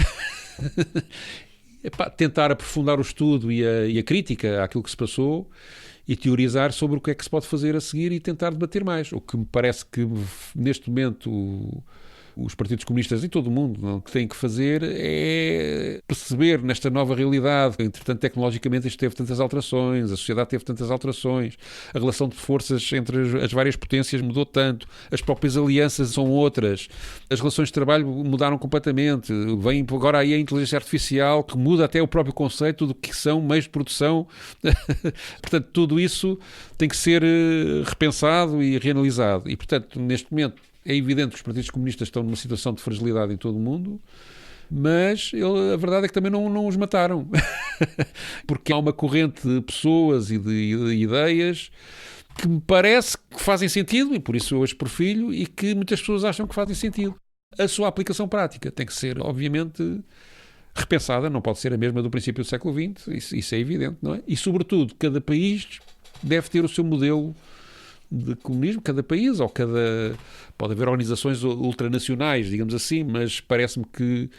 tentar aprofundar o estudo e a crítica àquilo que se passou e teorizar sobre o que é que se pode fazer a seguir e tentar debater mais. O que me parece que, neste momento... os partidos comunistas e todo o mundo o que têm que fazer é perceber nesta nova realidade. Entretanto, tecnologicamente isto teve tantas alterações, a sociedade teve tantas alterações, a relação de forças entre as várias potências mudou tanto, as próprias alianças são outras, as relações de trabalho mudaram completamente, vem agora aí a inteligência artificial que muda até o próprio conceito do que são meios de produção. Portanto, tudo isso tem que ser repensado e reanalisado. E, portanto, neste momento é evidente que os partidos comunistas estão numa situação de fragilidade em todo o mundo, mas a verdade é que também não os mataram. Porque há uma corrente de pessoas e de ideias que me parece que fazem sentido, e por isso eu as perfilho, e que muitas pessoas acham que fazem sentido. A sua aplicação prática tem que ser, obviamente, repensada, não pode ser a mesma do princípio do século XX, isso é evidente, não é? E, sobretudo, cada país deve ter o seu modelo de comunismo, cada país, ou pode haver organizações ultranacionais, digamos assim, mas parece-me que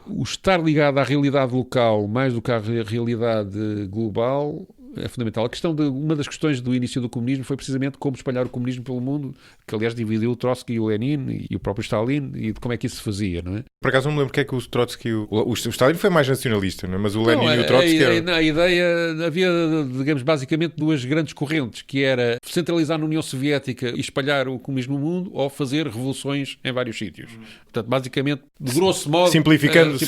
o estar ligado à realidade local mais do que à realidade global é fundamental. Uma das questões do início do comunismo foi precisamente como espalhar o comunismo pelo mundo, que aliás dividiu o Trotsky e o Lenin e o próprio Stalin, e de como é que isso se fazia, não é? Por acaso não me lembro porque é que o Trotsky... O Stalin foi mais nacionalista, não é? Mas o Lenin e o Trotsky... A ideia havia, digamos, basicamente duas grandes correntes, que era centralizar na União Soviética e espalhar o comunismo no mundo, ou fazer revoluções em vários sítios. Portanto, basicamente, de grosso modo... Simplificando, sim.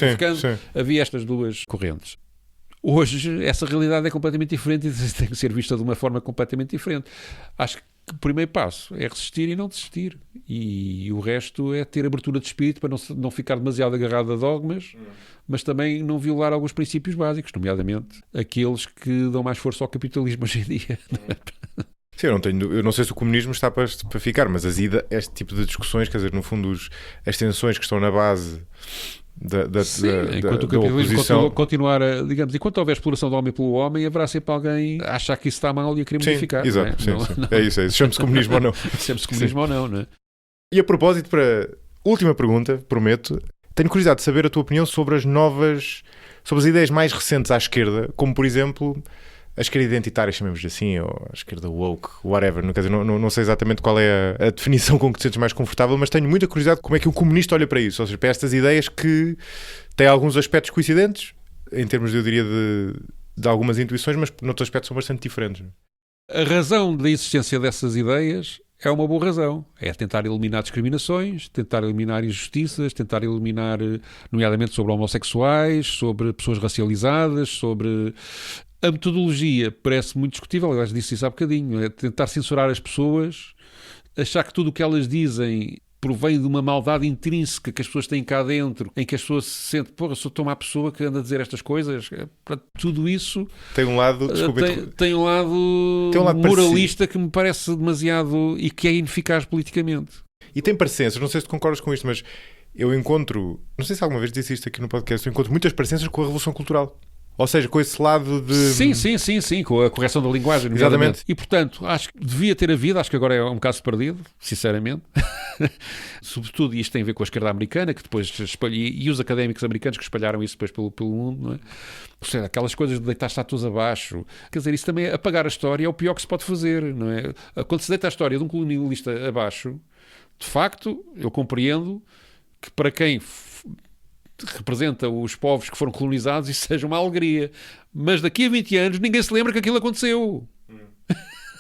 Havia estas duas correntes. Hoje essa realidade é completamente diferente e tem que ser vista de uma forma completamente diferente. Acho que o primeiro passo é resistir e não desistir. E o resto é ter abertura de espírito para não ficar demasiado agarrado a dogmas, mas também não violar alguns princípios básicos, nomeadamente aqueles que dão mais força ao capitalismo hoje em dia. Sim, eu não sei se o comunismo está para ficar, mas este tipo de discussões, quer dizer, no fundo as tensões que estão na base... enquanto o capitalismo continuar a, digamos, enquanto houver exploração do homem pelo homem, haverá sempre alguém a achar que isso está mal e a querer modificar. Exato, não é? Sim. É isso. Chame-se comunismo ou não. Chame-se comunismo ou não é? E a propósito, para última pergunta, prometo, tenho curiosidade de saber a tua opinião sobre as ideias mais recentes à esquerda, como por exemplo a esquerda identitária, chamemos-lhe assim, ou a esquerda woke, whatever. Não sei exatamente qual é a definição com que te sentes mais confortável, mas tenho muita curiosidade como é que um comunista olha para isso, ou seja, para estas ideias que têm alguns aspectos coincidentes, em termos, eu diria, de algumas intuições, mas noutros aspectos são bastante diferentes. A razão da existência dessas ideias é uma boa razão. É tentar eliminar discriminações, tentar eliminar injustiças, tentar eliminar, nomeadamente sobre homossexuais, sobre pessoas racializadas, sobre... A metodologia parece muito discutível, aliás disse isso há bocadinho, é tentar censurar as pessoas, achar que tudo o que elas dizem provém de uma maldade intrínseca que as pessoas têm cá dentro, em que as pessoas se sentem, porra, sou tão má pessoa que anda a dizer estas coisas. Tudo isso tem um lado, tem um lado moralista que me parece demasiado e que é ineficaz politicamente. E tem parecenças, não sei se tu concordas com isto, mas eu encontro, não sei se alguma vez disse isto aqui no podcast, eu encontro muitas parecenças com a Revolução Cultural. Ou seja, com esse lado de... Sim, com a correção da linguagem. Exatamente. E, portanto, acho que devia ter havido, acho que agora é um caso perdido, sinceramente. Sobretudo, isto tem a ver com a esquerda americana, que depois espalhou, e os académicos americanos que espalharam isso depois pelo mundo, não é? Ou seja, aquelas coisas de deitar estátuas abaixo. Quer dizer, isso também, apagar a história é o pior que se pode fazer, não é? Quando se deita a história de um colonialista abaixo, de facto, eu compreendo que para quem representa os povos que foram colonizados, isso seja uma alegria. Mas daqui a 20 anos ninguém se lembra que aquilo aconteceu.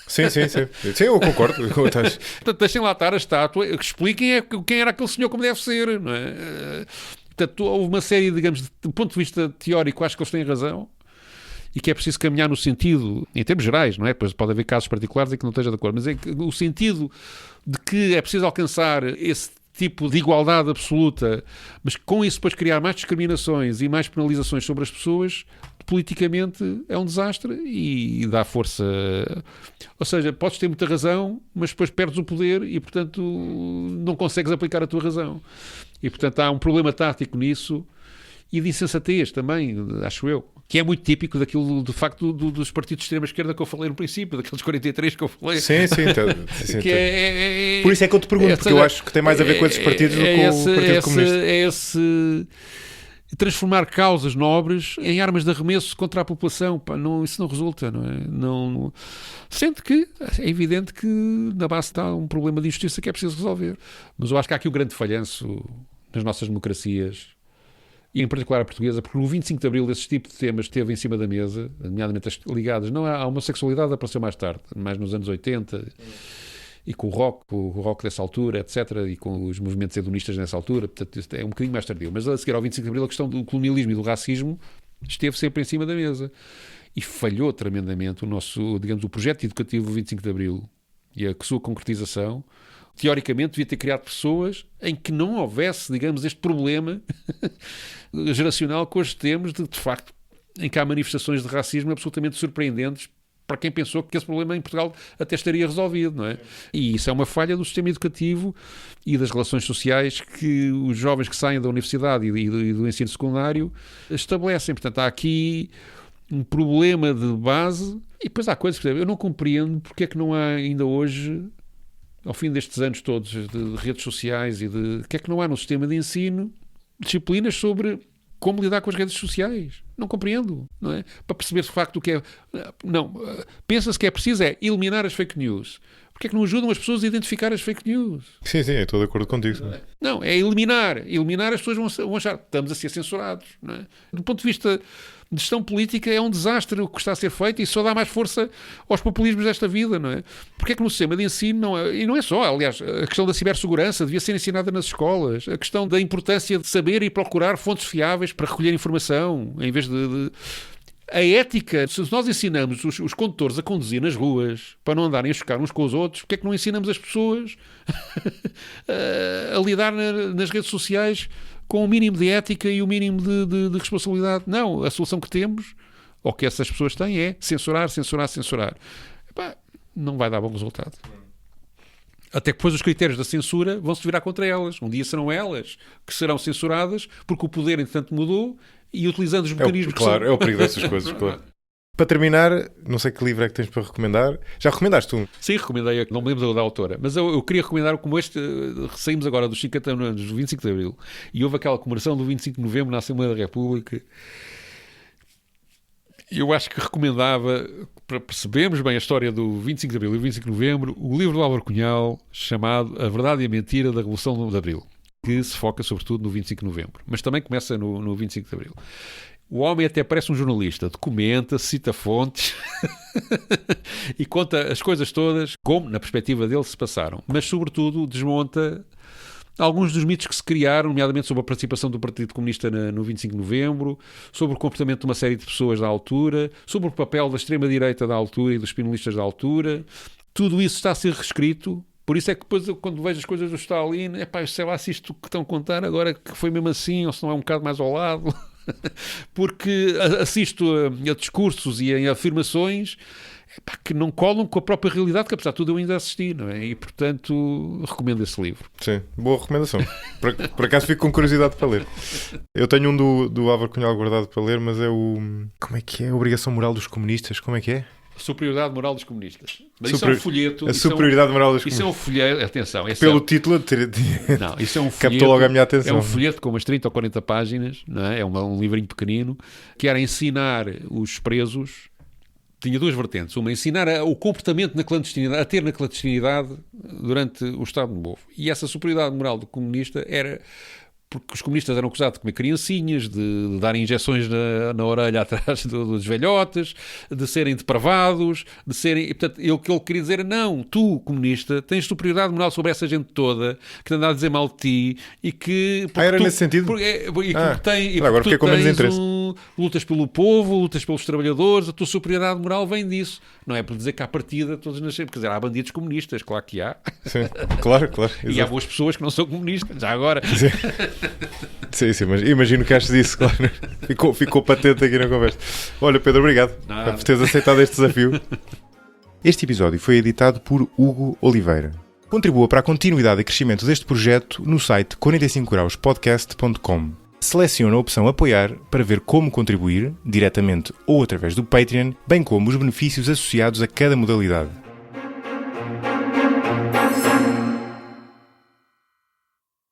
Sim. Sim, eu concordo. Portanto, deixem lá estar a estátua, expliquem quem era aquele senhor como deve ser, não é? Portanto, houve uma série, digamos, do ponto de vista teórico, acho que eles têm razão e que é preciso caminhar no sentido, em termos gerais, não é? Depois pode haver casos particulares em que não esteja de acordo, mas é o sentido de que é preciso alcançar esse tipo de igualdade absoluta, mas com isso depois criar mais discriminações e mais penalizações sobre as pessoas, politicamente é um desastre e dá força. Ou seja, podes ter muita razão, mas depois perdes o poder e, portanto, não consegues aplicar a tua razão. E, portanto, há um problema tático nisso e de insensatez também, acho eu, que é muito típico daquilo, de facto, dos partidos de extrema-esquerda que eu falei no princípio, daqueles 43 que eu falei. Sim. Que Por isso é que eu te pergunto, porque eu acho que tem mais a ver com esses partidos do que com o Partido Comunista. É esse transformar causas nobres em armas de arremesso contra a população. Pá, não, isso não resulta, não é? Não, sendo que é evidente que na base está um problema de injustiça que é preciso resolver. Mas eu acho que há aqui um grande falhanço nas nossas democracias, e em particular a portuguesa, porque no 25 de Abril esse tipo de temas esteve em cima da mesa, nomeadamente as ligadas não à homossexualidade, apareceu mais tarde, mais nos anos 80, e com o rock dessa altura, etc., e com os movimentos hedonistas nessa altura, portanto é um bocadinho mais tardio. Mas a seguir ao 25 de Abril a questão do colonialismo e do racismo esteve sempre em cima da mesa. E falhou tremendamente o projeto educativo do 25 de Abril e a sua concretização. Teoricamente devia ter criado pessoas em que não houvesse, digamos, este problema geracional que hoje temos, de facto, em que há manifestações de racismo absolutamente surpreendentes para quem pensou que esse problema em Portugal até estaria resolvido, não é? E isso é uma falha do sistema educativo e das relações sociais que os jovens que saem da universidade e do ensino secundário estabelecem. Portanto, há aqui um problema de base e depois há coisas que eu não compreendo porque é que não há ainda hoje, ao fim destes anos todos de redes sociais e de... que é que não há no sistema de ensino disciplinas sobre como lidar com as redes sociais? Não compreendo, não é? Para perceber de facto o que é... Não, pensa-se que é preciso eliminar as fake news. Porque é que não ajudam as pessoas a identificar as fake news? Sim, eu estou de acordo contigo. Não, é eliminar. Eliminar, as pessoas vão achar que estamos a ser censurados, não é? Do ponto de vista de gestão política é um desastre o que está a ser feito e só dá mais força aos populismos desta vida, não é? Porque é que no sistema de ensino não é, e não é só, aliás, a questão da cibersegurança devia ser ensinada nas escolas, a questão da importância de saber e procurar fontes fiáveis para recolher informação, em vez de a ética. Se nós ensinamos os condutores a conduzir nas ruas para não andarem a chocar uns com os outros, porque é que não ensinamos as pessoas a lidar nas redes sociais com o mínimo de ética e o mínimo de responsabilidade? Não, a solução que temos, ou que essas pessoas têm, é censurar. Epá, não vai dar bom resultado. Até que depois os critérios da censura vão se virar contra elas. Um dia serão elas que serão censuradas, porque o poder, entretanto, mudou e utilizando os mecanismos claro, é o perigo dessas coisas, claro. Para terminar, não sei que livro é que tens para recomendar. Já recomendaste um? Sim, recomendei, não me lembro da autora, mas eu queria recomendar como este. Saímos agora dos 50 anos do 25 de Abril e houve aquela comemoração do 25 de Novembro na Assembleia da República. Eu acho que recomendava, para percebermos bem a história do 25 de Abril e 25 de Novembro, o livro do Álvaro Cunhal chamado A Verdade e a Mentira da Revolução de Abril, que se foca sobretudo no 25 de Novembro, mas também começa no 25 de Abril. O homem até parece um jornalista, documenta, cita fontes e conta as coisas todas como, na perspectiva dele, se passaram. Mas, sobretudo, desmonta alguns dos mitos que se criaram, nomeadamente sobre a participação do Partido Comunista no 25 de Novembro, sobre o comportamento de uma série de pessoas da altura, sobre o papel da extrema-direita da altura e dos espinolistas da altura. Tudo isso está a ser reescrito Por isso é que depois, quando vejo as coisas do Stalin, sei lá se isto que estão a contar agora que foi mesmo assim, ou se não é um bocado mais ao lado. Porque assisto a discursos e a afirmações que não colam com a própria realidade, que apesar de tudo eu ainda assisti, não é? E, portanto, recomendo esse livro. Sim, boa recomendação. Por acaso fico com curiosidade para ler. Eu tenho um do Álvaro Cunhal guardado para ler, mas é o... Como é que é? A obrigação moral dos comunistas? Como é que é? Superioridade moral dos comunistas. Mas isso é um folheto. A superioridade moral dos comunistas. Isso é um folheto, atenção. Pelo título, não, isso é um folheto, captou logo a minha atenção. É um folheto com umas 30 ou 40 páginas, não é? É um livrinho pequenino, que era ensinar os presos. Tinha duas vertentes. Uma, ensinar o comportamento na clandestinidade, a ter na clandestinidade durante o Estado Novo. E essa superioridade moral do comunista era porque os comunistas eram acusados de comer criancinhas, de darem injeções na orelha atrás dos velhotes, de serem depravados, de serem... E, portanto, o que ele queria dizer era, não, tu, comunista, tens superioridade moral sobre essa gente toda que te anda a dizer mal de ti e que... Era nesse sentido? Agora fiquei com menos interesse. Lutas pelo povo, lutas pelos trabalhadores, a tua superioridade moral vem disso. Não é por dizer que à partida todos nascemos. Quer dizer, há bandidos comunistas, claro que há. Sim, claro. E exato. há boas pessoas que não são comunistas, já agora. Sim, mas imagino que achas disso, claro. Ficou patente aqui na conversa. Olha, Pedro, obrigado por teres aceitado este desafio. Este episódio foi editado por Hugo Oliveira. Contribua para a continuidade e crescimento deste projeto no site 45grauspodcast.com. Selecione a opção Apoiar para ver como contribuir, diretamente ou através do Patreon, bem como os benefícios associados a cada modalidade.